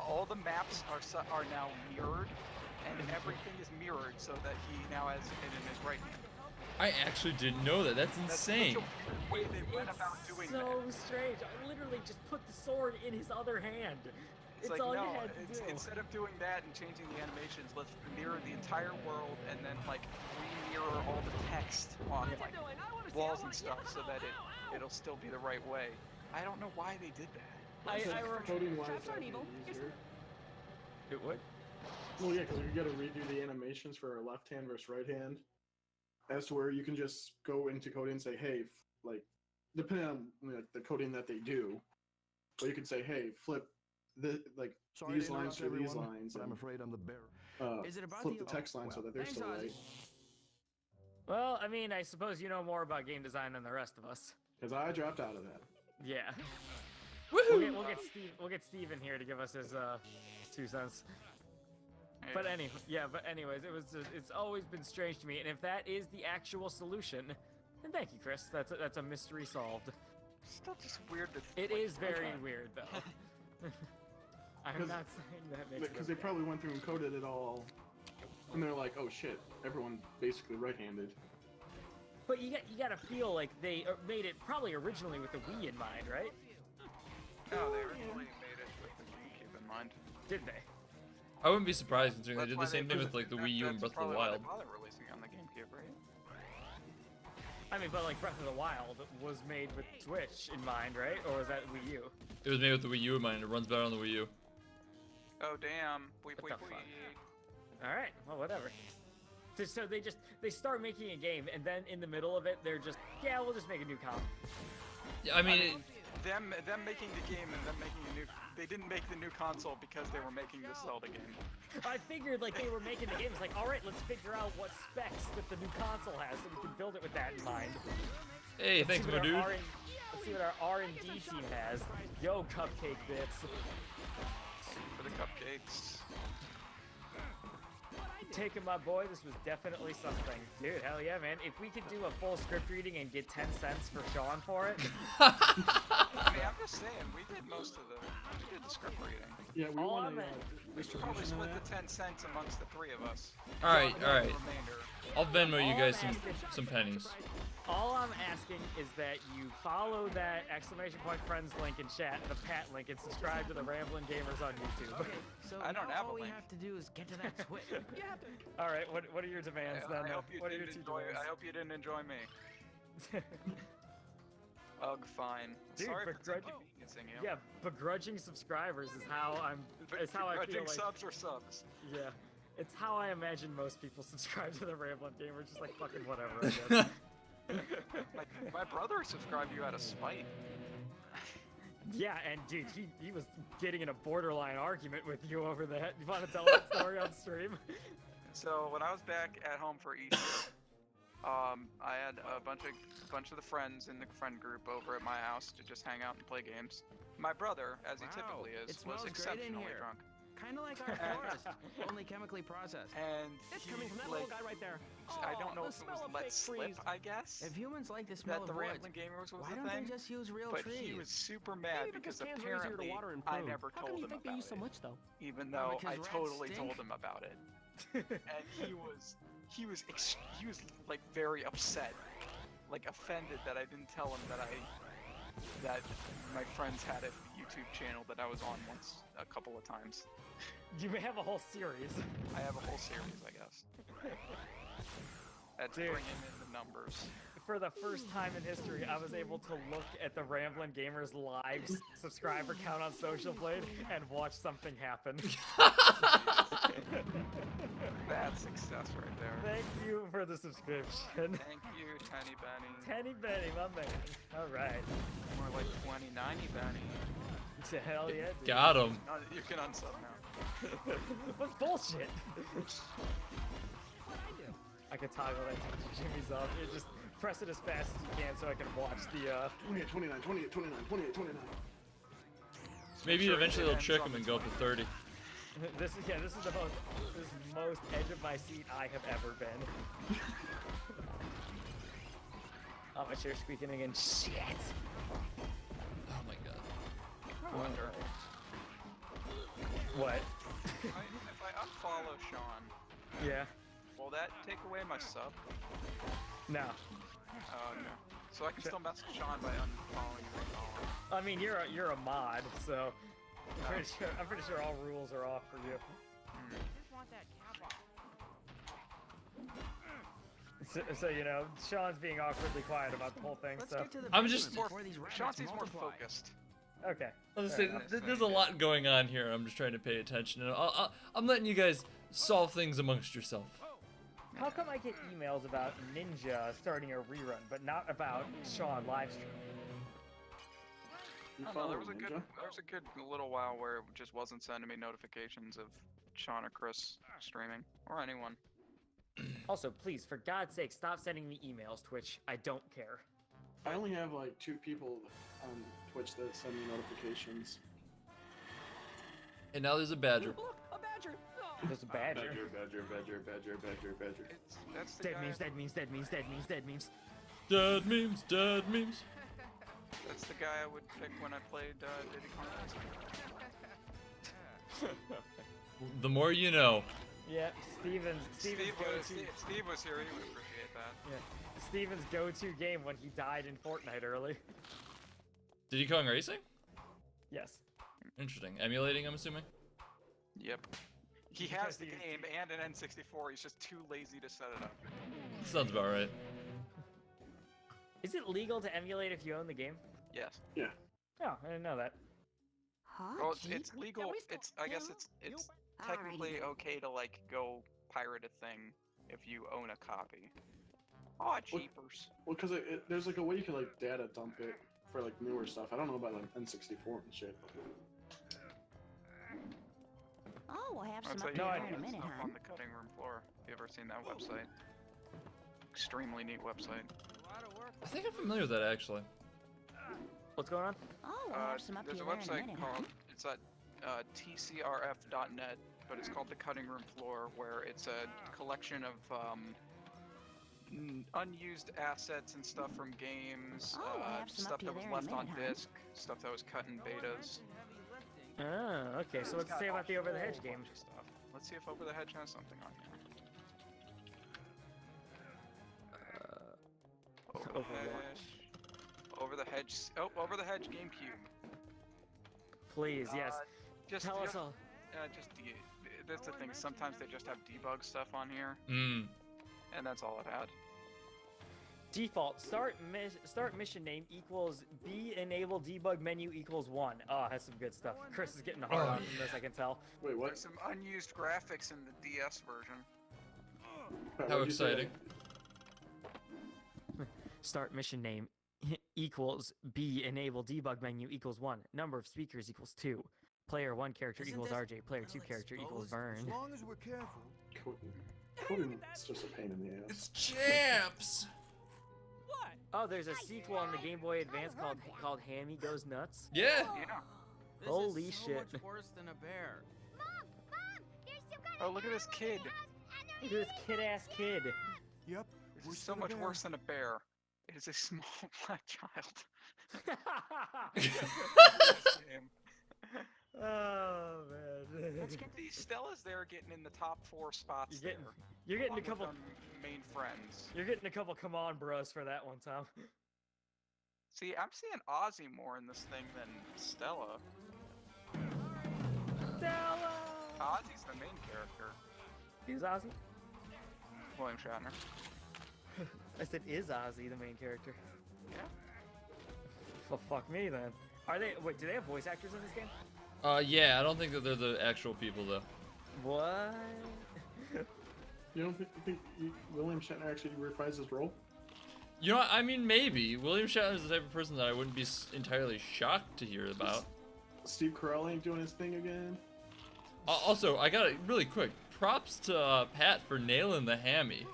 All the maps are now mirrored, and everything is mirrored so that he now has it in his right hand. I actually didn't know that. That's insane. That's such a weird way they went about doing that. So strange. I literally just put the sword in his other hand. It's like, all no, you had to do. Instead of doing that and changing the animations, let's mirror the entire world and then like re-mirror all the text on like walls and stuff so that it'll still be the right way. I don't know why they did that. Coding wise, that'd be easier. It would? Well, yeah, because you gotta redo the animations for left hand versus right hand. As to where you can just go into coding and say, hey, like, depending on the coding that they do, but you can say, hey, flip these lines to these lines. But I'm afraid I'm the bearer. Is it about flip the text line so that they're still right. Well, I mean, I suppose you know more about game design than the rest of us. Because I dropped out of that. Yeah. Woohoo! We'll get Steve in here to give us his 2 cents. But anyways, it's always been strange to me, and if that is the actual solution, then thank you, Chris. That's a mystery solved. Still just weird to It is very weird, though. I'm not saying that makes because they probably went through and coded it all, and they're like, oh shit, everyone's basically right-handed. But you gotta feel like they made it probably originally with the Wii in mind, right? No, they originally made it with the GameCube in mind. Did they? I wouldn't be surprised considering they did the same thing with like the Wii U and Breath of the Wild. That's probably why they're releasing it on the GameCube, right? I mean, but like Breath of the Wild was made with Switch in mind, right? Or was that Wii U? It was made with the Wii U in mind. It runs better on the Wii U. Oh damn! All right, well whatever. So they start making a game, and then in the middle of it, they're just we'll just make a new comp. Yeah, I mean them making the game and them making a new. They didn't make the new console because they were making the Zelda game. I figured like they were making the game. It's like, all right, let's figure out what specs that the new console has, so we can build it with that in mind. Hey, thanks, see my what dude. Let's see what our R&D team has. Yo, cupcake bits. For the cupcakes. Taking my boy, this was definitely something. Dude, hell yeah, man. If we could do a full script reading and get 10 cents for Sean for it. I mean, I'm just saying, we did the script reading. Yeah, we All want I'm to at- We should probably split the 10 cents amongst the 3 of us. All right, Sean all will have right. the remainder. I'll Venmo you All guys I'm some pennies. All I'm asking is that you follow that exclamation point friends link in chat, the Pat link, and subscribe to the Ramblin' Gamers on YouTube. Okay, so I don't now have a all we link. have to do is get to that switch. All right, what are your demands then? I hope you What are your didn't two enjoy. demands? I hope you didn't enjoy me. Ugh, fine. Dude, Sorry for begrudging- inconveniencing you. Yeah, begrudging subscribers is how it's how I feel Begrudging like. subs or subs. Yeah, it's how I imagine most people subscribe to the Ramblin' Gamer, just like fucking whatever. I guess. My brother subscribed to you out of spite. Yeah, and dude, he was getting in a borderline argument with you over that. You want to tell that story on stream? So when I was back at home for Easter, I had a bunch of the friends in the friend group over at my house to just hang out and play games. My brother, as he typically It is, smells was great in exceptionally here. drunk. Kind of like our forest, only chemically processed. And It's he, coming from that like, little guy right there. I don't know the if it smell was of let fake slip, trees. I guess, If humans like the smell that the of woods, Rambling Gamers was why a don't thing. they just use real But trees? he was super mad Maybe because cans are easier to apparently water and I prune. never How come told you him think they about use so it, much though? even Well, though because I rats totally stink. told him about it. And he was like very upset, like offended that I didn't tell him that my friends had a YouTube channel that I was on a couple of times. You may have a whole series. I have a whole series, I guess. That's Dude. bringing in the numbers. For the first time in history, I was able to look at the Ramblin' Gamers live subscriber count on Social Blade and watch something happen. That's success right there. Thank you for the subscription. Thank you, Tiny Benny. Tenny Benny, my man. All right. More like 2090 Benny. Hell yeah, dude. Got him. You can unsub now. What bullshit? I can toggle that to Jimmy's up. You just press it as fast as you can so I can watch the 28, 29, 28, 29, 28, 29. Maybe sure eventually it they'll ends trick on him the and go up to 30. this is the most edge of my seat I have ever been. Oh, my chair's squeaking again. Shit. Oh my god. I wonder. What? If I unfollow Sean, Yeah. will that take away my sub? No. Oh, okay. So I can still mess with Sean by unfollowing and refollowing. I mean, you're a mod, so I'm pretty sure all rules are off for you. Just want that cap off. So you know, Sean's being awkwardly quiet about the whole thing. Let's so get to the I'm basement just- before these rabbits Sean seems more multiply. focused. okay. I was Fair gonna say, enough. there's a lot going on here. I'm just trying to pay attention, and I'm letting you guys solve things amongst yourself. How come I get emails about Ninja starting a rerun, but not about Sean livestream? You I don't know, there follow was a good little while where it just wasn't sending me notifications of Sean or Chris streaming, or anyone. Also, please, for God's sake, stop sending me emails, Twitch. I don't care. I only have like 2 people on Twitch that send me notifications. And now there's a badger. Look, a badger! Oh. There's a badger. Badger. That's the Dead guy. memes, dead memes, dead memes, dead memes, dead memes. Dead memes, dead memes. That's the guy I would pick when I played Diddy Kong Racing. The more you know. Yeah, Steven's Steve go-to. was here. He would appreciate that. Yeah, Steven's go-to game when he died in Fortnite early. Diddy Kong Racing? Yes. Interesting. Emulating, I'm assuming? Yep. He has the game and an N64. He's just too lazy to set it up. Sounds about right. Is it legal to emulate if you own the game? Yes. Yeah. Oh, I didn't know that. Huh? Well, Gee? it's legal. I guess it's technically Alrighty. okay to like go pirate a thing if you own a copy. Aw, jeepers. Well, because there's like a way you can like data dump it for like newer stuff. I don't know about like N64 and shit. Oh, we'll have I'll some tell up you there in a that minute, stuff huh? on the cutting room floor. If you ever seen that website? Extremely neat website. I think I'm familiar with that actually. What's going on? Oh, we'll have some up There's a here in a website minute, called, it's at tcrf.net, but it's called the Cutting Room Floor, where it's a collection of unused assets and stuff from games, Oh, we'll have some stuff up to that you was there in a left on minute, huh? disc, stuff that was cut in betas. Oh, okay. So It's let's got say a about the Over the Hedge whole game. bunch of stuff. Let's see if Over the Hedge has something on here. Over the Hedge. Over the Hedge. Oh, Over the Hedge GameCube. Please, yes. Just Tell us all. That's the thing. Sometimes they just have debug stuff on here, Mm. and that's all it had. Default start mission name equals B enable debug menu equals 1. Oh, that's some good stuff. Chris is getting hard on this, I can tell. Wait, what? There's some unused graphics in the DS version. Wait, How what'd you say? exciting. Start mission name equals B enable debug menu equals 1. Number of speakers equals 2. Player 1 character equals RJ. Player 2 character equals Vern. As long as we're careful. Coding is just a pain in the ass. It's champs. Oh, there's a sequel on the Game Boy Advance called Hammy Goes Nuts. Yeah. Yeah. Holy shit. Much worse than a bear. Oh, look at this kid. Look at this kid-ass kid. Yep. This is so much worse than a bear. It is a small black child. Oh man. These Stella's there getting in the top 4 spots. You're getting a along with couple their main friends. You're getting a couple come on bros for that one, Tom. See, I'm seeing Ozzy more in this thing than Stella. Stella! Ozzy's the main character. Is Ozzy? William Shatner. I said, is Ozzy the main character? Yeah. Well, fuck me then. Are they? Wait, do they have voice actors in this game? Yeah, I don't think that they're the actual people though. What? You don't think William Shatner actually reprised his role? You know what? I mean, maybe. William Shatner is the type of person that I wouldn't be entirely shocked to hear about. Steve Carell ain't doing his thing again. Also, I got it really quick. Props to Pat for nailing the hammy.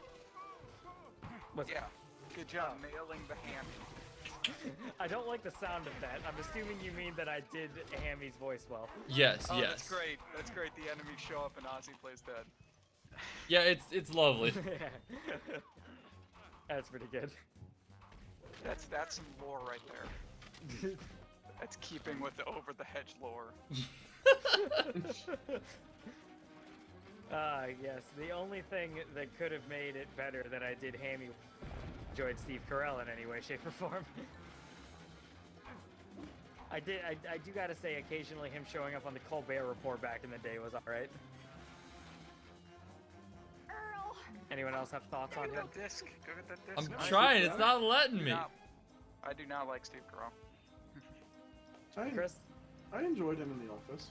Yeah. Good job nailing the hammy. I don't like the sound of that. I'm assuming you mean that I did Hammy's voice well. Yes, Oh, yes. that's great. That's great. The enemies show up and Ozzy plays dead. Yeah, it's lovely. That's pretty good. That's some lore right there. That's keeping with the Over the Hedge lore. Yes. The only thing that could have made it better than I did Hammy enjoyed Steve Carell in any way, shape, or form. I do gotta say, occasionally him showing up on the Colbert Report back in the day was alright. Earl. Anyone else have thoughts on Go him? get that disc. Go get that I'm disc. trying. It's not letting me. I do not like Steve Carell. Chris? I enjoyed him in The Office.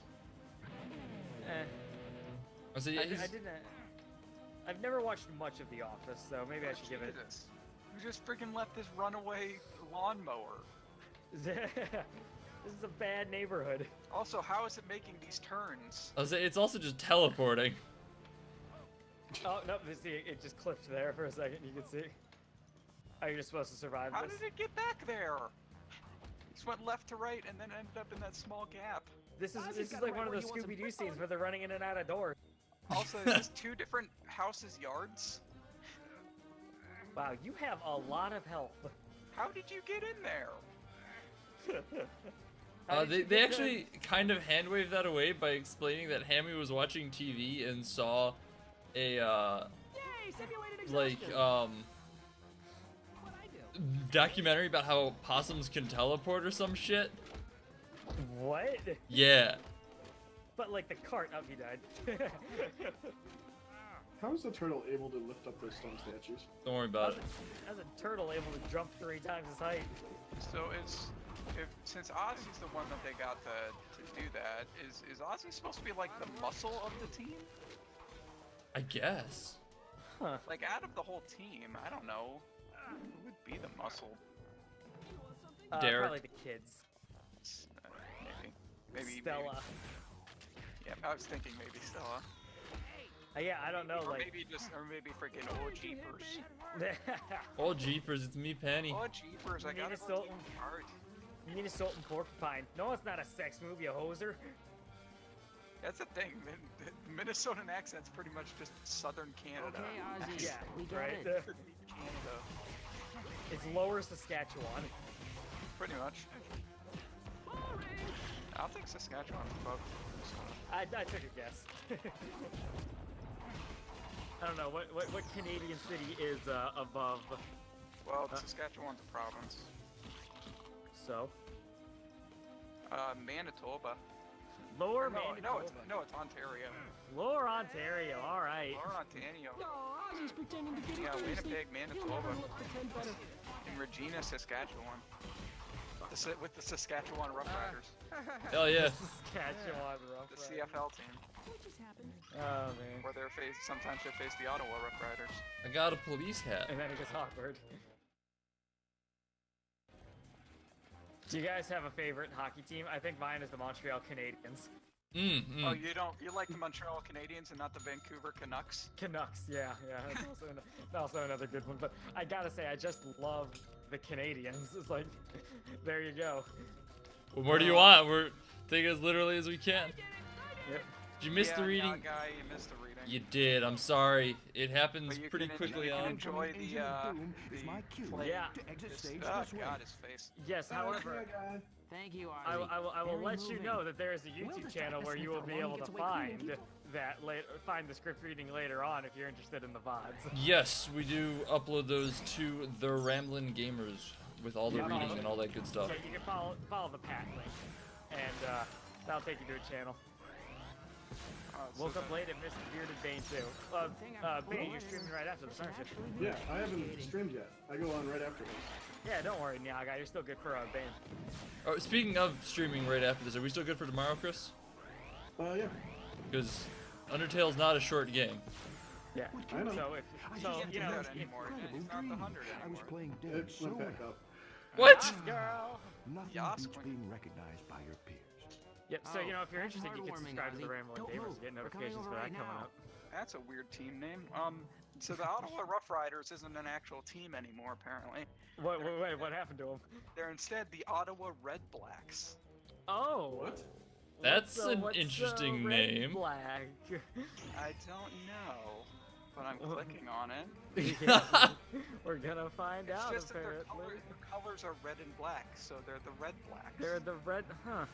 I see. I didn't. I've never watched much of The Office, so maybe I should give it. Jesus. You just freaking left this runaway lawnmower. This is a bad neighborhood. Also, how is it making these turns? I say it's also just teleporting. Oh no! See, it just clipped there for a second. You can see. Are you just supposed to survive How this? did it get back there? Just went left to right and then ended up in that small gap. This is like one of those Scooby-Doo scenes where they're running in and out of doors. Also, there's 2 different houses' yards. Wow, you have a lot of health. How did you get in there? They actually kind of hand waved that away by explaining that Hammy was watching TV and saw a Yay, simulated exhaustion. documentary about how possums can teleport or some shit. What? Yeah. But like the cart, oh, he died. How is the turtle able to lift up those stone statues? Don't worry about it. How's a turtle able to jump 3 times his height? So since Ozzy's the one that they got to do that, is Ozzy supposed to be like the muscle of the team? I guess. Huh. Like out of the whole team, I don't know. Who would be the muscle? Derek. Probably the kids. Maybe Stella. Maybe. Yeah, I was thinking maybe Stella. Yeah, I don't know, Or like. maybe freaking old Jeepers. Oh Jeepers, it's me, Penny. Oh Jeepers, I got it. Minnesota porcupine. No, it's not a sex move, you hoser. That's the thing. Minnesotan accent's pretty much just southern Canada. Okay, Ozzy. Yeah, we got right. it. Canada. It's lower Saskatchewan. Pretty much. I don't think Saskatchewan's above Minnesota. I took a guess. I don't know what Canadian city is above. Well, Saskatchewan's a province. So. Manitoba. Lower No, Manitoba. it's Ontario. Lower Ontario. All right. Lower Ontario. No, Ozzy's pretending to be Yeah, thirsty. Winnipeg, He'll Manitoba. never pretend better. In Regina, Saskatchewan. With the Saskatchewan Roughriders. Hell yeah. Saskatchewan Rough The Riders. CFL team. What just happened? Oh man. Where sometimes they face the Ottawa Roughriders. I got a police hat. And then it gets awkward. Do you guys have a favorite hockey team? I think mine is the Montreal Canadiens. Oh, you like the Montreal Canadiens and not the Vancouver Canucks? Canucks, yeah. That's also another good one. But I gotta say, I just love the Canadians. It's like, there you go. What more do you want? We're taking as literally as we can. Yep. Did you miss the reading? Yeah, guy, you missed the reading. You did. I'm sorry. It happens But you pretty can quickly you can on. enjoy the is my cue play. Yeah. to exit stage Oh this way. God, his face. Yes, however, Thank you, I Ozzy. will Very let you moving. know that there is a We'll YouTube distract channel this where thing you for will how be long able it to gets away clean and find that find the script reading later on if you're interested in the VODs. Yes, we do upload those to the Ramblin' Gamers with all the Yeah, reading and all that good stuff. So you can follow the pack link, and that'll take you to a channel. Woke up late and missed Bearded Bane too. Bane, you're streaming right after this, aren't you? Yeah, I haven't streamed yet. I go on right after this. Yeah, don't worry, Nyaga, you're still good for Bane. Oh, speaking of streaming right after this, are we still good for tomorrow, Chris? Yeah. Because Undertale's not a short game. Yeah. I know. So you know, That anymore. He's not the 100 I was anymore. playing dead It so went well. back up. What? girl. Nothing Yas beats queen. being recognized by your peers. Yep. So you know, if you're that's interested, you can heartwarming, subscribe to the Ozzy. Rambling Don't Gamers move. to get We're coming notifications over for that right coming now. up. That's a weird team name. So the Ottawa Roughriders isn't an actual team anymore, apparently. What happened to them? They're instead the Ottawa Red Blacks. Oh. What? That's an what's interesting red name. Black. I don't know, but I'm clicking on it. Yeah, we're gonna find It's out just that their apparently. colors are red and black, so they're the Red Blacks. They're the red, huh?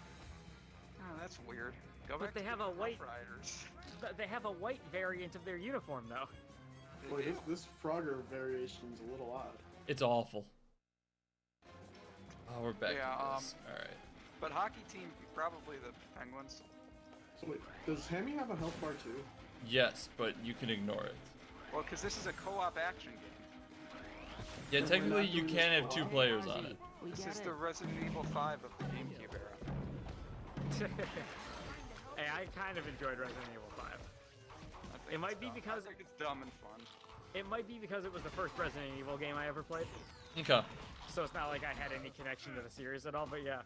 Oh, that's weird. Go But back they to have the a white- Roughriders. They have a white variant of their uniform though. Boy, this Frogger variation's a little odd. It's awful. Oh, we're back Yeah, to this. All right. But hockey team, probably the Penguins. So wait, does Hammy have a health bar too? Yes, but you can ignore it. Well, because this is a co-op action game. Yeah, We're technically not you doing can this have two co-op? players on it. We This get is it. the Resident Evil 5 of the GameCube era. Hey, I kind of enjoyed Resident Evil 5. I think It might it's be dumb. because- I think it's dumb and fun. It might be because it was the first Resident Evil game I ever played, Okay. so it's not like I had any connection to the series at all. But yeah,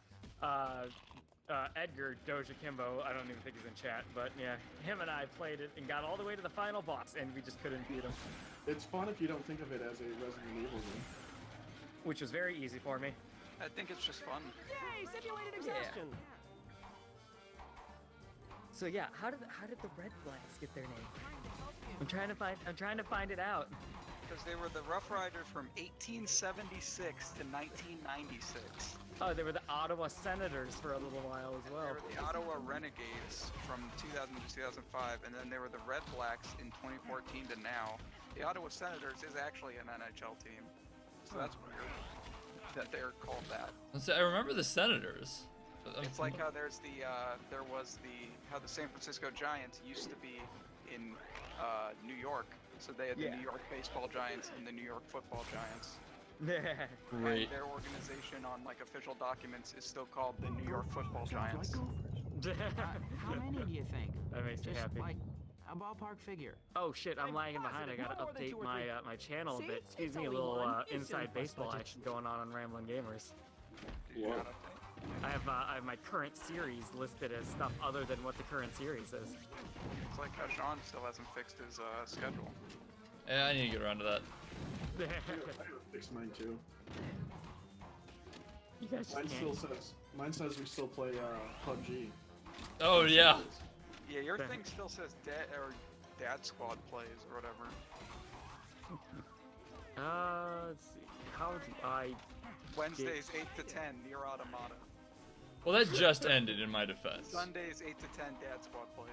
Edgar Doja Kimbo, I don't even think he's in chat, but yeah, him and I played it and got all the way to the final boss, and we just couldn't beat him, It's fun if you don't think of it as a Resident Evil game. which was very easy for me. I think it's just fun. Yay, simulated exhaustion. So yeah, how did the Red Blacks get their name? I'm trying to find it out. Because they were the Rough Riders from 1876 to 1996. Oh, they were the Ottawa Senators for a little while as They well. were the Ottawa Renegades from 2000 to 2005, and then they were the Red Blacks in 2014 to now. The Ottawa Senators is actually an NHL team, so that's weird that they're called that. So I remember the Senators. It's like how there was how the San Francisco Giants used to be in New York, so they had the Yeah. New York Baseball Giants and the New York Football Giants. Great. And their organization on like official documents is still called the New York Football Sounds Giants. like gophers. How many do you think? That makes me Just happy. like a ballpark figure. Oh shit, I'm lagging behind. I gotta more than update two or my three. my channel a See? bit. Excuse It's me, a only little one. It's in inside the bus baseball budget. action going on Ramblin' Gamers. Did you Whoa. not update? I have my current series listed as stuff other than what the current series is. It's like how Sean still hasn't fixed his schedule. Yeah, I need to get around to that. I gotta fix mine too. You guys just Mine can't. still says we still play PUBG. Oh yeah. Yeah, your thing still says Dad Squad plays or whatever. Let's see. How do I? Wednesdays 8 to 10 near Automata. Well, that just ended in my defense. Sundays 8 to 10 Dad Squad plays.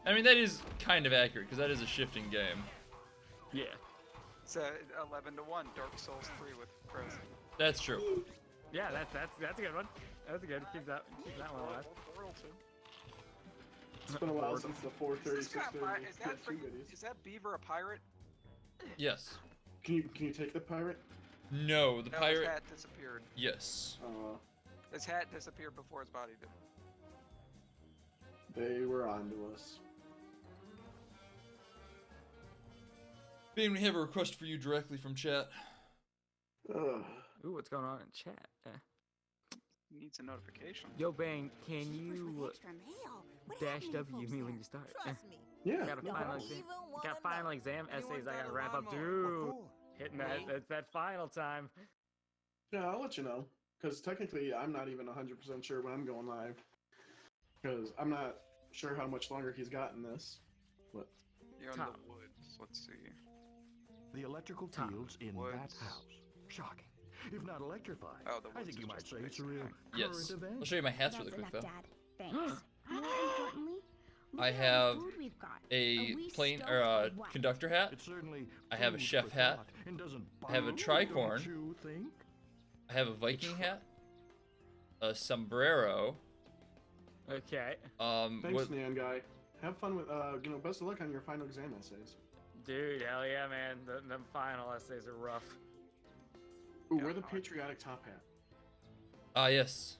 I mean, that is kind of accurate because that is a shifting game. Yeah. It's 11 to 1 Dark Souls 3 with Chris. That's true. Yeah, that's a good one. That's a good. Keep that one alive. It's been a while since the 4:30, Is 6:30 that PS2 videos. is that Beaver a pirate? Yes. Can you take the pirate? No, the No, pirate. his hat disappeared. Yes. His hat disappeared before his body did. They were on to us. Bane, we have a request for you directly from chat. Ugh. Ooh, what's going on in chat? Needs a notification. Yo, Bang, can you Extra mail. What dash happened to W folks me there? when you start? Trust me. Yeah. Got a no final problem. exam. Even Got final exam essays. I gotta wrap up. Dude, hitting that. It's that final time. Yeah, I'll let you know. Because technically, I'm not even 100% sure when I'm going live. Because I'm not sure how much longer he's got in this. But You're in Tom. the woods. Let's see. The electrical Tom. fields in Woods. that house. Shocking. If not electrifying. Oh, the I woods think is you might just say it's a amazing. real Yes. current event. I'll show you my hats That's really quick enough, though. Dad. Thanks. More importantly, I look at all the have food we've got. Are A we plain stoked or or what? conductor hat. It's certainly I have a food chef for hat. thought and doesn't I have a bomb, tricorn. don't you think? I have a Viking hat. A sombrero. Okay. thanks, With, Nan guy. Have fun with, best of luck on your final exam essays. Dude, hell yeah, man. The final essays are rough. Ooh, Yeah, wear the fine. patriotic top hat. yes.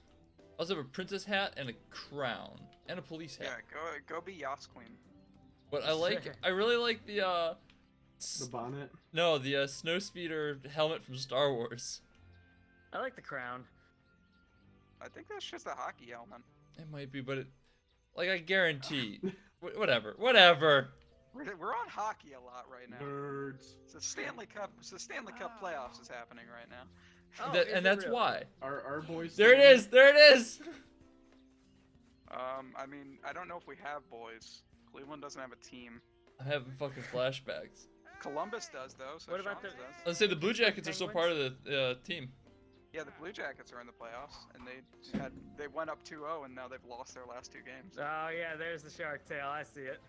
I also have a princess hat and a crown and a police hat. Yeah, go be Yas Queen. But I really like the The bonnet. no, the snowspeeder helmet from Star Wars. I like the crown. I think that's just a hockey helmet. It might be, but I guarantee. Whatever. We're on hockey a lot right now. Nerds. So Stanley Cup playoffs is happening right now. Oh, That, is and it that's really? why. Our boys. There it is. There it is. I mean, I don't know if we have boys. Cleveland doesn't have a team. I'm having fucking flashbacks. Columbus does though. So What about Sean's the- does. Let's say the Blue Jackets are still part of the team. Yeah, the Blue Jackets are in the playoffs, and they went up 2-0, and now they've lost their last 2 games. Oh yeah, there's the shark tail. I see it.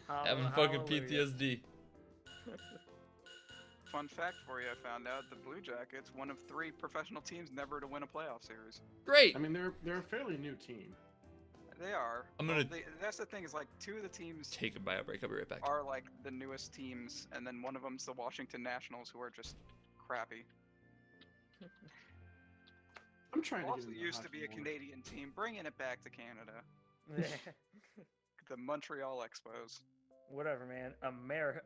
Having fucking Hallelujah. PTSD. Fun fact for you: I found out the Blue Jackets, one of 3 professional teams never to win a playoff series. Great. I mean, they're a fairly new team. They are. I'm gonna that's the thing is like 2 of the teams take a bio break. I'll be right back. are like the newest teams, and then one of them's the Washington Nationals, who are just crappy. I'm trying to Also get into used to hockey be a more. Canadian team, bringing it back to Canada. The Montreal Expos. Whatever, man.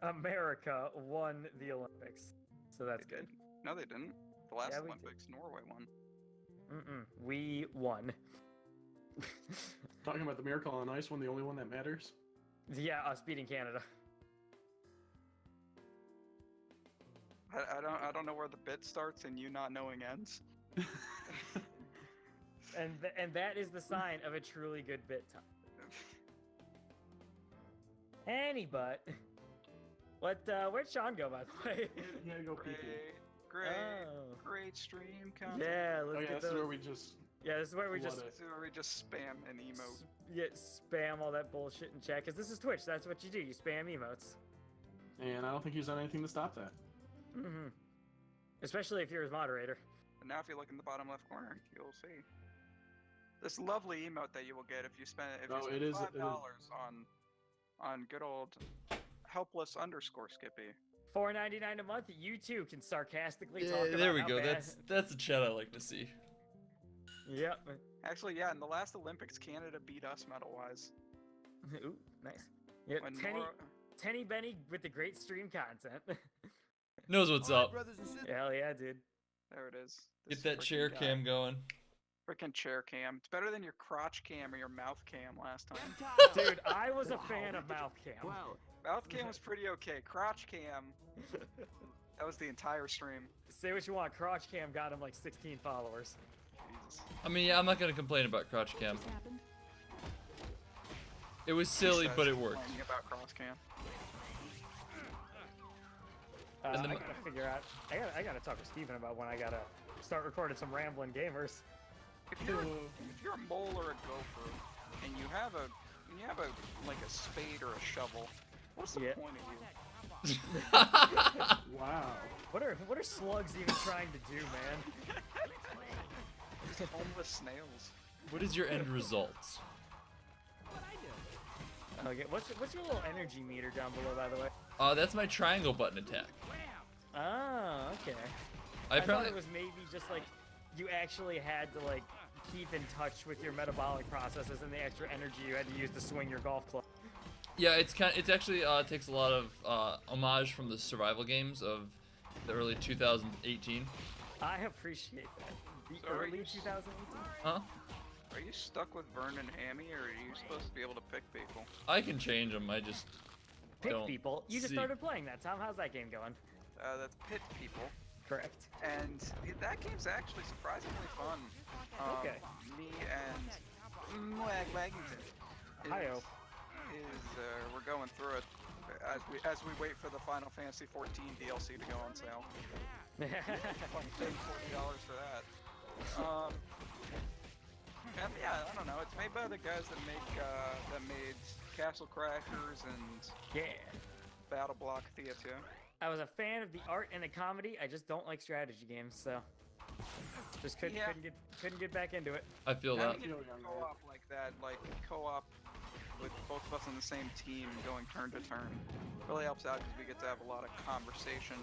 America won the Olympics, so that's They good. did. No, they didn't. The last Yeah, we did. Olympics, Norway won. We won. Talking about the Miracle on Ice one, the only one that matters. Yeah, us beating Canada. I don't know where the bit starts and you not knowing ends. And that is the sign of a truly good bit time. But where'd Sean go, by the way? You gotta go pee pee. Great stream content. Yeah, Oh let's yeah, get this is those. where we just. Yeah, this is where we flood just it. This is where we just spam an emote. spam all that bullshit in chat, because this is Twitch. That's what you do. You spam emotes. And I don't think he's done anything to stop that. Especially if you're his moderator. And now if you look in the bottom left corner, you'll see this lovely emote that you will get if you spend it is- $5 on good old helpless_Skippy. $4.99 a month. You too can sarcastically talk Yeah, about there we how go. bad- That's the chat I like to see. Yep. Actually, yeah, in the last Olympics, Canada beat us medal-wise. Ooh, nice. Yeah, When Tenny Benny with the great stream content. Knows what's All right, up. brothers and sisters. Hell yeah, dude. There it is. Get that chair cam going. Freaking chair cam. It's better than your crotch cam or your mouth cam last time. Dude, I was a fan of mouth cam. Well, Mouth cam was pretty okay. Crotch cam, that was the entire stream. Say what you want, crotch cam got him like 16 followers. Jesus. I mean, yeah, I'm not gonna complain about crotch cam. It was silly, but it worked. Complaining about cross cam. I gotta figure out. I gotta talk to Steven about when I gotta start recording some rambling gamers. If you're a mole or a gopher, and you have a like a spade or a shovel, what's the point of you? Wow. What are slugs even trying to do, man? Just homeless snails. What is your end result? Okay, what's your little energy meter down below, by the way? That's my triangle button attack. Oh, okay. I thought probably it was maybe just like you actually had to like keep in touch with your metabolic processes and the extra energy you had to use to swing your golf club. Yeah, it's actually takes a lot of homage from the survival games of the early 2018. I appreciate that. The So early 2018. Huh? Are you stuck with Vernon Hammy, or are you supposed to be able to pick people? I can change them. I just Pick don't people. You just see. started playing that, Tom. How's that game going? That's pit people. Correct. And that game's actually surprisingly fun. Okay. Me and Waggington Hi-yo. we're going through it as we wait for the Final Fantasy 14 DLC to go on sale. Like paying $40 for that. And yeah, I don't know. It's made by the guys that made Castle Crashers and Battle Block Theater. I was a fan of the art and the comedy. I just don't like strategy games, so just couldn't get back into it. I feel that. Having co-op like that, like co-op with both of us on the same team, going turn to turn, really helps out because we get to have a lot of conversation,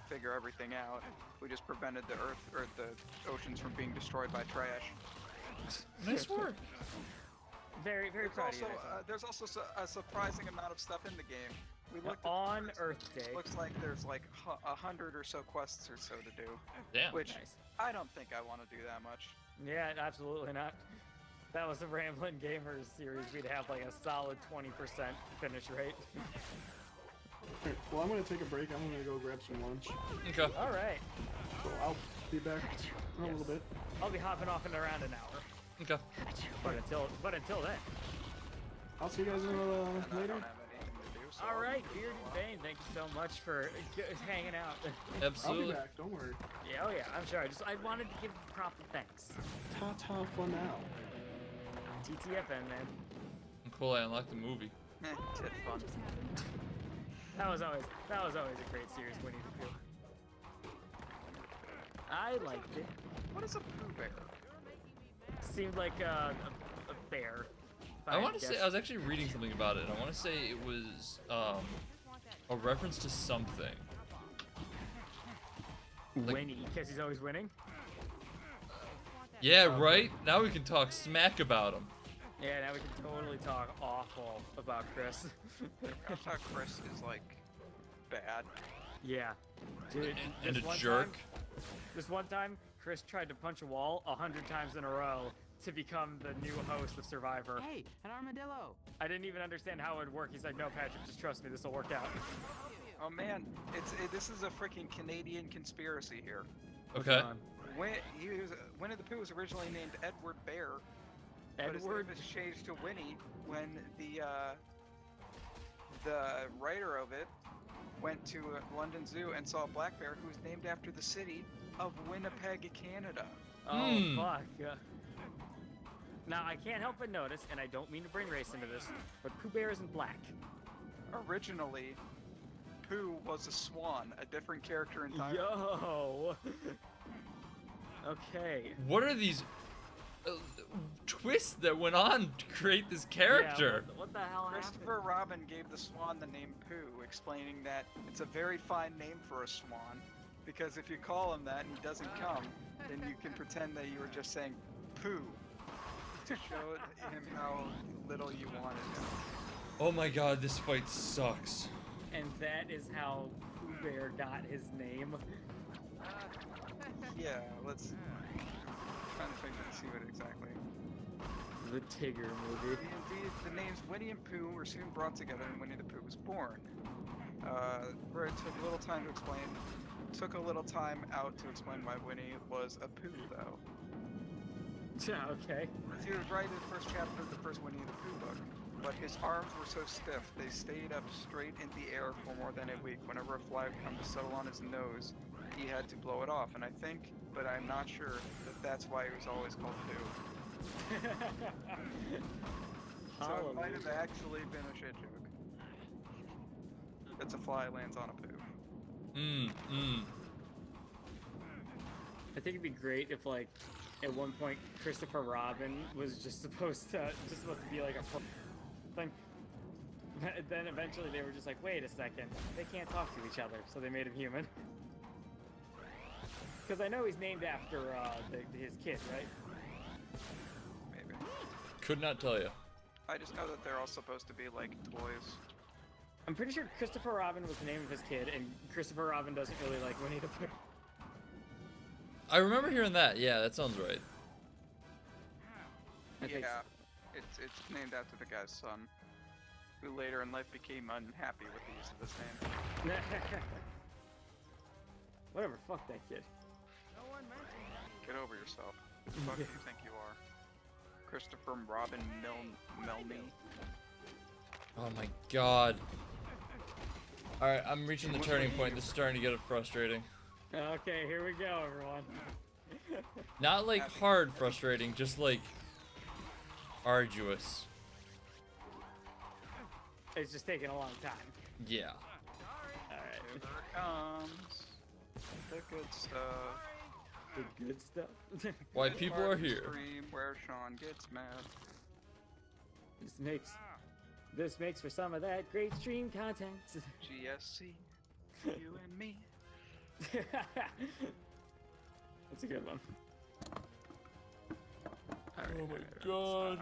figure everything out. We just prevented the earth or the oceans from being destroyed by trash. Nice work. Very proud of you. There's also a surprising amount of stuff in the game. We looked on Earth Day. Looks like there's like 100 or so quests or so to do. Damn. Which Nice. I don't think I want to do that much. Yeah, absolutely not. That was a Ramblin' Gamers series. We'd have like a solid 20% finish rate. Okay, well, I'm gonna take a break. I'm gonna go grab some lunch. Okay. All right. So I'll be back in a little bit. I'll be hopping off in around an hour. Okay. But until then. I'll see you guys And I later. don't have anything to do. So All right, Beard and Bane, thank you so much for hanging out. I'll be Absolutely. back. Don't worry. Yeah, oh yeah, I'm sure. I wanted to give proper thanks. Ta-ta for now. TTFN, man. Cool. I unlocked the movie. tit fun. That was always a great series, Winnie the Pooh. I liked it. What is a Pooh Bear? Seemed like a bear. I want to say I was actually reading something about it. And I want to say it was a reference to something. Winnie, because he's always winning. Yeah, right. Now we can talk smack about him. Yeah, now we can totally talk awful about Chris. I thought Chris is like bad. Yeah, dude. And this a one jerk. This one time, Chris tried to punch a wall 100 times in a row to become the new host of Survivor. Hey, an armadillo. I didn't even understand how it would work. He's like, no, Patrick, just trust me, this will work out. Oh man, this is a freaking Canadian conspiracy here. Okay. Winnie the Pooh was originally named Edward Bear. But his name was changed to Winnie when the writer of it went to London Zoo and saw a black bear who was named after the city of Winnipeg, Canada. Oh, fuck. Now, I can't help but notice, and I don't mean to bring race into this, but Pooh Bear isn't black. Originally, Pooh was a swan, a different character entirely. Yo! Okay. What are these twists that went on to create this character? Yeah, what the hell Christopher Robin gave the swan the name Pooh, explaining that it's a very fine name for a swan, because if you call him that and he doesn't come, then you can pretend that you were just saying Pooh, to show him how little you wanted him. Oh my god, this fight sucks. And that is how Pooh Bear got his name. Yeah, let's trying to see what exactly. The Tigger movie. The names Winnie and Pooh were soon brought together, and Winnie the Pooh was born. Where it took a little time to explain. Took a little time out to explain why Winnie was a Pooh, though. Yeah, okay. He would write the first chapter of the first Winnie the Pooh book, but his arms were so stiff they stayed up straight in the air for more than a week. Whenever a fly would come to settle on his nose, he had to blow it off, and I think, but I'm not sure, that that's why he was always called Pooh. So it might have actually been a shit joke. It's a fly lands on a Pooh. I think it'd be great if, like, at one point Christopher Robin was just supposed to be like a thing. Then eventually they were just like, wait a second, they can't talk to each other, so they made him human. Because I know he's named after his kid, right? Maybe. Could not tell you. I just know that they're all supposed to be like toys. I'm pretty sure Christopher Robin was the name of his kid, and Christopher Robin doesn't really like Winnie the Pooh. I remember hearing that. Yeah, that sounds right. Yeah, it's named after the guy's son, who later in life became unhappy with the use of this name. Whatever, fuck that kid. Get over yourself. Who the fuck do you think you are? Christopher Robin Milne. Oh my god. Alright, I'm reaching the turning point. This is starting to get frustrating. Okay, here we go, everyone. Not like hard frustrating, just like arduous. It's just taking a long time. Yeah. Alright. Here it comes. The good stuff. The good stuff. Why people are here. Stream where Sean gets mad. This makes for some of that great stream content. GSC, you and me. That's a good one. All right, oh my god.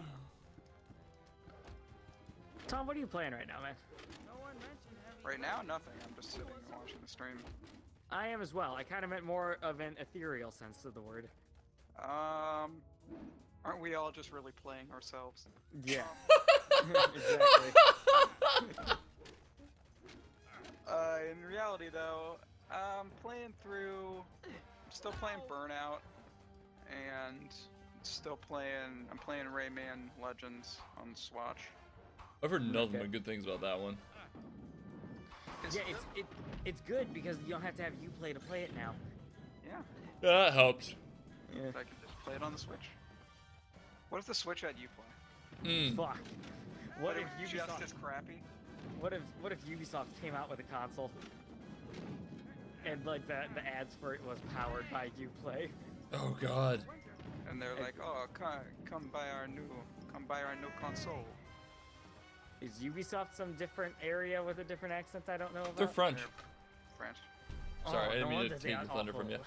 Tom, what are you playing right now, man? Right now, nothing. I'm just sitting and watching the stream. I am as well. I kind of meant more of an ethereal sense of the word. Aren't we all just really playing ourselves? Yeah. Exactly. In reality, though, I'm still playing Burnout, and I'm playing Rayman Legends on Swatch. I've heard nothing but good things about that one. It's good because you don't have to have Uplay to play it now. Yeah. That helps. Yeah. I can just play it on the Switch. What if the Switch had Uplay? Fuck. What if Ubisoft just as crappy? What if Ubisoft came out with a console and like the ads for it was powered by Uplay? Oh god. And they're like, oh, come buy our new console. Is Ubisoft some different area with a different accent I don't know about? They're French. French. Sorry, I didn't mean to take take the thunder from you.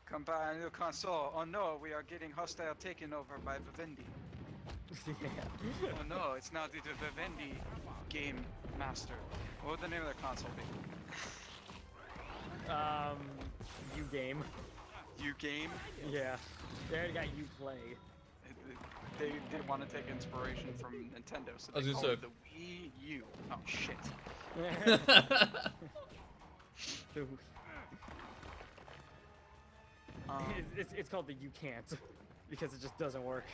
Come buy a new console. Oh no, we are getting hostile taken over by Vivendi. Yeah. Oh no, it's now the Vivendi Game Master. What would the name of their console be? U-Game. U-Game? Yeah. They already got Uplay. They want to take inspiration from Nintendo, so I was they gonna call say. it the Wii U. Oh shit. It's called the You Can't because it just doesn't work.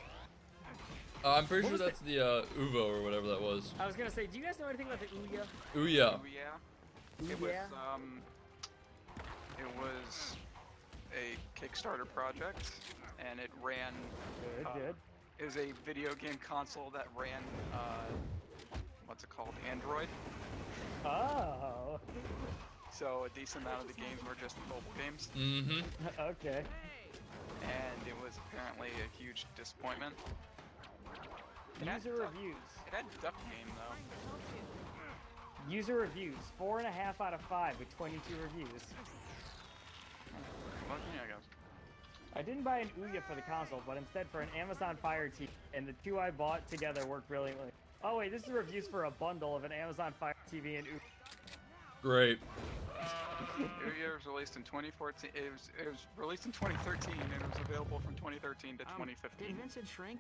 I'm pretty sure that's the Uvo or whatever that was. I was gonna say, do you guys know anything about the Ouya? Ouya. It was a Kickstarter project, and it ran. Good. It was a video game console that ran. What's it called? Android. Oh. So a decent amount of the games were just mobile games. Mm-hmm. Okay. And it was apparently a huge disappointment. User reviews. It had Duck Game though. User reviews. 4.5 out of 5 with 22 reviews. Well, yeah, I guess. I didn't buy an Ouya for the console, but instead for an Amazon Fire TV, and the two I bought together worked brilliantly. Oh wait, this is reviews for a bundle of an Amazon Fire TV and Ouya. Great. Ouya was released in 2014. It was released in 2013 and it was available from 2013 to 2015. Did Vincent shrink?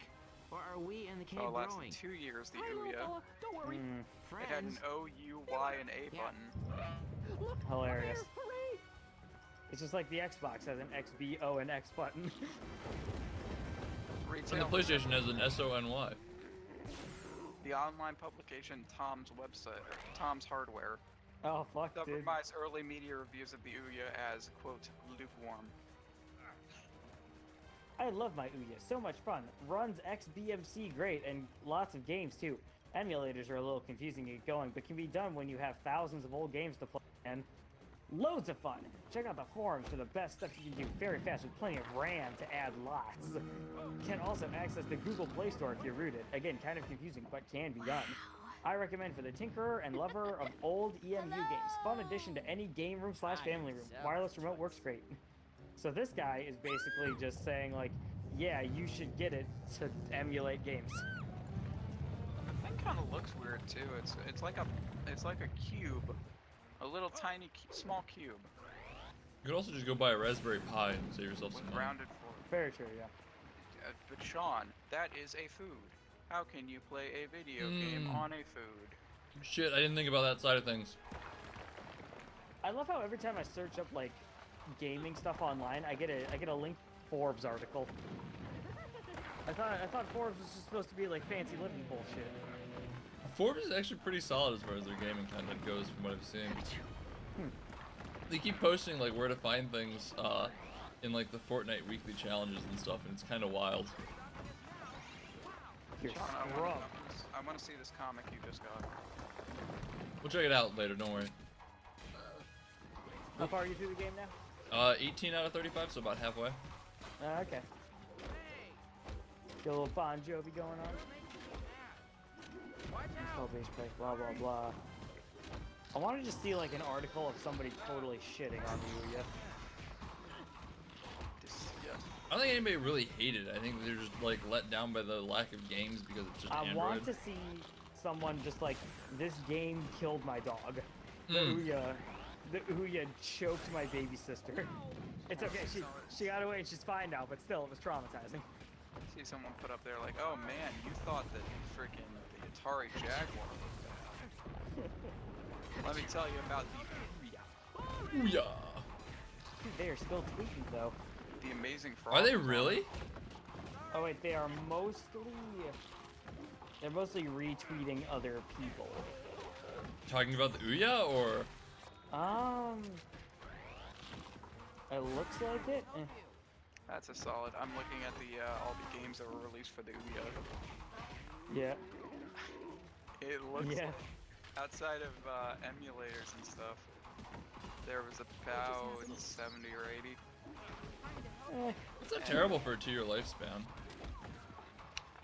Or are we in the cave So it lasted growing? 2 years, the Hi, little Ouya. fella. Don't worry. It had an Friends. O, U, Y, and A Yeah. button. Look, Hilarious. up there. Hooray! It's just like the Xbox has an X, B, O, and X button. And Retail. the PlayStation has an SONY. The online publication Tom's website, or Tom's Hardware, Oh fuck, dude. summarized early media reviews of the Ouya as, quote, lukewarm. I love my Ouya. So much fun. Runs XBMC great and lots of games too. Emulators are a little confusing to get going, but can be done when you have thousands of old games to play and loads of fun. Check out the forums for the best stuff you can do very fast with plenty of RAM to add lots. Can also access the Google Play Store if you're rooted. Again, kind of confusing, but can be done. I recommend for the tinkerer and lover of old EMU games. Fun addition to any game room / family room. Wireless remote works great. So this guy is basically just saying like, yeah, you should get it to emulate games. The thing kind of looks weird too. It's like a cube, a little tiny small cube You could also just go buy a Raspberry Pi and save yourself with some money. rounded floor. Very true, yeah. But Sean, that is a food. How can you play a video game on a food? Shit, I didn't think about that side of things. I love how every time I search up like gaming stuff online, I get a link Forbes article. I thought Forbes was just supposed to be like fancy living bullshit. Forbes is actually pretty solid as far as their gaming content goes from what I've seen. They keep posting like where to find things in like the Fortnite weekly challenges and stuff, and it's kind of wild. You're Sean, scrub. I want to see this comic you just got. We'll check it out later, don't worry. How far are you through the game now? 18 out of 35, so about halfway. Okay. Got a little Bon Jovi going on. Oh, base price, blah blah blah. I want to just see like an article of somebody totally shitting on the Ouya. I don't think anybody really hated it. I think they're just like let down by the lack of games because it's just I Android. want to see someone just like, this game killed my dog. The Ouya choked my baby sister. It's okay, she got away and she's fine now, but still, it was traumatizing. See someone put up there like, oh man, you thought that freaking the Atari Jaguar was bad. Let me tell you about the Ouya. Ouya. Dude, they are still tweeting though. The amazing frog. Are they really? Oh wait, they're mostly retweeting other people. Talking about the Ouya or? It looks like it. That's a solid. I'm looking at the all the games that were released for the Ouya. Yeah. It looks Yeah. like, outside of emulators and stuff, there was about 70 or 80. It's not terrible for a 2-year lifespan.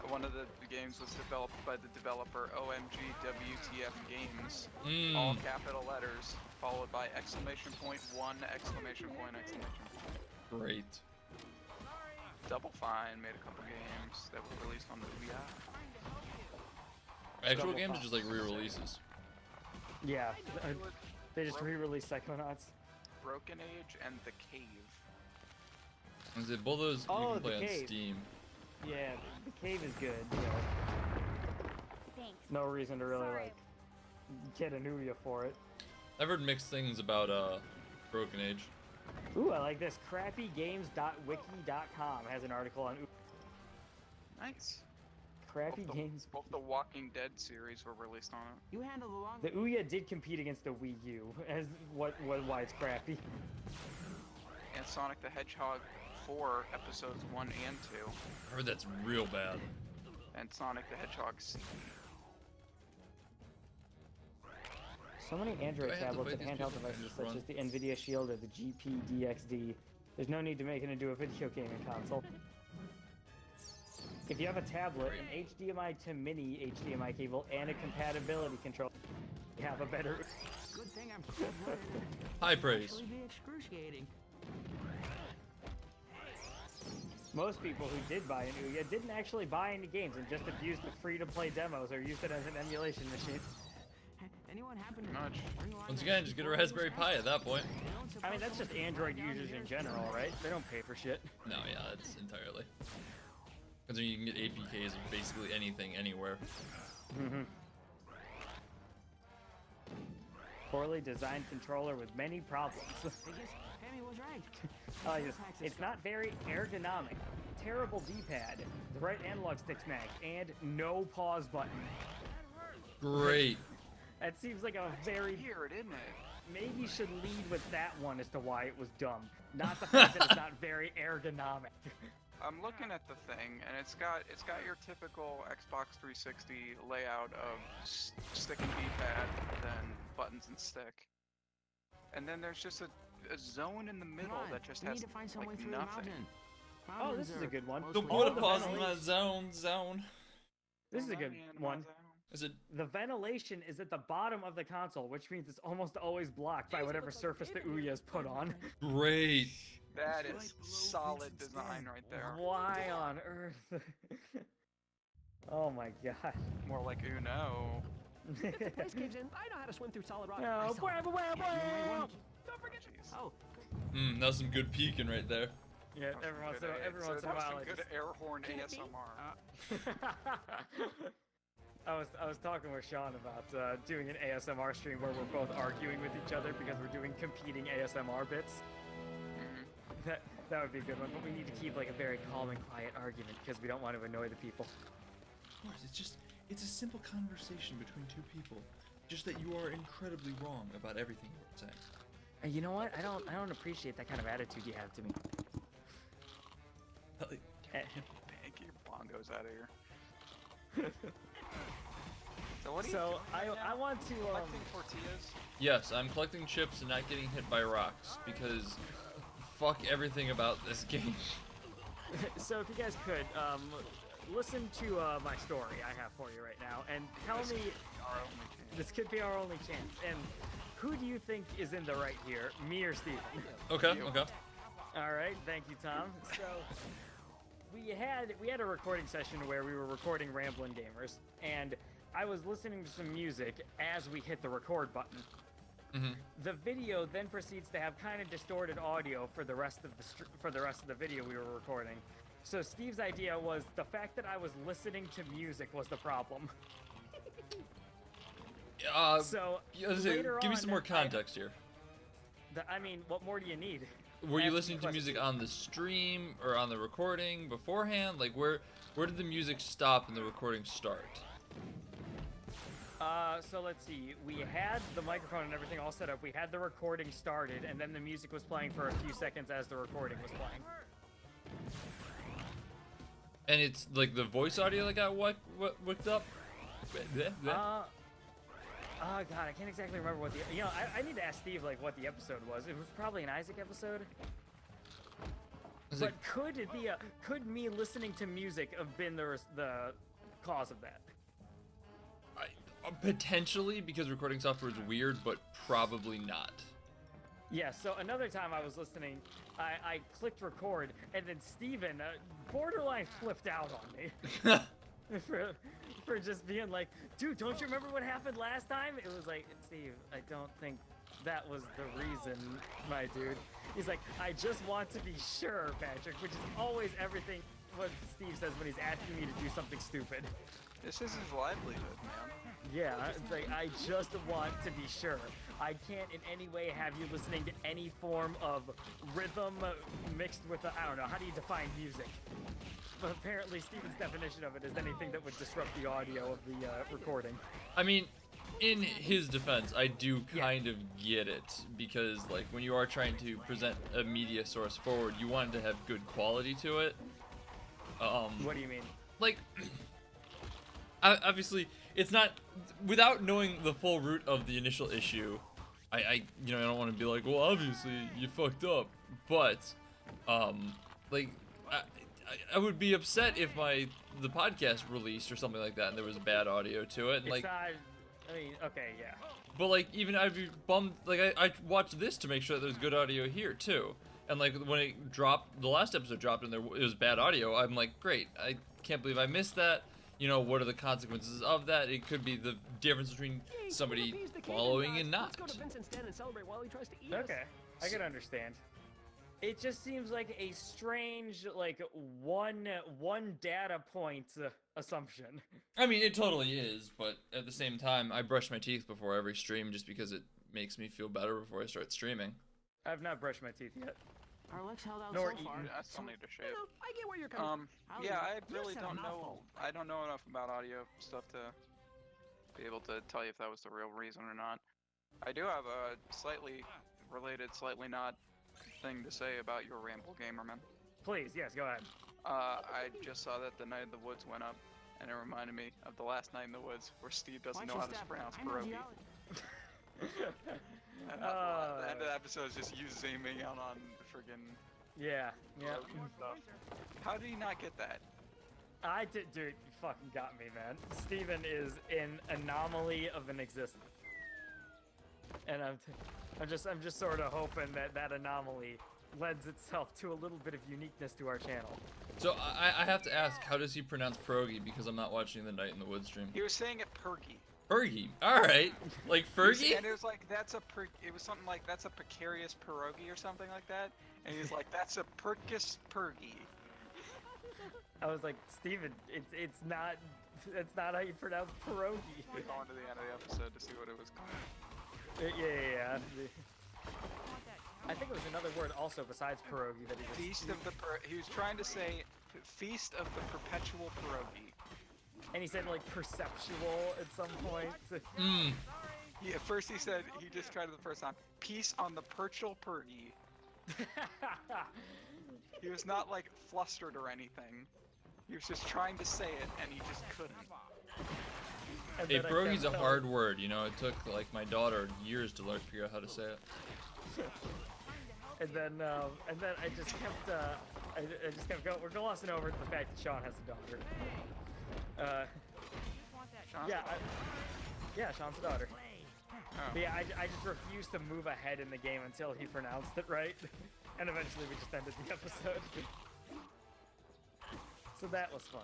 One of the games was developed by the developer OMG WTF Games, Mm. all capital letters, followed by exclamation point, one exclamation point, exclamation point. Great. Double Fine made a couple games that were released on the Ouya. Actual Double games Fine. are just like re-releases. Yeah. They just re-released Psychonauts. Broken Age and The Cave. Is it both those you Oh, can play The on Cave. Steam? Yeah, the cave is good. You know, Thanks. no reason to really like get an Ouya for it. I've heard mixed things about Broken Age. Ooh, I like this. Crappygames.wiki.com has an article on Ouya. Nice. Crappy Games. Both the Walking Dead series were released on it. You handle the long. The Ouya did compete against the Wii U, as why it's crappy. And Sonic the Hedgehog 4 episodes 1 and 2. I heard that's real bad. And Sonic the Hedgehog C. So many Android Do I have to tablets fight and these handheld people devices just such run? as the Nvidia Shield or the GPDXD. There's no need to make it into a video gaming console. If you have a tablet, an HDMI to mini HDMI cable, and a compatibility controller, you have a better. Good thing I'm cold-blooded. High praise. Actually be excruciating. Most people who did buy an Ouya didn't actually buy any games and just abused the free-to-play demos or used it as an emulation machine. Anyone happen to Much. bring along Once that again, just get a Raspberry Pi at that point. I mean, that's just Android users in general, right? They don't pay for shit. No, yeah, that's entirely. Because you can get APKs of basically anything, anywhere. Mm-hmm. Poorly designed controller with many problems. I guess Pammy was right. It's not very ergonomic. Terrible D-pad. The right analog stick snags, and no pause button. Great. That seems like a very... Weird, isn't it? Maybe you should lead with that one as to why it was dumb. Not the fact that it's not very ergonomic. I'm looking at the thing, and it's got your typical Xbox 360 layout of stick and D-pad, then buttons and stick, and then there's just a zone in the middle that just has like nothing. Oh, this is a good one. Don't put a pause in my zone. This is a good one. Is it? The ventilation is at the bottom of the console, which means it's almost always blocked by whatever surface the Ouya is put on. Great. That is solid design right there. Why on earth? Oh my god. More like Uno. If the place caves in, I know how to swim through solid rock. No, Don't forget. Oh. That was some good peeking right there. Yeah, every once in a while. Some good air horn ASMR. I was talking with Sean about doing an ASMR stream where we're both arguing with each other because we're doing competing ASMR bits. That would be a good one, but we need to keep like a very calm and quiet argument because we don't want to annoy the people. Of course, it's a simple conversation between two people. Just that you are incredibly wrong about everything you're saying. And you know what? I don't appreciate that kind of attitude you have to me. Take your bongos out of here. So what do you do I want to collecting tortillas? Yes, I'm collecting chips and not getting hit by rocks because fuck everything about this game. So if you guys could listen to my story I have for you right now and tell me this could be our only chance. And who do you think is in the right here, me or Steven? Okay. All right, thank you, Tom. So we had a recording session where we were recording Ramblin' Gamers, and I was listening to some music as we hit the record button. Mm-hmm. The video then proceeds to have kind of distorted audio for the rest of the video we were recording. So Steve's idea was the fact that I was listening to music was the problem. Give me some more context here. I mean, what more do you need? Were you listening to music on the stream or on the recording beforehand? Like where did the music stop and the recording start? So let's see. We had the microphone and everything all set up. We had the recording started, and then the music was playing for a few seconds as the recording was playing. And it's like the voice audio that got wicked up? Oh god, I can't exactly remember what I need to ask Steve like what the episode was. It was probably an Isaac episode. But could me listening to music have been the cause of that? Potentially, because recording software is weird, but probably not. Yeah, so another time I was listening, I clicked record, and then Steven borderline flipped out on me. for just being like, dude, don't you remember what happened last time? It was like, Steve, I don't think that was the reason, my dude. He's like, I just want to be sure, Patrick, which is always everything what Steve says when he's asking me to do something stupid. This is his livelihood, man. Yeah, it's like, I just want to be sure. I can't in any way have you listening to any form of rhythm mixed with, I don't know, how do you define music? But apparently Steven's definition of it is anything that would disrupt the audio of the recording. I mean, in his defense, I do kind of get it, because like when you are trying to present a media source forward, you want it to have good quality to it. What do you mean? Like, obviously, it's not, without knowing the full root of the initial issue, I don't want to be like, well, obviously you fucked up, but like I would be upset if the podcast released or something like that and there was bad audio to it. And, it's not, I mean, okay, yeah. But like, even I'd be bummed. Like I watched this to make sure that there's good audio here too. And like when it dropped, the last episode dropped and it was bad audio. I'm like, great. I can't believe I missed that. you know, what are the consequences of that? It could be the difference between somebody following and not. Let's go to Vincent's den and celebrate while he tries to eat us. Okay, I can understand. It just seems like a strange, like, one data point assumption. I mean, it totally is, but at the same time, I brush my teeth before every stream just because it makes me feel better before I start streaming. I've not brushed my teeth yet. Our legs held out Nor so far. I still need to shave. You know, I get where you're coming from. Yeah, I You really said a don't know. mouthful. I don't know enough about audio stuff to be able to tell you if that was the real reason or not. I do have a slightly related, slightly not thing to say about your Ramble Gamerman. Please, yes, go ahead. I just saw that the Night in the Woods went up, and it reminded me of the last Night in the Woods where Steve doesn't know how to pronounce pierogi. And the end of the episode is just you zooming out on friggin' Yeah. stuff. How did he not get that? I did, dude. You fucking got me, man. Steven is an anomaly of an existence, and I'm just sort of hoping that that anomaly lends itself to a little bit of uniqueness to our channel. So I have to ask, how does he pronounce pierogi? Because I'm not watching the Night in the Woods stream. He was saying it pergy. Fergie. All right. Like Fergie? And it was like, it was something like, that's a precarious pierogi or something like that. And he's like, that's a percus pergy. I was like, Steven, it's not how you pronounce pierogi. We're going to the end of the episode to see what it was called. Yeah. I think it was another word also besides pierogi that he was... He was trying to say Feast of the Perpetual Pierogi. And he said like perceptual at some point. Yeah, at first he said, he just tried it the first time, Peace on the Perchal Pergy. He was not like flustered or anything. He was just trying to say it and he just couldn't. Hey, pierogi's a hard word, you know, it took like my daughter years to learn to figure out how to say it. and then I just kept going. We're glossing over the fact that Sean has a daughter. Sean's a daughter. But yeah, I just refused to move ahead in the game until he pronounced it right, and eventually we just ended the episode. So that was fun.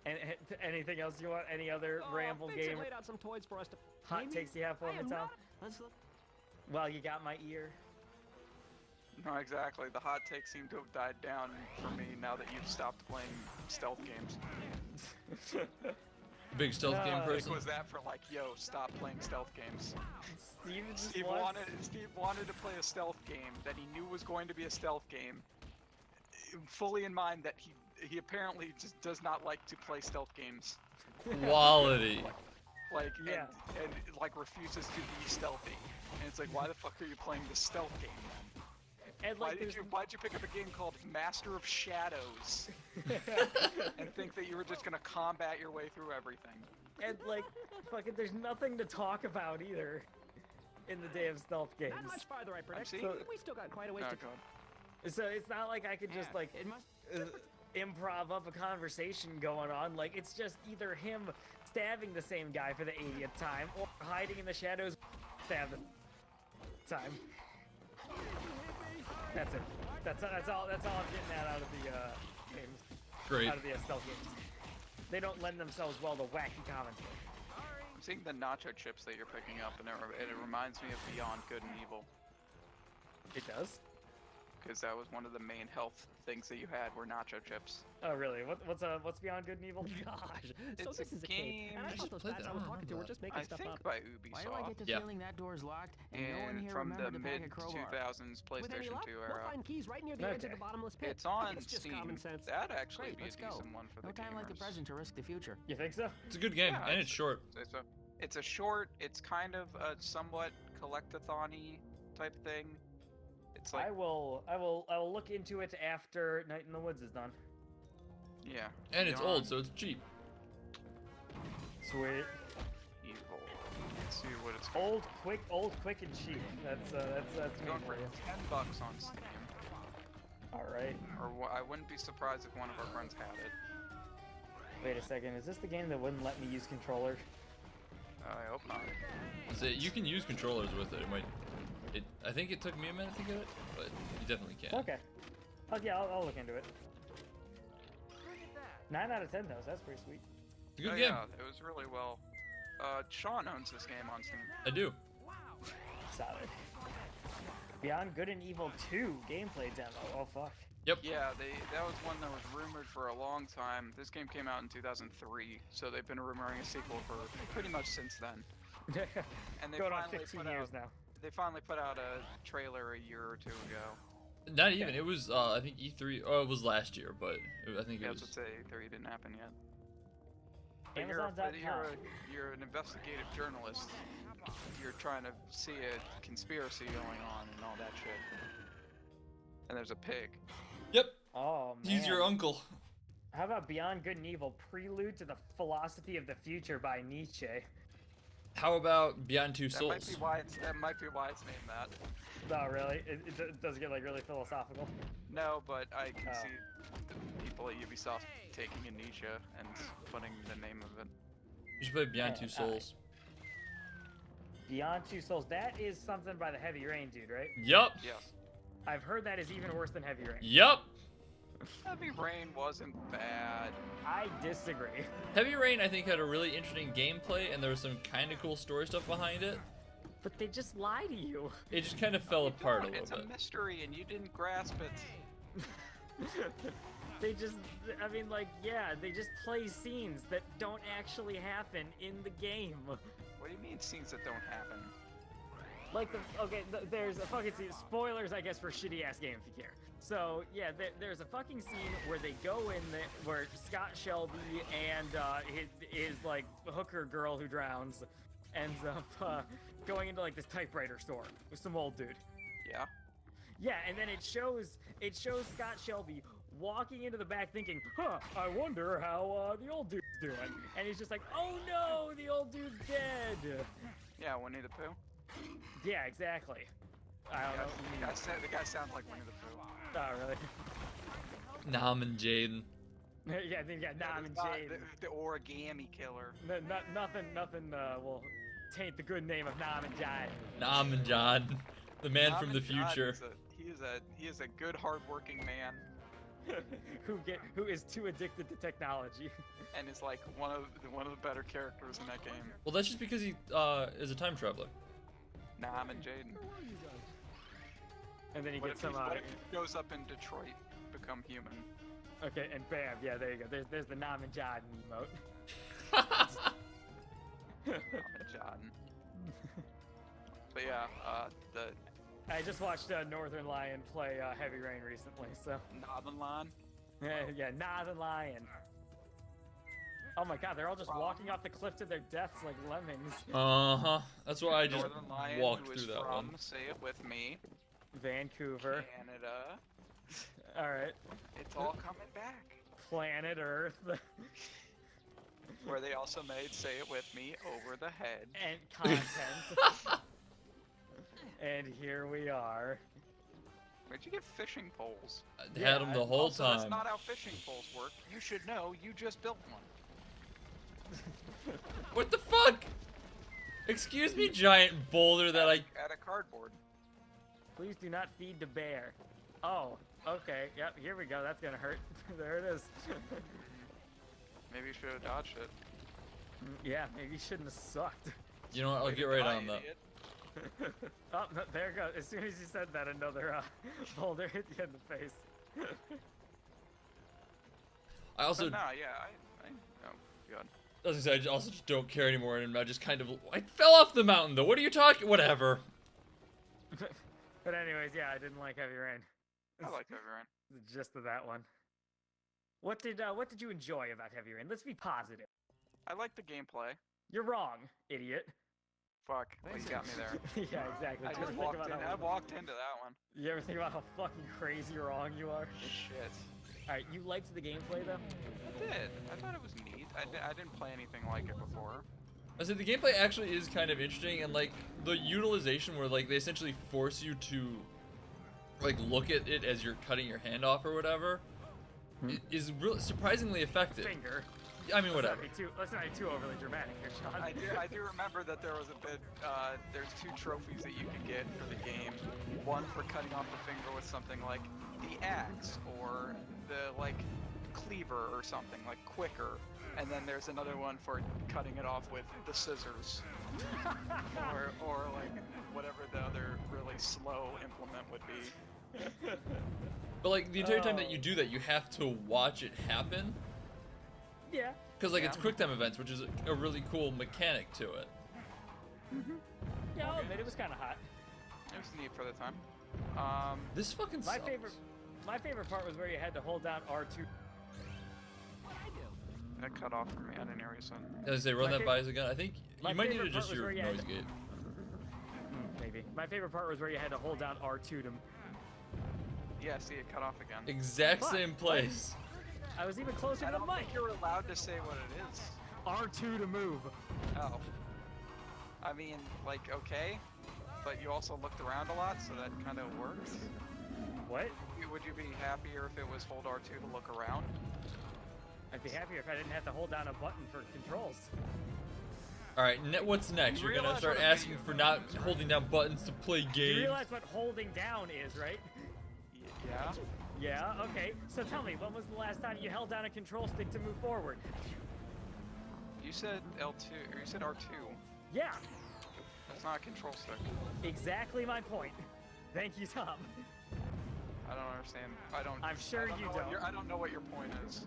And anything else you want? Any other Ramble game? Laid out some toys for us to... Hot takes you have for me, Tom? Let's look. Well, you got my ear. No, exactly. The hot takes seem to have died down for me now that you've stopped playing stealth games. Big stealth game person. Was that for like, yo, stop playing stealth games? Steve wanted to play a stealth game that he knew was going to be a stealth game, fully in mind that he apparently just does not like to play stealth games. Quality. And like refuses to be stealthy. And it's like, why the fuck are you playing this stealth game then? And like, why'd you pick up a game called Master of Shadows and think that you were just gonna combat your way through everything? And like, fucking, there's nothing to talk about either in the day of stealth games. Not much farther, I predict. We still got quite a ways to go. So it's not like I could just improv up a conversation going on. Like, it's just either him stabbing the same guy for the 80th time or hiding in the shadows stabbing time. That's it. That's all I'm getting at out of the games. Great. Out of the stealth games. They don't lend themselves well to wacky commentary. I'm seeing the nacho chips that you're picking up, and it reminds me of Beyond Good and Evil. It does? Because that was one of the main health things that you had were nacho chips. Oh really? What's Beyond Good and Evil? Gosh, it's so this is a game. And I thought those bats I was talking to were just making stuff up. I think by Ubisoft. Why do I get the feeling that door's locked and no one here from the remembered to pack a crowbar? mid-2000s PlayStation 2 era. We'll find keys right near the edge of the bottomless pit. It's on it's just Steam. Common sense. That'd actually be a Let's decent go. one for no the time like the gamers. present to risk the future. You think so? It's a good game, and it's short. It's a short, it's kind of a somewhat collect-a-thon-y type thing. It's like, I will look into it after Night in the Woods is done. Yeah. And it's old, so it's cheap. Sweet. Evil. Let's see what it's old, quick, and cheap. That's going for $10 on Steam. All right. Or I wouldn't be surprised if one of our friends had it. Wait a second. Is this the game that wouldn't let me use controller? I hope not. So you can use controllers with it. I think it took me a minute to get it, but you definitely can. Okay. Yeah, I'll look into it. 9 out of 10 though, so that's pretty sweet. It's a good game. Yeah, it was really well. Sean owns this game on Steam. I do. Solid. Beyond Good and Evil 2 gameplay demo. Oh fuck. Yep. Yeah, that was one that was rumored for a long time. This game came out in 2003, so they've been rumoring a sequel for pretty much since then. And they Going on finally 15 years now. They finally put out a trailer a year or two ago. Not even. It was, I think E3. Oh, it was last year, but I think it was. I was say E3 didn't happen yet. Amazon.com. You're an investigative journalist. You're trying to see a conspiracy going on and all that shit. And there's a pig. Yep. Oh man. He's your uncle. How about Beyond Good and Evil, Prelude to the Philosophy of the Future by Nietzsche? How about Beyond Two Souls? That might be why it's named that. No, really? It does get like really philosophical. No, but I can see the people at Ubisoft taking a Nietzsche and putting the name of it. You should play Beyond Two Souls. Beyond Two Souls. That is something by the Heavy Rain dude, right? Yup. Yes. I've heard that is even worse than Heavy Rain. Yup. Heavy Rain wasn't bad. I disagree. Heavy Rain, I think, had a really interesting gameplay, and there was some kind of cool story stuff behind it. But they just lie to you. It just kind of fell apart a little bit. It's a mystery, and you didn't grasp it. They just, I mean, like, yeah, they just play scenes that don't actually happen in the game. What do you mean scenes that don't happen? Like, there's a fucking scene, spoilers, I guess, for shitty ass game if you care. So, yeah, there's a fucking scene where they go in there, where Scott Shelby and his like, hooker girl who drowns ends up going into, like, this typewriter store with some old dude. Yeah? Yeah, and then it shows Scott Shelby walking into the back thinking, huh, I wonder how the old dude's doing. And he's just like, oh no, the old dude's dead. Yeah, Winnie the Pooh. Yeah, exactly. I don't know. The guy sounds like Winnie the Pooh. Oh, really? Nam and Jaden. Yeah, then you got Nam and Jaden. The origami killer. Nothing will taint the good name of Nam and Jaden. Nam and John, the man from the future. He is a good, hard-working man. who is too addicted to technology. And is like one of the better characters in that game. Well, that's just because he is a time traveler. Nam and Jaden. And then he what gets if some. What if he goes up in Detroit, become human? Okay, and bam, yeah, there you go. There's the Nam and Jaden emote. Nam and Jaden. But yeah, I just watched Northern Lion play Heavy Rain recently, so. Northern Lion? Yeah, Northern Lion. Oh my god, they're all just walking off the cliff to their deaths like lemmings. Uh-huh. That's why I just Northern Lion, walked who is through that from, one. say it with me, Vancouver. Canada. Alright. It's all coming back. Planet Earth. Where they also made, say it with me, Over the Hedge. And content. And here we are. Where'd you get fishing poles? They had them the whole time. That's not how fishing poles work. You should know. You just built one. What the fuck? Excuse me, giant boulder that I... At a cardboard. Please do not feed the bear. Oh, okay. Yep, here we go. That's gonna hurt. There it is. Maybe you should have dodged it. Yeah, maybe you shouldn't have sucked. You know what? I'll get right on that. Oh, no, there it goes. As soon as you said that, another boulder hit you in the face. I also... But no, yeah, oh, God. As I said, I also just don't care anymore, and I just kind of... I fell off the mountain, though. What are you talking... Whatever. But anyways, yeah, I didn't like Heavy Rain. I like Heavy Rain. The gist of that one. What did you enjoy about Heavy Rain? Let's be positive. I like the gameplay. You're wrong, idiot. Fuck, well, you got me there. Yeah, exactly. I just walked in. I walked into that one. You ever think about how fucking crazy wrong you are? Shit. Alright, you liked the gameplay though? I did. I thought it was neat. I didn't play anything like it before. I said the gameplay actually is kind of interesting, and like the utilization where like they essentially force you to like look at it as you're cutting your hand off or whatever is really surprisingly effective. Finger. I mean, whatever. Let's not be too overly dramatic here, Sean. I do remember that there was a bit, there's 2 trophies that you could get for the game. One for cutting off the finger with something like the axe, or the, like, cleaver or something, like quicker. And then there's another one for cutting it off with the scissors. or like whatever the other really slow implement would be. But like the entire time that you do that, you have to watch it happen. Yeah. Because like it's QuickTime events, which is a really cool mechanic to it. Yeah, I'll admit it was kind of hot. It was neat for the time. This fucking sucks. My favorite part was where you had to hold down R2. That cut off for me. I didn't hear you said. As they run that by us again, I think you might need to adjust your you noise gate. Maybe. My favorite part was where you had to hold down R2 to. Yeah, see it cut off again. Exact same place. I was even closer to the mic. I don't think you're allowed to say what it is. R2 to move. Oh. I mean, like, okay, but you also looked around a lot, so that kind of works. What? Would you be happier if it was hold R2 to look around? I'd be happier if I didn't have to hold down a button for controls. Alright, what's next? You're gonna start asking for not holding down buttons to play games. You realize what holding down is, right? Yeah. Yeah, okay. So tell me, when was the last time you held down a control stick to move forward? You said L2, or you said R2. Yeah. That's not a control stick. Exactly my point. Thank you, Tom. I don't understand. I'm sure you don't. I don't know what your point is.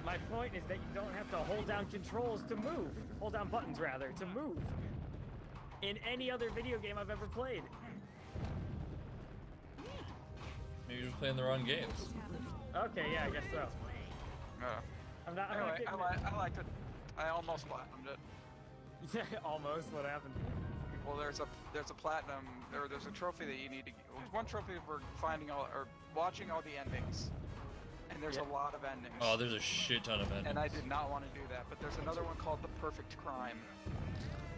My point is that you don't have to hold down controls to move. Hold down buttons, rather, to move. In any other video game I've ever played. Maybe you're just playing the wrong games. Okay, yeah, I guess so. I'm not. Anyway, I liked it. I almost platinumed it. Yeah, almost. What happened? Well, there's a platinum. There's a trophy that you need to. There's one trophy for finding all or watching all the endings. And there's a lot of endings. Oh, there's a shit ton of endings. And I did not want to do that, but there's another one called The Perfect Crime.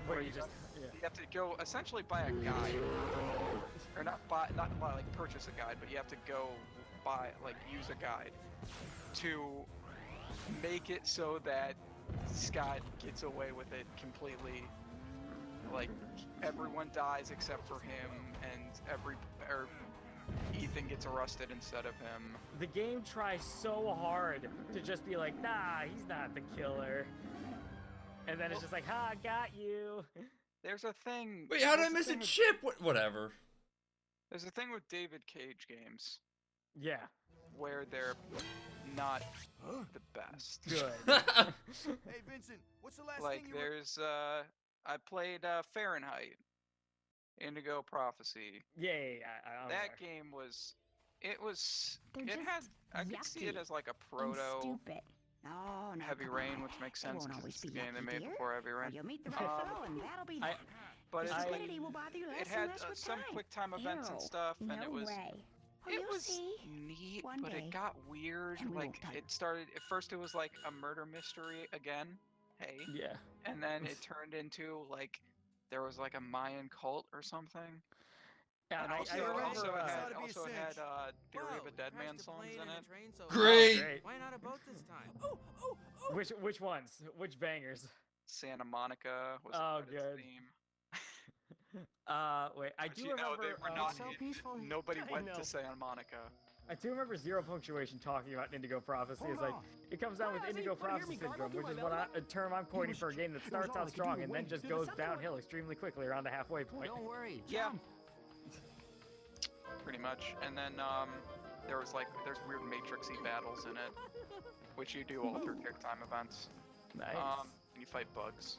Where you just you have to go essentially buy a guide, or not buy like purchase a guide, but you have to go buy use a guide to make it so that Scott gets away with it completely. Like everyone dies except for him, and Ethan gets arrested instead of him. The game tries so hard to just be like, nah, he's not the killer. And then it's just like, ha, I got you. There's a thing. Wait, how did I miss a chip? Whatever. There's a thing with David Cage games. Yeah. Where they're not the best. Good. Hey, Vincent, what's the last thing you there's, I played Fahrenheit. Indigo Prophecy. Yeah, that game was, it I could see it as like a proto Stupid. Oh, no, Heavy Rain, which makes sense because it's the game they made before Heavy Rain. You'll meet the right fellow, and that'll be that. But Stupidity will bother you less it had and less with some time. quick time events and stuff, and it was You'll was see. neat, One but day. it got weird. And we Like won't tell you. it started at first, it was like a murder mystery again. Hey. Yeah. And then it turned into like there was like a Mayan cult or something. Yeah, And I remember. also it had cinch. Theory of a Dead Man songs in it. Great. Why not a boat this time? Which ones? Which bangers? Santa Monica was Oh, the credits good. theme. Wait, I do You know, remember. they were not. so peaceful. Nobody I went know. to Santa Monica. I do remember Zero Punctuation talking about Indigo Prophecy. It's like, it comes down with Well, Indigo you wanna hear Prophecy me gargle syndrome, through which is my what a term I'm coining for a game that starts all out I could do strong to and then wait just to goes the summer. downhill extremely quickly around the halfway point. Don't worry. Yeah. Pretty much. And then there's weird Matrixy battles in it, which you do all through quick time events. Nice. And you fight bugs.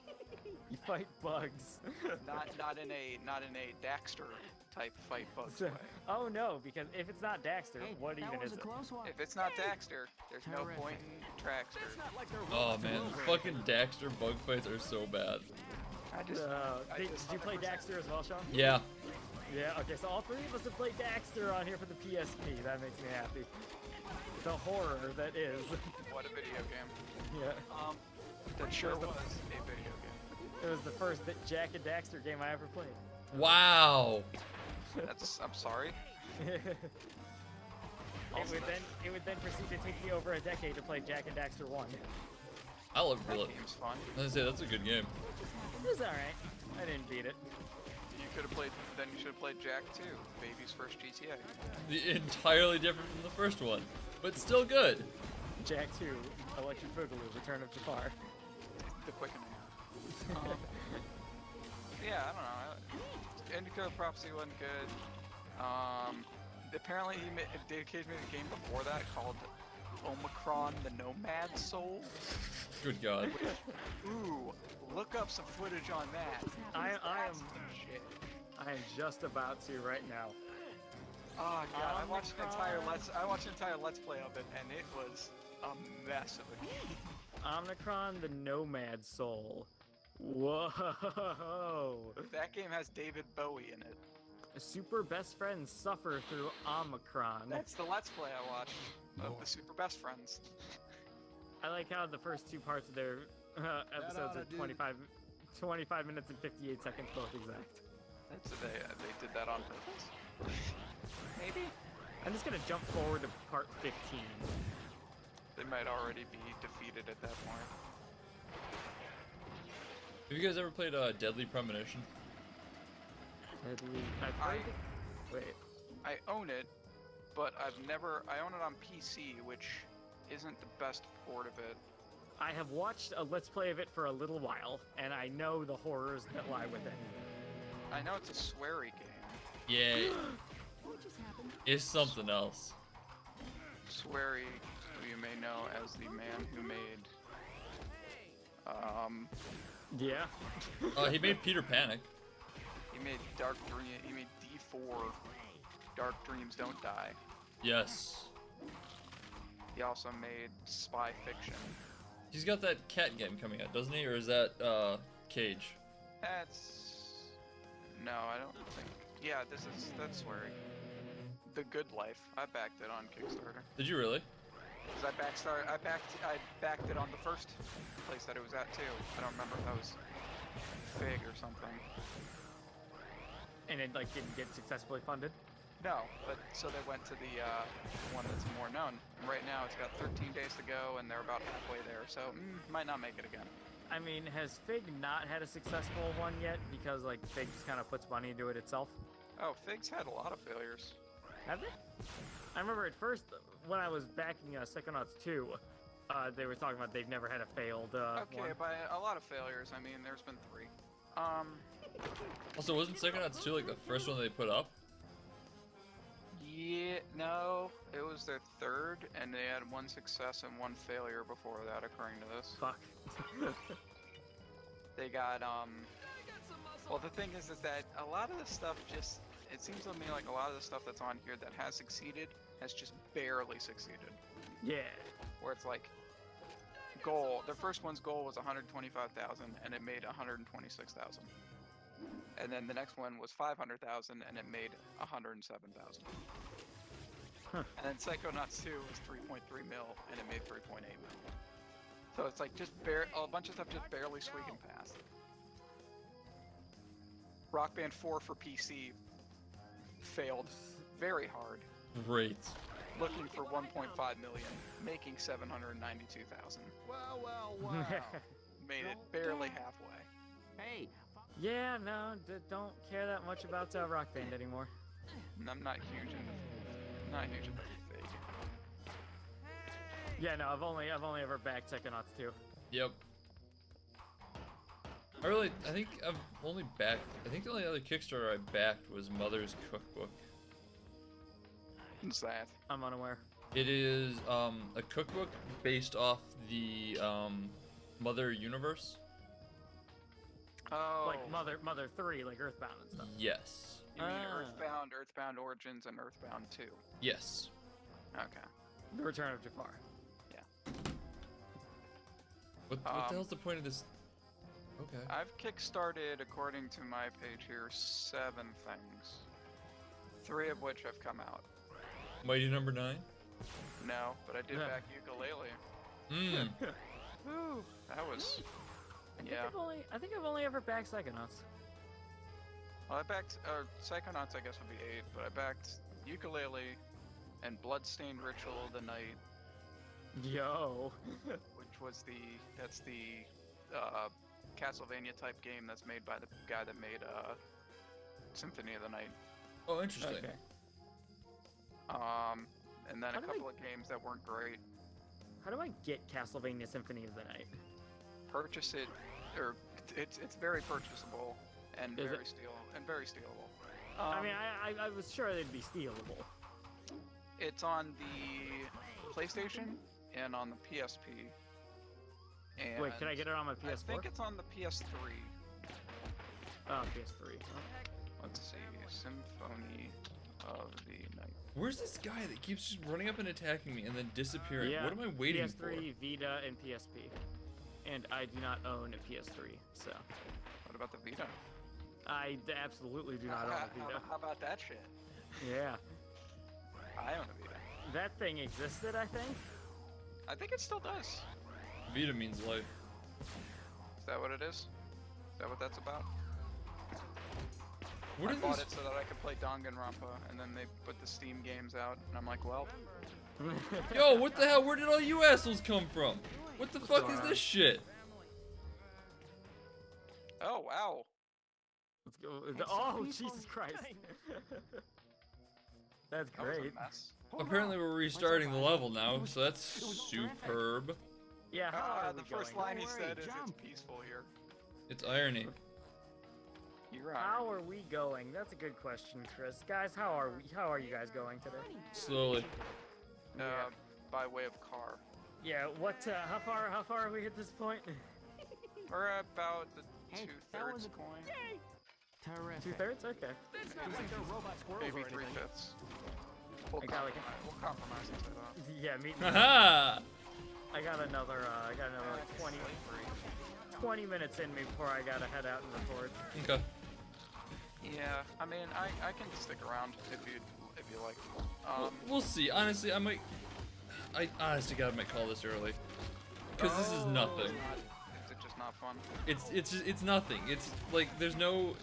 You fight bugs. not in a Daxter type fight bugs So- way. Oh no, because if it's not Daxter, Hey, what that even was is a it? close one. If it's not Daxter, there's no Terrific. point in Traxter. Oh man, fucking Daxter bug fights are so bad. Did you play 100%. Daxter as well, Sean? Yeah. Yeah, okay, so all three of us have played Daxter on here for the PSP. That makes me happy. The horror that is. What a video game. Yeah. That sure was a video game. It was the first Jack and Daxter game I ever played. Wow. I'm sorry. It would then proceed to take me over a decade to play Jack and Daxter 1. I love That it. game's fun. I was gonna say that's a good game. It was alright. I didn't beat it. you could have played. Then you should have played Jack 2, baby's first GTA. Entirely different from the first one, but still good. Jack 2, Electric Boogaloo, Return of Jafar. The Quickening. Yeah, I don't know. Indigo Prophecy wasn't good. Apparently they made a game before that called Omicron: The Nomad Soul. Good God. Ooh, look up some footage on that. I am just about to right now. Oh god, I watched an entire let's play of it, and it was a mess of a game. Omicron: The Nomad Soul. Whoa! That game has David Bowie in it. Super best friends suffer through Omicron. That's the let's play I watched of the Super Best Friends. I like how the first two parts of their episodes are 25 minutes and 58 seconds both exact. They did that on purpose. Maybe. I'm just gonna jump forward to part 15. They might already be defeated at that point. Have you guys ever played Deadly Premonition? Wait. I own it, but I own it on PC, which isn't the best port of it. I have watched a Let's Play of it for a little while, and I know the horrors that lie within. I know it's a sweary game. Yeah. It's something else. Sweary, who you may know as the man who made yeah. He made Peter Panic. He made Dark Dream. He made D4. Dark Dreams Don't Die. Yes. He also made Spy Fiction. He's got that cat game coming out, doesn't he? Or is that Cage? No, I don't think. Yeah, that's sweary. The Good Life. I backed it on Kickstarter. Did you really? Because I backed it on the first place that it was at too. I don't remember if that was Fig or something. And it like didn't get successfully funded? No, but so they went to the one that's more known. And right now it's got 13 days to go and they're about halfway there, so might not make it again. I mean, has Fig not had a successful one yet? Because like Fig just kind of puts money into it itself? Oh, Fig's had a lot of failures. Have they? I remember at first when I was backing Psychonauts 2, they were talking about they've never had a failed okay, one. by a lot of failures, I mean there's been 3. Also, wasn't Psychonauts 2 like the first one they put up? Yeah, no, it was their third, and they had 1 success and 1 failure before that, according to this. Fuck. They got, well, the thing is that a lot of the stuff just, it seems to me like a lot of the stuff that's on here that has succeeded has just barely succeeded. Yeah. Where it's like, their first one's goal was 125,000, and it made 126,000. And then the next one was 500,000, and it made 107,000. Huh. And then Psychonauts 2 was 3.3 mil, and it made 3.8 mil. So it's like just a bunch of stuff just barely squeaking past. Rock Band 4 for PC failed very hard. Great. Looking for 1.5 million, making 792,000. Well. Made it barely halfway. Hey. Yeah, no, don't care that much about Rock Band anymore. And I'm not huge into Fig. Yeah, no, I've only ever backed Psychonauts 2. Yep. I think the only other Kickstarter I backed was Mother's Cookbook. What's that? I'm unaware. It is a cookbook based off the Mother universe. Oh. Like Mother 3, like Earthbound and stuff. Yes. You mean Earthbound Origins, and Earthbound 2? Yes. Okay. The Return of Jafar. Yeah. What the hell's the point of this? Okay. I've kickstarted, according to my page here, 7 things. 3 of which have come out. Mighty Number 9? No, but I did back Ukulele. Woo! That was... I think I've only ever backed Psychonauts. Well, I backed... Psychonauts, I guess, would be 8, but I backed Ukulele and Bloodstained Ritual of the Night. Yo! Which was that's the Castlevania type game that's made by the guy that made Symphony of the Night. Oh, interesting. Okay. And then a couple of games that weren't great. How do I get Castlevania Symphony of the Night? Purchase it, or it's very purchasable and Is very it? very stealable. I mean, I was sure they'd be stealable. It's on the PlayStation and on the PSP. And Wait, can I get it on my PS4? I think it's on the PS3. Oh, PS3. Let's see, Symphony of the Night. Where's this guy that keeps just running up and attacking me and then disappearing? Yeah, What am I waiting PS3, Vita, and PSP. And I do not own a PS3, so. What about the Vita? I absolutely do not own a Vita. How about that shit? Yeah. I own a Vita. That thing existed, I think? I think it still does. for? Vita means life. Is that what it is? Is that what that's about? What I are bought these? it so that I could play Danganronpa, and then they put the Steam games out, and I'm like, well. Yo, what the hell? Where did all you assholes come from? What the fuck is this shit? Oh, wow. Let's go. Oh, Jesus Christ. That's That was great. a mess. Apparently we're restarting the level now, so that's superb. Yeah, how are we The first going? line he said is, it's peaceful here. It's irony. You're right. How are we going? That's a good question, Chris. Guys, how are you guys going today? Slowly. By way of car. Yeah, what how far are we at this point? We're about the Hey, that 2/3 was a- point. Terrific. 2/3? Okay. It's not like they're robot squirrels Maybe or anything. 3/5. We'll I got like we'll compromise into that. Yeah, me. Haha! I got another like 20 minutes in me before I gotta head out and record. Okay. Yeah, I mean, I can stick around if you like. We'll see. Honestly, I honest to God, I might call this early. Because this is nothing. Is it just not fun? It's nothing. It's like, there's no,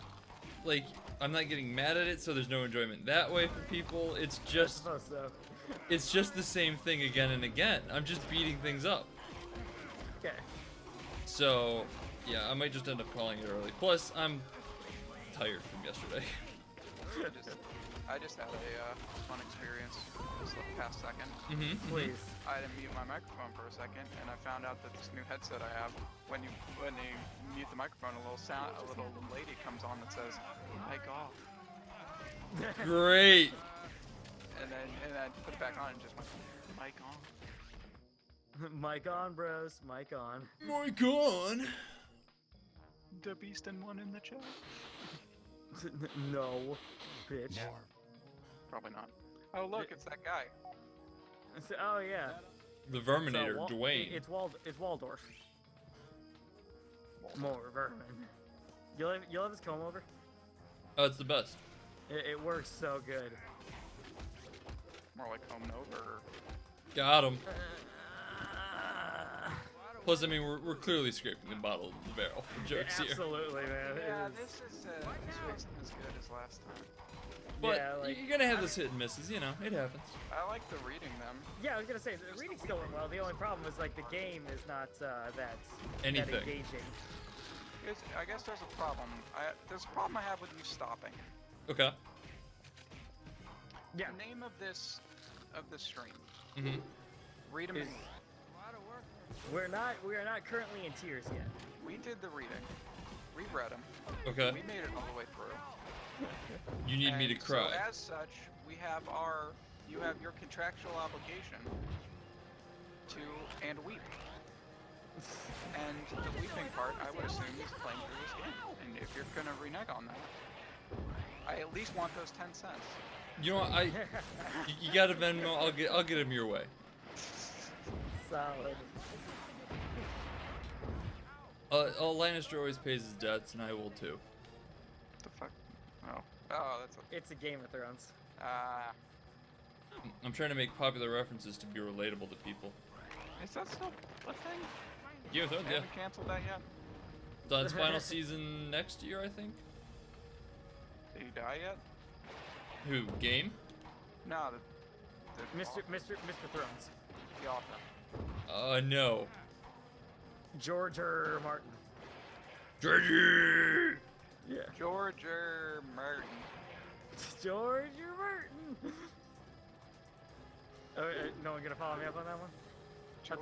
like, I'm not getting mad at it, so there's no enjoyment that way for people. It's just, I suppose so. it's just the same thing again and again. I'm just beating things up. Okay. So, yeah, I might just end up calling it early. Plus, I'm tired from yesterday. I just had a fun experience this past second. Please. I had to mute my microphone for a second, and I found out that this new headset I have, when you mute the microphone, a little lady comes on that says, "Mic off," Great. and I put it back on and just went, "Mic on." Mic on, bros. Mic on. Mic on. The Beast and one in the chat. No, bitch. Probably not. Oh look, it's that guy. Oh yeah. The Verminator, So, Dwayne. It's Waldorf. More vermin. You'll have his comb over. Oh, it's the best. It works so good. More like home over. Got him. Plus, I mean, we're clearly scraping the bottom of the barrel. Jokes here. Absolutely, man. Yeah, It is- this wasn't as good as last time. But yeah, like, you're gonna have those hit and misses, you know, it happens. I like the reading them. Yeah, I was gonna say the reading still went well. The only problem is like the game is not that Anything. that engaging. I guess there's a problem. There's a problem I have with you stopping. Okay. Yeah. The name of this stream. Mm-hmm. Read them. Is- We are not currently in tears yet. We did the reading. We read them. Okay. We made it all the way through. You need me to And cry. So as such, you have your contractual obligation to weep. And the weeping part, I would assume, is playing through this game. And if you're gonna renege on that, I at least want those 10 cents. You know what? You got a Venmo. I'll get him your way. Solid. Lannister always pays his debts, and I will too. The fuck? Oh, that's a. It's a Game of Thrones. I'm trying to make popular references to be relatable to people. Is that still a thing? Game of Thrones, They yeah. haven't canceled that yet? It's on its final season next year, I think. Did he die yet? Who? Game? No, the Mr. Thrones. The author. No. George R. Martin. Georgie! Yeah. George or Martin? George or Martin? No one gonna follow me up on that one? George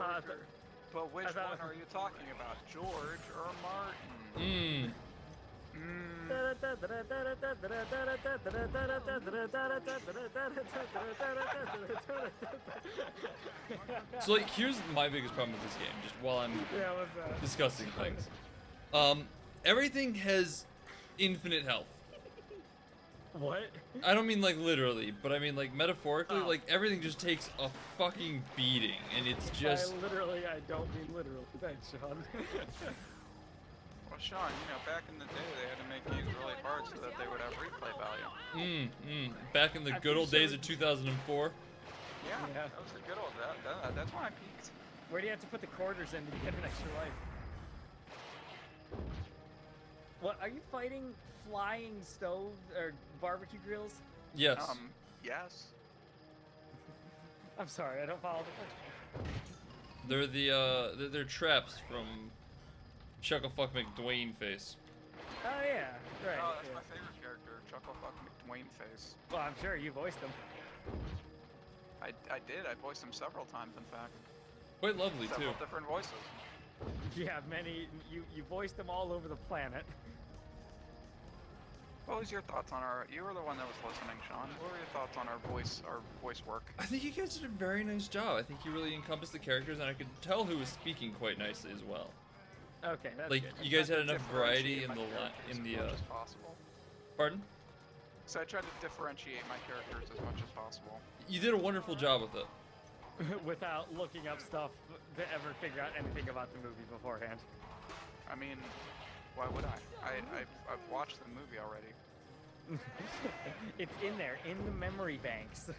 but which one are you talking about, George or Martin? So like, here's my biggest problem with this game, just while I'm discussing things. Everything has infinite health. What? I don't mean like literally, but I mean like metaphorically. Like everything just takes a fucking beating, and it's just. I don't mean literally. Thanks, Sean. Well, Sean, you know, back in the day, they had to make games really hard so that they would have replay value. Back in the good old days of 2004. Yeah, that was the good old. That's when I peaked. Where do you have to put the quarters in to get an extra life? What, are you fighting flying stove or barbecue grills? Yes. Yes. I'm sorry, I don't follow the question. They're they're traps from Chucklefuck McDwayne Face. Oh yeah, right. Oh, that's my favorite character, Chucklefuck McDwayne Face. Well, I'm sure you voiced him. I did. I voiced him several times, in fact. Quite lovely too. Several different voices. Yeah, many. You voiced them all over the planet. What was your thoughts on our? You were the one that was listening, Sean. What were your thoughts on our voice work? I think you guys did a very nice job. I think you really encompassed the characters, and I could tell who was speaking quite nicely as well. Okay, that's like good. you guys had enough variety in the possible. Pardon? So I tried to differentiate my characters as much as possible. You did a wonderful job with it. Without looking up stuff to ever figure out anything about the movie beforehand. I mean, why would I? I've watched the movie already. It's in there, in the memory banks.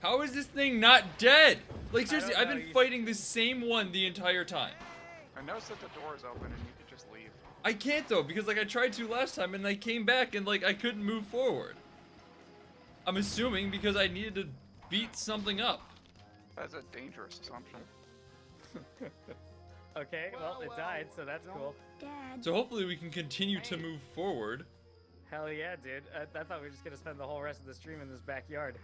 How is this thing not dead? Like seriously, I've been fighting the same one the entire time. I noticed that the door is open and you could just leave. I can't though, because like I tried to last time and I came back and like I couldn't move forward. I'm assuming because I needed to beat something up. That's a dangerous assumption. Okay, well, it died, so that's cool. Dad. So hopefully we can continue to move forward. Hell yeah, dude. I thought we were just gonna spend the whole rest of the stream in this backyard.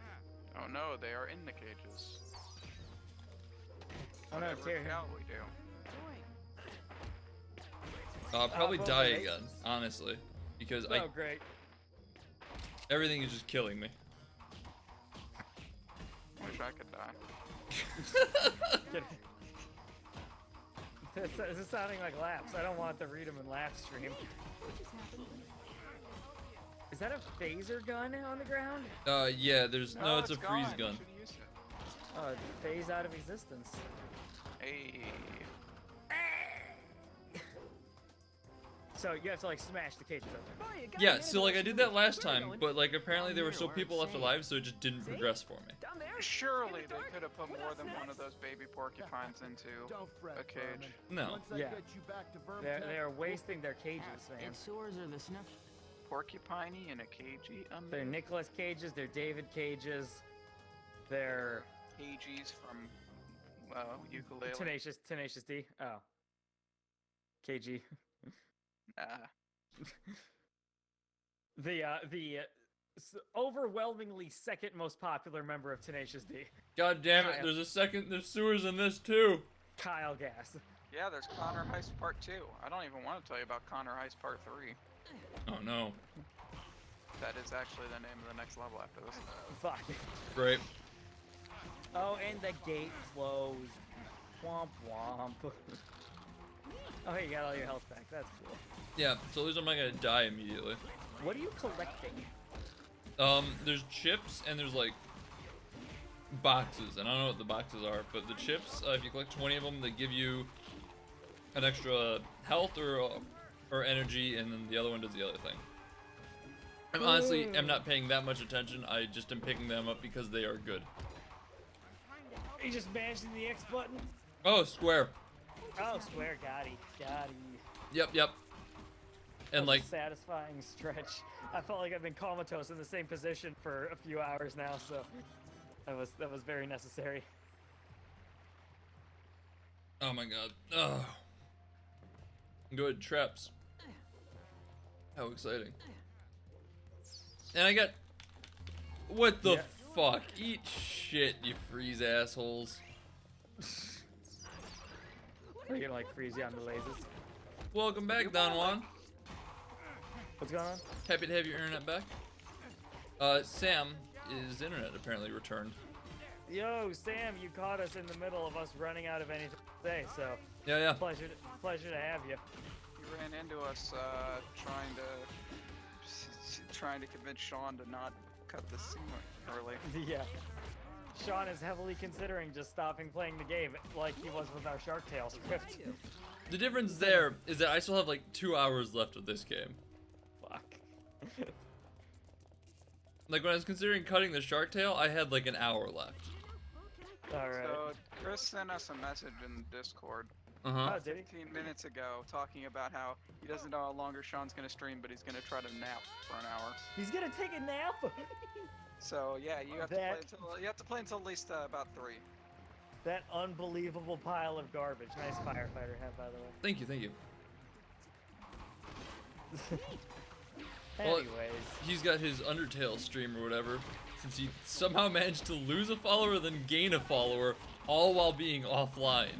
Oh no, they are in the cages. Oh no, Whatever shall we do? I'll probably both die amazing. again, honestly, because Oh, great. everything is just killing me. Wish I could die. This is sounding like laps. I don't want to read them in lap stream. Is that a phaser gun on the ground? Yeah, there's no, it's a freeze gone. gun. You should've used it. Oh, it phased out of existence. Hey. So you have to like smash the cages open. Yeah, so like I did that last time, but like apparently there were still people left alive, so it just didn't progress for me. Surely they could have put more than one of those baby porcupines into a cage. No. Yeah. They are wasting their cages, man. Its sewers are the snuff. Porcupiney in a cagey. They're Nicholas cages. They're David cages. They're cages from ukulele. Tenacious D. Oh. KG. The overwhelmingly second most popular member of Tenacious D. God damn it! There's sewers in this too. Kyle Gass. Yeah, there's Connor Heist Part 2. I don't even want to tell you about Connor Heist Part 3. Oh no. That is actually the name of the next level after this. Fuck. Great. Oh, and the gate closed. Womp womp. Oh, you got all your health back. That's cool. Yeah, so at least I'm not gonna die immediately. What are you collecting? There's chips and there's like boxes, and I don't know what the boxes are, but the chips, if you collect 20 of them, they give you an extra health or energy, and then the other one does the other thing. I honestly am not paying that much attention. I just am picking them up because they are good. Are you just mashing the X button? Oh, square. Oh, square. Got it. Yep. And like satisfying stretch. I felt like I've been comatose in the same position for a few hours now, so that was very necessary. Oh my god. Ugh. Good traps. How exciting. And I got... What the fuck? Eat shit, you freeze assholes. Are you gonna like freeze you on the lasers? Welcome back, Don Juan. What's going on? Happy to have your internet back. Sam, his internet apparently returned. Yo, Sam, you caught us in the middle of us running out of anything to say, so Yeah. pleasure to have you. You ran into us trying to convince Sean to not cut the scene early. Yeah. Sean is heavily considering just stopping playing the game like he was with our Shark Tale script. The difference there is that I still have like 2 hours left of this game. Fuck. Like when I was considering cutting the Shark Tale, I had like an hour left. Alright. So Chris sent us a message in Discord. Uh-huh. Oh, did he? 15 minutes ago, talking about how he doesn't know how longer Sean's gonna stream, but he's gonna try to nap for an hour. He's gonna take a nap. So yeah, you have to play until at least about 3. That unbelievable pile of garbage. Nice firefighter hat, by the way. Thank you. Anyways. Well, he's got his Undertale stream or whatever, since he somehow managed to lose a follower then gain a follower, all while being offline.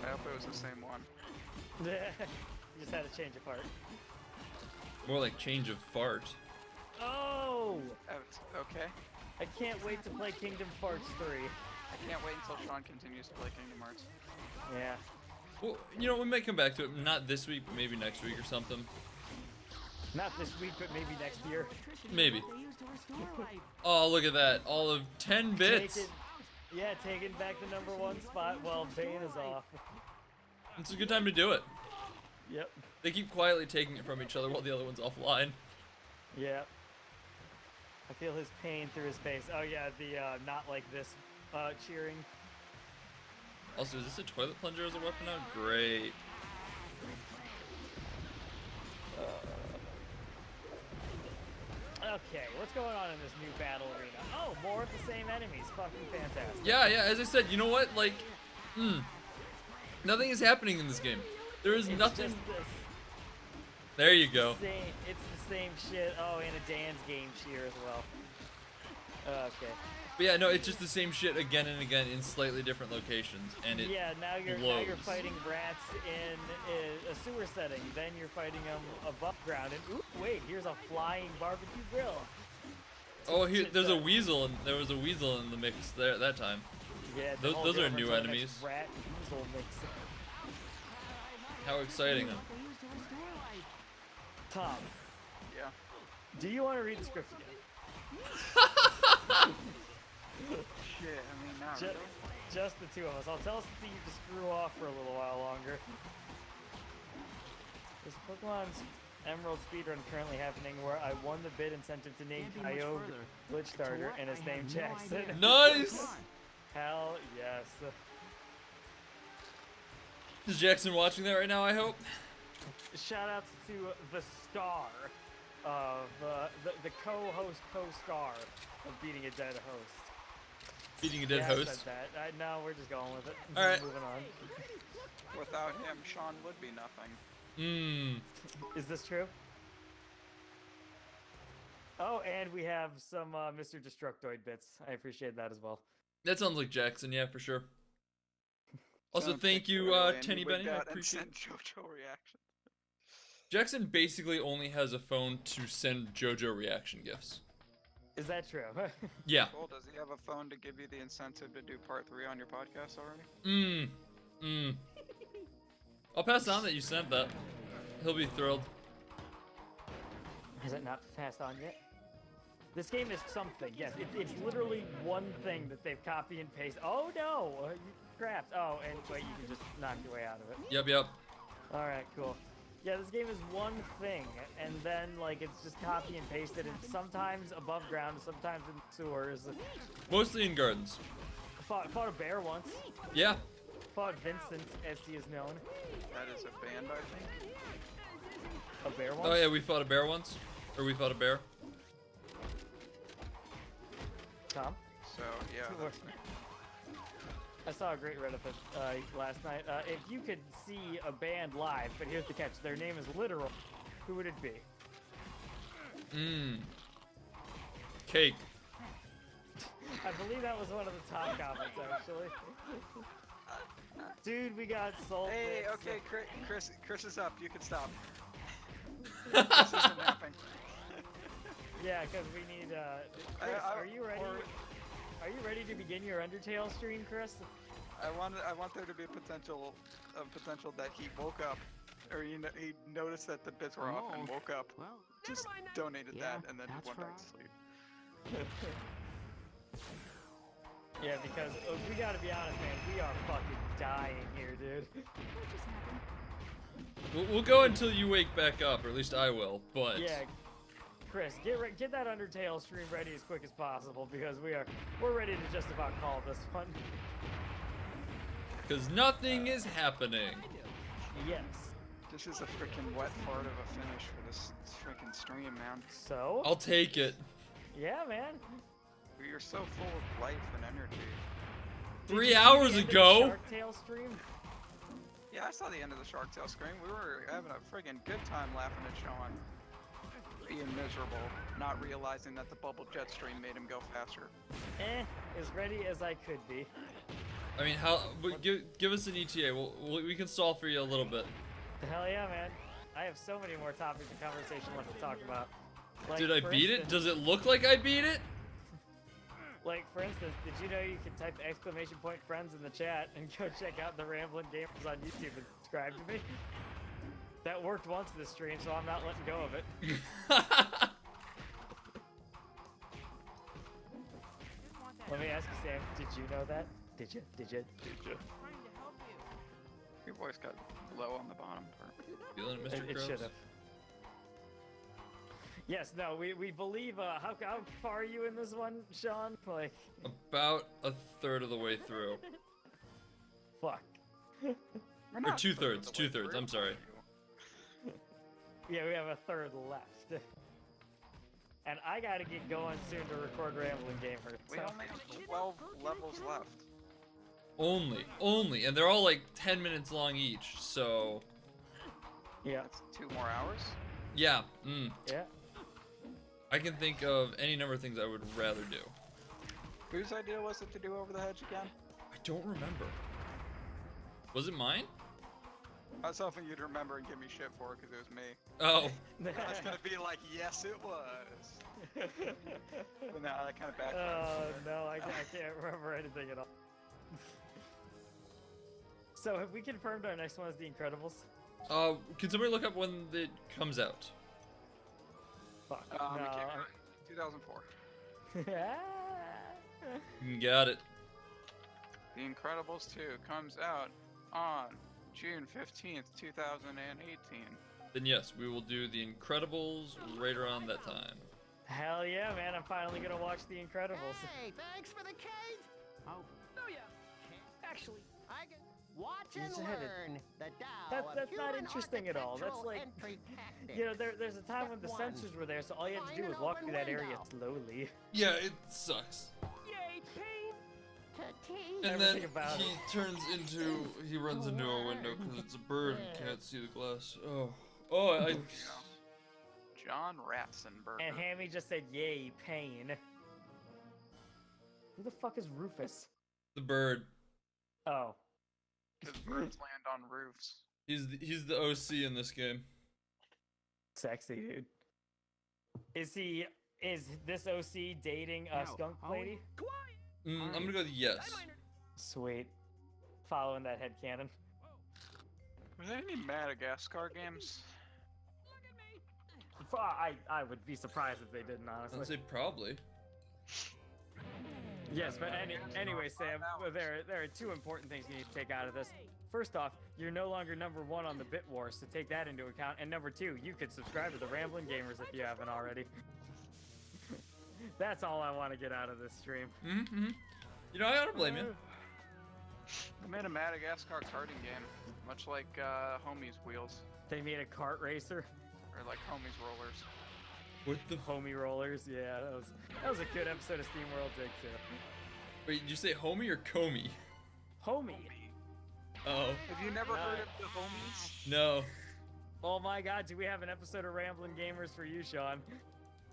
I hope it was the same one. You just had a change of heart. More like change of fart. Oh! Okay. I can't wait to play Kingdom Hearts 3. I can't wait until Sean continues to play Kingdom Hearts. Yeah. Well, you know, we may come back to it, not this week, but maybe next week or something. Not this week, but maybe next year. Maybe. Oh, look at that. All of 10 bits. Taking back the #1 spot while Bane is off. It's a good time to do it. Yep. They keep quietly taking it from each other while the other one's offline. Yep. I feel his pain through his face. Oh yeah, the not like this cheering. Also, is this a toilet plunger as a weapon now? Great. Okay, what's going on in this new battle arena? Oh, more of the same enemies. Fucking fantastic. Yeah, as I said, you know what? Like, nothing is happening in this game. There is nothing. There you go. It's the same shit. Oh, and a Dan's game cheer as well. Okay. But yeah, no, it's just the same shit again and again in slightly different locations, and it now you're fighting rats in a sewer setting. Then you're fighting them above ground, and ooh, wait, here's a flying barbecue grill. Oh, there's a weasel, and there was a weasel in the mix there that time. Yeah, those are new enemies. Rat weasel mix. How exciting! Tom. Yeah. Do you want to read the script again? Shit, I mean, not really. Just the two of us. I'll tell Steve to screw off for a little while longer. There's Pokemon's Emerald speedrun currently happening where I won the bid incentive to name Kyogre Glitch Starter and his name Jackson. Nice! Hell yes. Is Jackson watching that right now, I hope? Shout out to the star of the co-host co-star of Beating a Dead Host. Beating a Dead I Host? said that. No, we're just going with it. Alright. Moving on. Without him, Sean would be nothing. Is this true? Oh, and we have some Mr. Destructoid bits. I appreciate that as well. That sounds like Jackson, yeah, for sure. Also, Sounds thank like you, Roy and Tenny we Benny. I got appreciate it. instant JoJo reaction. Jackson basically only has a phone to send JoJo reaction gifs. Is that true? Yeah. Cool. Does he have a phone to give you the incentive to do part 3 on your podcast already? I'll pass on that you sent that. He'll be thrilled. Has it not passed on yet? This game is something. Yes, it's literally one thing that they've copy and paste. Oh no! Crap. Oh, and wait, you can just knock your way out of it. Yep. Alright, cool. Yeah, this game is one thing, and then, like, it's just copy and pasted, and sometimes above ground, sometimes in sewers. Mostly in gardens. Fought a bear once. Yeah. Fought Vincent, as he is known. That is a band, I think. A bear once? Oh yeah, we fought a bear once. Or we fought a bear. Tom? So, yeah. I saw a great Reddit last night. If you could see a band live, but here's the catch, their name is literal, Who would it be? Cake. I believe that was one of the top comments, actually. Dude, we got sold. Hey, okay, Chris is up. You can stop. Chris isn't napping. Yeah, because we need. Chris, are you ready? Are you ready to begin your Undertale stream, Chris? I want there to be a potential that he woke up, or he noticed that the bits were off and woke up. Well, Just donated that and then went back to sleep. Yeah, because we gotta be honest, man. We are fucking dying here, dude. We'll go until you wake back up, or at least I will. But yeah, Chris, get that Undertale stream ready as quick as possible because we're ready to just about call this one. Because nothing is happening. Yes. This is a freaking wet fart of a finish for this freaking stream, man. So? I'll take it. Yeah, man. You're so full of life and energy. 3 hours ago. Shark Tale stream? Yeah, I saw the end of the Shark Tale stream. We were having a friggin' good time laughing at Sean being miserable, not realizing that the bubble jet stream made him go faster. As ready as I could be. I mean, but give us an ETA. We can stall for you a little bit. Hell yeah, man. I have so many more topics of conversation left to talk about. Like, did I beat it? Does it look like I beat it? Like, for instance, did you know you can type !friends in the chat and go check out the Ramblin' Gamers on YouTube and subscribe to me? That worked once this stream, so I'm not letting go of it. Let me ask you, Sam, did you know that? Did you? Your voice got low on the bottom part. Feeling it, Mr. It should have. Yes, no, we believe, how far are you in this one, Sean? Like... About a third of the way through. Fuck. Or two-thirds, I'm sorry. Yeah, we have a third left. And I gotta get going soon to record Ramblin' Gamers. We only have 12 levels left. Only, and they're all like 10 minutes long each, so... Yeah. That's 2 more hours? Yeah, Yeah. I can think of any number of things I would rather do. Whose idea was it to do Over the Hedge again? I don't remember. Was it mine? I was hoping you'd remember and give me shit for it because it was me. Oh. I was gonna be like, yes, it was. But now that kind of backfired. Oh, no, I can't remember anything at all. So, have we confirmed our next one is The Incredibles? Can somebody look up when it comes out? Fuck. It came out in 2004. Got it. The Incredibles 2 comes out on June 15th, 2018. Then yes, we will do The Incredibles right around that time. Hell yeah, man, I'm finally gonna watch The Incredibles. Hey, thanks for the cake! Oh yeah. Actually, I can watch and learn the Tao That's not interesting at all. That's like, you know, there's a time when the sensors were there, so all you had to do was walk through that area slowly. Yeah, it sucks. Yay, pain! And then he runs into a window because it's a bird and can't see the glass. I John Ratzenberger. And Hammy just said, yay, pain. Who the fuck is Rufus? The bird. Oh. Because birds land on roofs. He's the OC in this game. Sexy, dude. Is this OC dating a skunk lady? I'm gonna go with yes. Sweet. Following that headcanon. Were there any Madagascar games? I would be surprised if they didn't, honestly. I'd say probably. Yes, but anyway, Sam, there are 2 important things you need to take out of this. First off, you're no longer #1 on the Bit Wars, so take that into account. And number 2, you could subscribe to the Ramblin' Gamers if you haven't already. That's all I want to get out of this stream. Mm-hmm. You know, I gotta blame you. I made a Madagascar karting game, much like Homies Wheels. They made a kart racer? Or like Homies Rollers. What the Homie Rollers? Yeah, that was a good episode of SteamWorld Dig too. Wait, did you say homie or comey? Homie. Oh. Have you never heard of the Homies? No. Oh my god, do we have an episode of Ramblin' Gamers for you, Sean?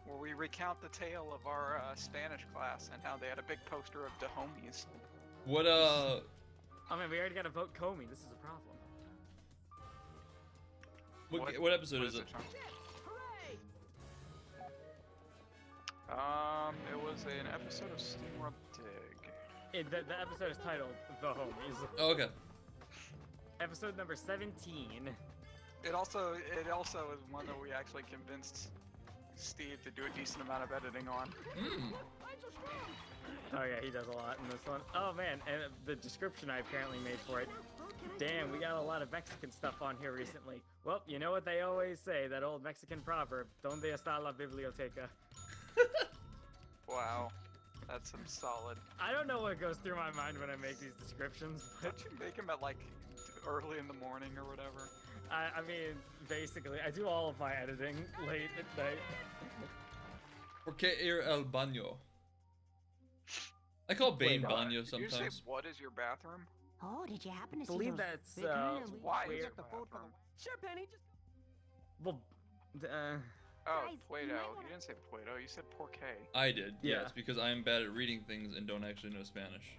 Where we recount the tale of our Spanish class and how they had a big poster of the homies. What I mean, we already got to vote Comey. This is a problem. What episode is it? It was an episode of SteamWorld Dig. The episode is titled The Homies. Oh, okay. Episode number 17. It also is one that we actually convinced Steve to do a decent amount of editing on. Oh yeah, he does a lot in this one. Oh man, and the description I apparently made for it. Damn, we got a lot of Mexican stuff on here recently. Well, you know what they always say, that old Mexican proverb, ¿Dónde está la biblioteca? Wow, that's some solid. I don't know what goes through my mind when I make these descriptions, but... Don't you make them at like early in the morning or whatever? I mean, basically, I do all of my editing late at night. Porque ir al baño. I call Bane baño sometimes. Did you say, what is your bathroom? Oh, did you happen to see believe those that's, big why where- is it the bathroom? Sure, Penny, just... Well, Oh, Guys, Play-Doh. you might You wanna- didn't say Play-Doh, you said Porque. I did. Yeah. Yes, because I am bad at reading things and don't actually know Spanish.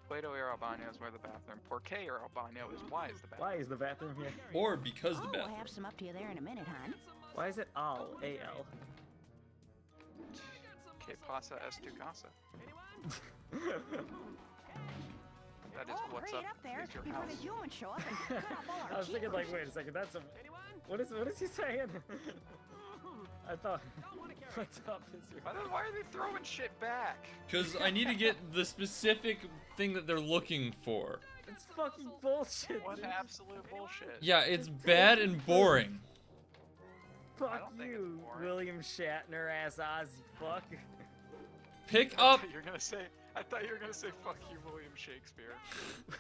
Play-Doh ir al baño is where the bathroom. Porque ir al baño is why is the bathroom. why is the bathroom here? Or because the Oh, we'll bathroom. have some up to you there in a minute, hon. Why is it al, A-L? Que pasa es tu casa. That is Oh, what's hurry up, it up there is your before house. the humans show up and cut off all our I was thinking like, jeepers. wait a second, that's a... What is he saying? I thought... What's up is your... Why are they throwing shit back? Because I need to get the specific thing that they're looking for. It's fucking bullshit, What dude. absolute bullshit. Yeah, it's bad and boring. Fuck don't think it's you, boring. William Shatner ass Ozzy fuck. Pick I up. thought you were gonna say fuck you, William Shakespeare.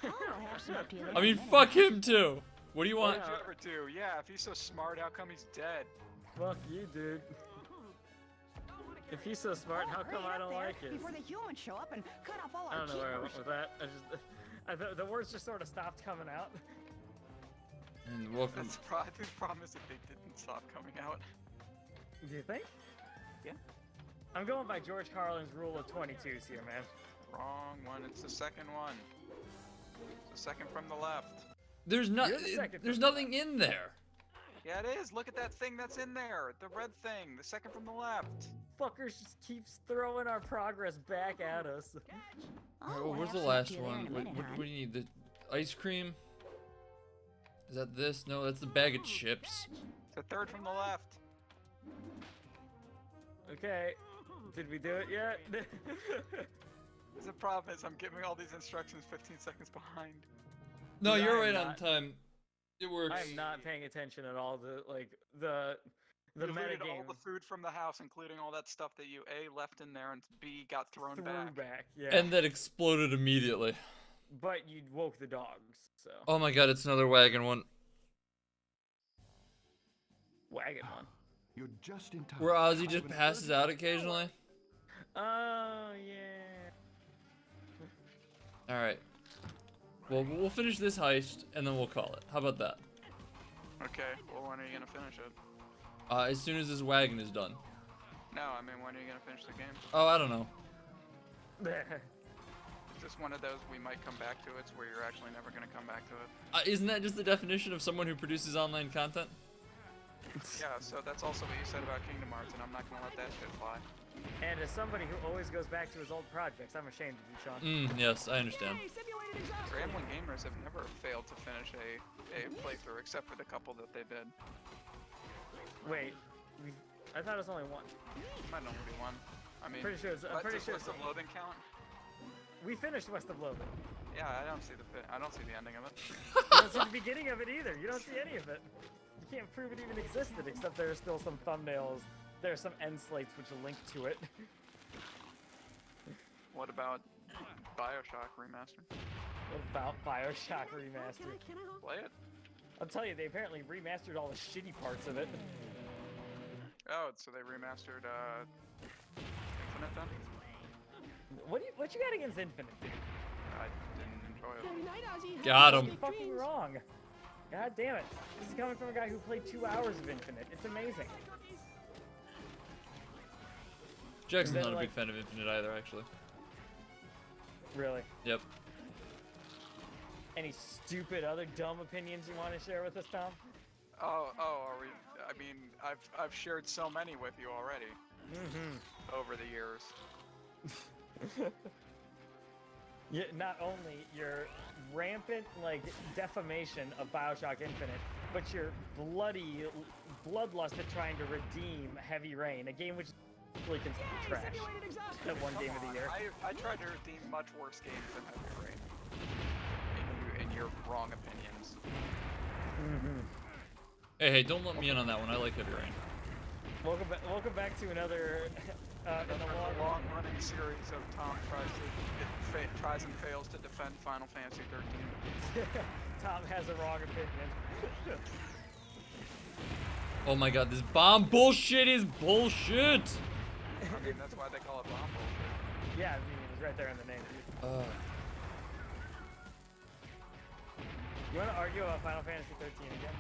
Oh, we'll have some up to you there I in a mean, minute, fuck hon. him too. What do you What want? did you ever do? Yeah, if he's so smart, how come he's dead? Fuck you, dude. If he's so smart, Oh, how hurry come it I up don't there like it? before the humans show up and cut off all I our don't know where I went jeepers. with that. The words just sort of stopped coming out. And welcome. That's I think the problem is that they didn't stop coming out. Do you think? Yeah. I'm going by George Carlin's rule of 22s here, man. Wrong one. It's the second one. It's the second from the left. There's not. You're the second There's from the nothing in there. Yeah, it is. Look at that thing that's in there. The red thing. The second from the left. Fuckers just keeps throwing our progress back at us. Oh, Alright, well, we'll where's have the some up last to you there one? in a What, minute, what, hon. what do you need? The ice cream? Is that this? No, that's the bag of chips. The third from the left. Okay. Did we do it yet? The problem is I'm giving all these instructions 15 seconds behind. No, Dude, you're I am right on not- time. It works. I'm not paying attention at all to like the You looted metagame. all the food from the house, including all that stuff that you A, left in there, and B, got thrown back. Yeah. And that exploded immediately. But you woke the dogs, so Oh my god, it's another wagon one. wagon one. You're just in time. Where I Ozzy have just an passes urgent- out occasionally. Oh yeah. Alright. Well, we'll finish this heist, and then we'll call it. How about that? Okay, well, when are you gonna finish it? As soon as this wagon is done. No, I mean, when are you gonna finish the game? Oh, I don't know. Is this one of those we might come back to it, where you're actually never gonna come back to it? Isn't that just the definition of someone who produces online content? Yeah, so that's also what you said about Kingdom Hearts, and I'm not gonna let that shit fly. And as somebody who always goes back to his old projects, I'm ashamed of you, Sean. Yes, I understand. Rambling gamers have never failed to finish a playthrough, except for the couple that they did. Wait, I thought it was only one. Might only be one. I mean, Pretty sure it's- I'm but pretty does sure West it's- of Loathing count? We finished West of Loathing. Yeah, I don't see the ending of it. You don't see the beginning of it either. You don't see any of it. You can't prove it even existed, except there are still some thumbnails. There are some end slates which link to it. What about BioShock Remastered? What about BioShock Remastered? Play it. I'll tell you, they apparently remastered all the shitty parts of it. Oh, so they remastered Infinite then? What you got against Infinite, dude? I didn't enjoy it. Got him. You're fucking wrong. God damn it. This is coming from a guy who played 2 hours of Infinite. It's amazing. Jackson's not a big fan of Infinite either, actually. Really? Yep. Any stupid other dumb opinions you want to share with us, Tom? Are we? I mean, I've shared so many with you already. Over the years. Yeah, not only your rampant defamation of BioShock Infinite, but your bloody bloodlust at trying to redeem Heavy Rain, a game which is really considered trash. That one game of the year. I tried to redeem much worse games than Heavy Rain. In your wrong opinions. Hey, don't let me in on that one. I like Heavy Rain. Welcome back to another long-running series of Tom tries and fails to defend Final Fantasy 13. Tom has a wrong opinion. Oh my god, this bomb bullshit is bullshit! I mean, that's why they call it bomb bullshit. Yeah, I mean, it was right there in the name. You want to argue about Final Fantasy 13 again?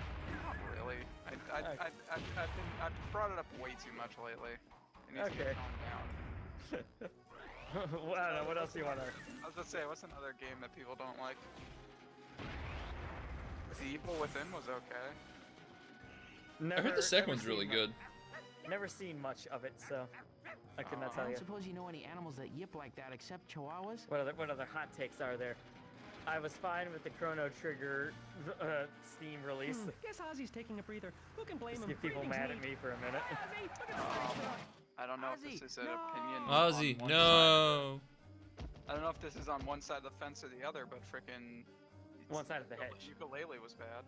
Not really. I've brought it up way too much lately. It needs to get calmed down. Well, I don't know, what else do you want to... I was gonna say, what's another game that people don't like? The Evil Within was okay. I heard the second one's really good. Never seen much of it, so I could not tell I you. don't suppose you know any animals that yip like that except chihuahuas? What other hot takes are there? I was fine with the Chrono Trigger Steam release. Guess Ozzy's taking a breather. Who can blame him? Get people mad at me for a minute. I don't know if this is an opinion. Ozzy, on one no! side. I don't know if this is on one side of the fence or the other, but frickin' one side of the hedge. Ukulele was bad.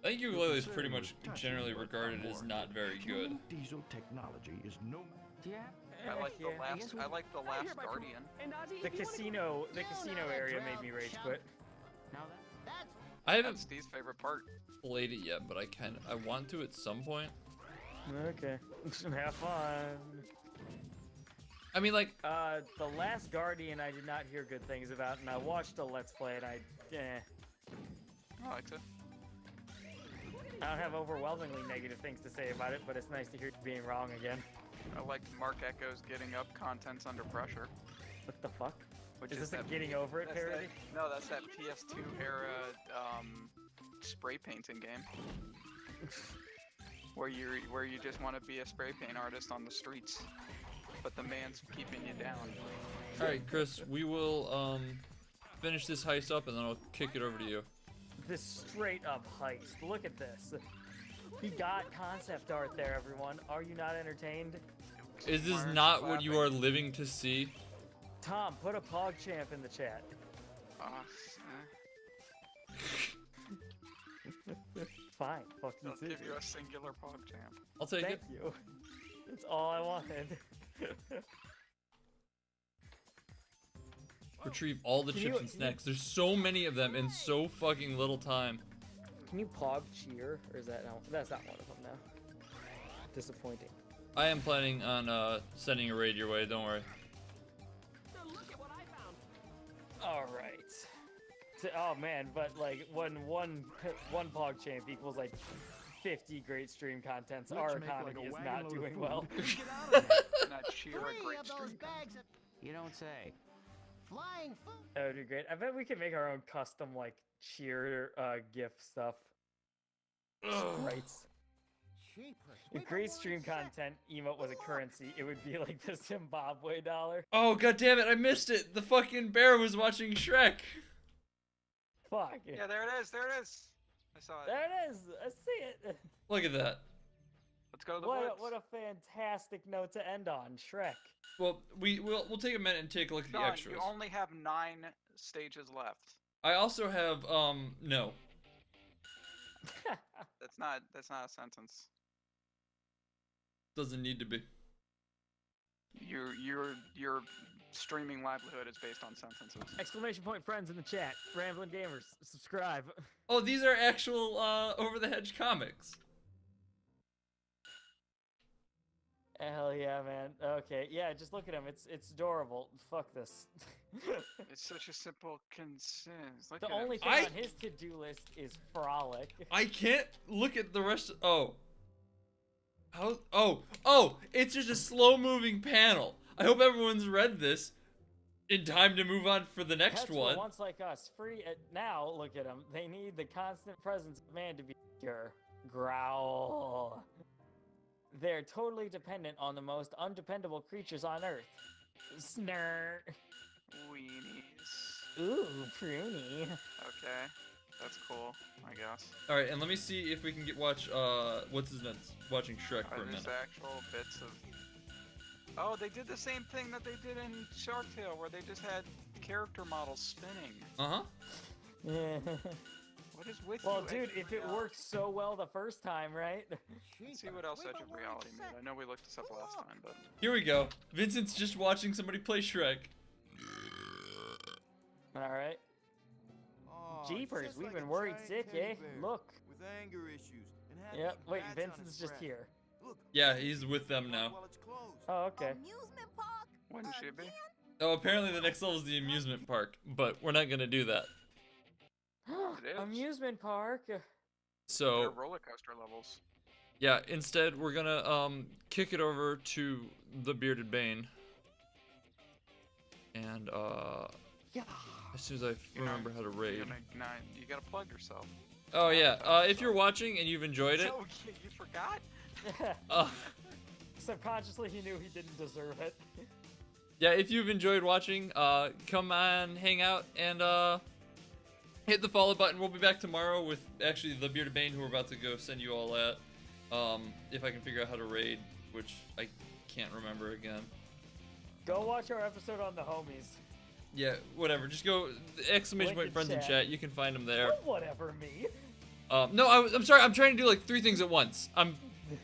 I think ukulele is pretty much generally regarded as not very good. Diesel technology is no. Yeah. I like the last Guardian. The casino area made me rage quit. Now I haven't That's Steve's favorite part. played it yet, but I want to at some point. Okay. Have fun. I mean, like, the last Guardian I did not hear good things about, and I watched a Let's Play, and I liked it. I don't have overwhelmingly negative things to say about it, but it's nice to hear you being wrong again. I liked Mark Echo's Getting Up contents under pressure. What the fuck? Which is this that a Getting Over It parody? No, that's that PS2 era spray painting game. where you just want to be a spray paint artist on the streets, but the man's keeping you down. All right, Chris, we will finish this heist up, and then I'll kick it over to you. This straight up heist. Look at this. He got concept art there, everyone. Are you not entertained? Is this not what you are living to see? Tom, put a PogChamp in the chat. Fine, fuck you I'll too. give you a singular PogChamp. I'll take it. Thank you. That's all I wanted. Retrieve all the chips and snacks. There's so many of them in so fucking little time. Can you pog cheer, or is that no? That's not one of them now. Disappointing. I am planning on sending a raid your way. Don't worry. All right. Oh man, but like when one PogChamp equals like 50 great stream contents, our economy is not doing well. Not cheer a great stream. You don't say. Flying food. That would be great. I bet we could make our own custom like cheer GIF stuff. Sprites. If great stream content emote was a currency, it would be like the Zimbabwe dollar. Oh god damn it! I missed it. The fucking bear was watching Shrek. Fuck. Yeah, there it is. There it is. I saw it. There it is. I see it. Look at that. Let's go to the woods. What a fantastic note to end on, Shrek. Well, we'll take a minute and take a look at the extras. You only have 9 stages left. I also have no. That's not a sentence. Doesn't need to be. Your streaming livelihood is based on sentences. Exclamation point friends in the chat. Ramblin' Gamers, subscribe. Oh, these are actual Over the Hedge comics. Hell yeah, man. Okay, yeah, just look at him. It's adorable. Fuck this. It's such a simple consent. Look The at him. only thing on his to-do list is frolic. I can't look at the rest. Oh. Oh! It's just a slow-moving panel. I hope everyone's read this in time to move on for the next Pets one. were once like us, free. Now look at them. They need the constant presence of man to be secure. Growl. They're totally dependent on the most undependable creatures on Earth. Snurr. Weenies. Ooh, pruny. Okay, that's cool, I guess. All right, and let me see if we can watch what's his nuts watching Shrek for a minute. There's actual bits of. Oh, they did the same thing that they did in Shark Tale, where they just had character models spinning. Yeah. What is with Well, you? dude, if it works so well the first time, right? Let's see what else Edge of Reality made. I know we looked this up last time, but. Here we go. Vincent's just watching somebody play Shrek. All right. Oh, Jeepers, just we've like been a worried giant sick, teddy eh? bear Look. With anger issues and having Yep. Wait, patch on Vincent's his just back. here. Look, Yeah, he's with them now. while it's closed. Oh, okay. Amusement park. Wouldn't she be? Oh, apparently the next level is the amusement park, but we're not gonna do that. It is. Amusement park. They're So roller coaster levels. yeah, instead we're gonna kick it over to the Bearded Bane. And Yeah. as soon as I remember how to raid. You gotta plug yourself. Oh yeah, if you're watching and you've enjoyed it, Oh, you forgot? Subconsciously, he knew he didn't deserve it. yeah, if you've enjoyed watching, come on, hang out, and hit the follow button. We'll be back tomorrow with actually the Bearded Bane, who we're about to go send you all at. If I can figure out how to raid, which I can't remember again. Go watch our episode on the homies. Yeah, whatever. Just go exclamation Link point in friends in chat. chat. You can find them there. Oh, whatever, me. No, I'm sorry. I'm trying to do like 3 things at once.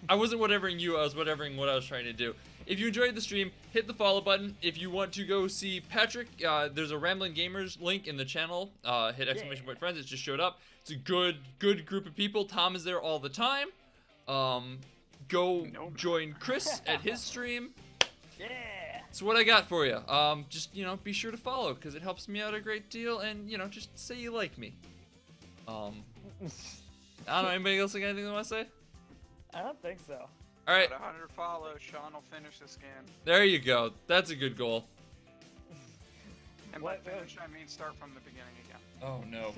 I wasn't whatevering you. I was whatevering what I was trying to do. If you enjoyed the stream, hit the follow button. If you want to go see Patrick, there's a Rambling Gamers link in the channel. Hit exclamation point friends. It just showed up. It's a good group of people. Tom is there all the time. Go join Chris at his stream. Yeah. That's what I got for you. Just be sure to follow because it helps me out a great deal, and just say you like me. I don't know. Anybody else got anything they want to say? I don't think so. All right. At 100 follows, Sean will finish this game. There you go. That's a good goal. And by finish, I mean start from the beginning again. Oh no.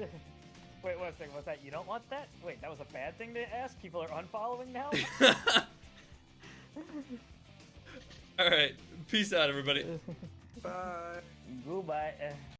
Wait, one second. What's that? You don't want that? Wait, that was a bad thing to ask? People are unfollowing now? All right. Peace out, everybody. Bye. Goodbye.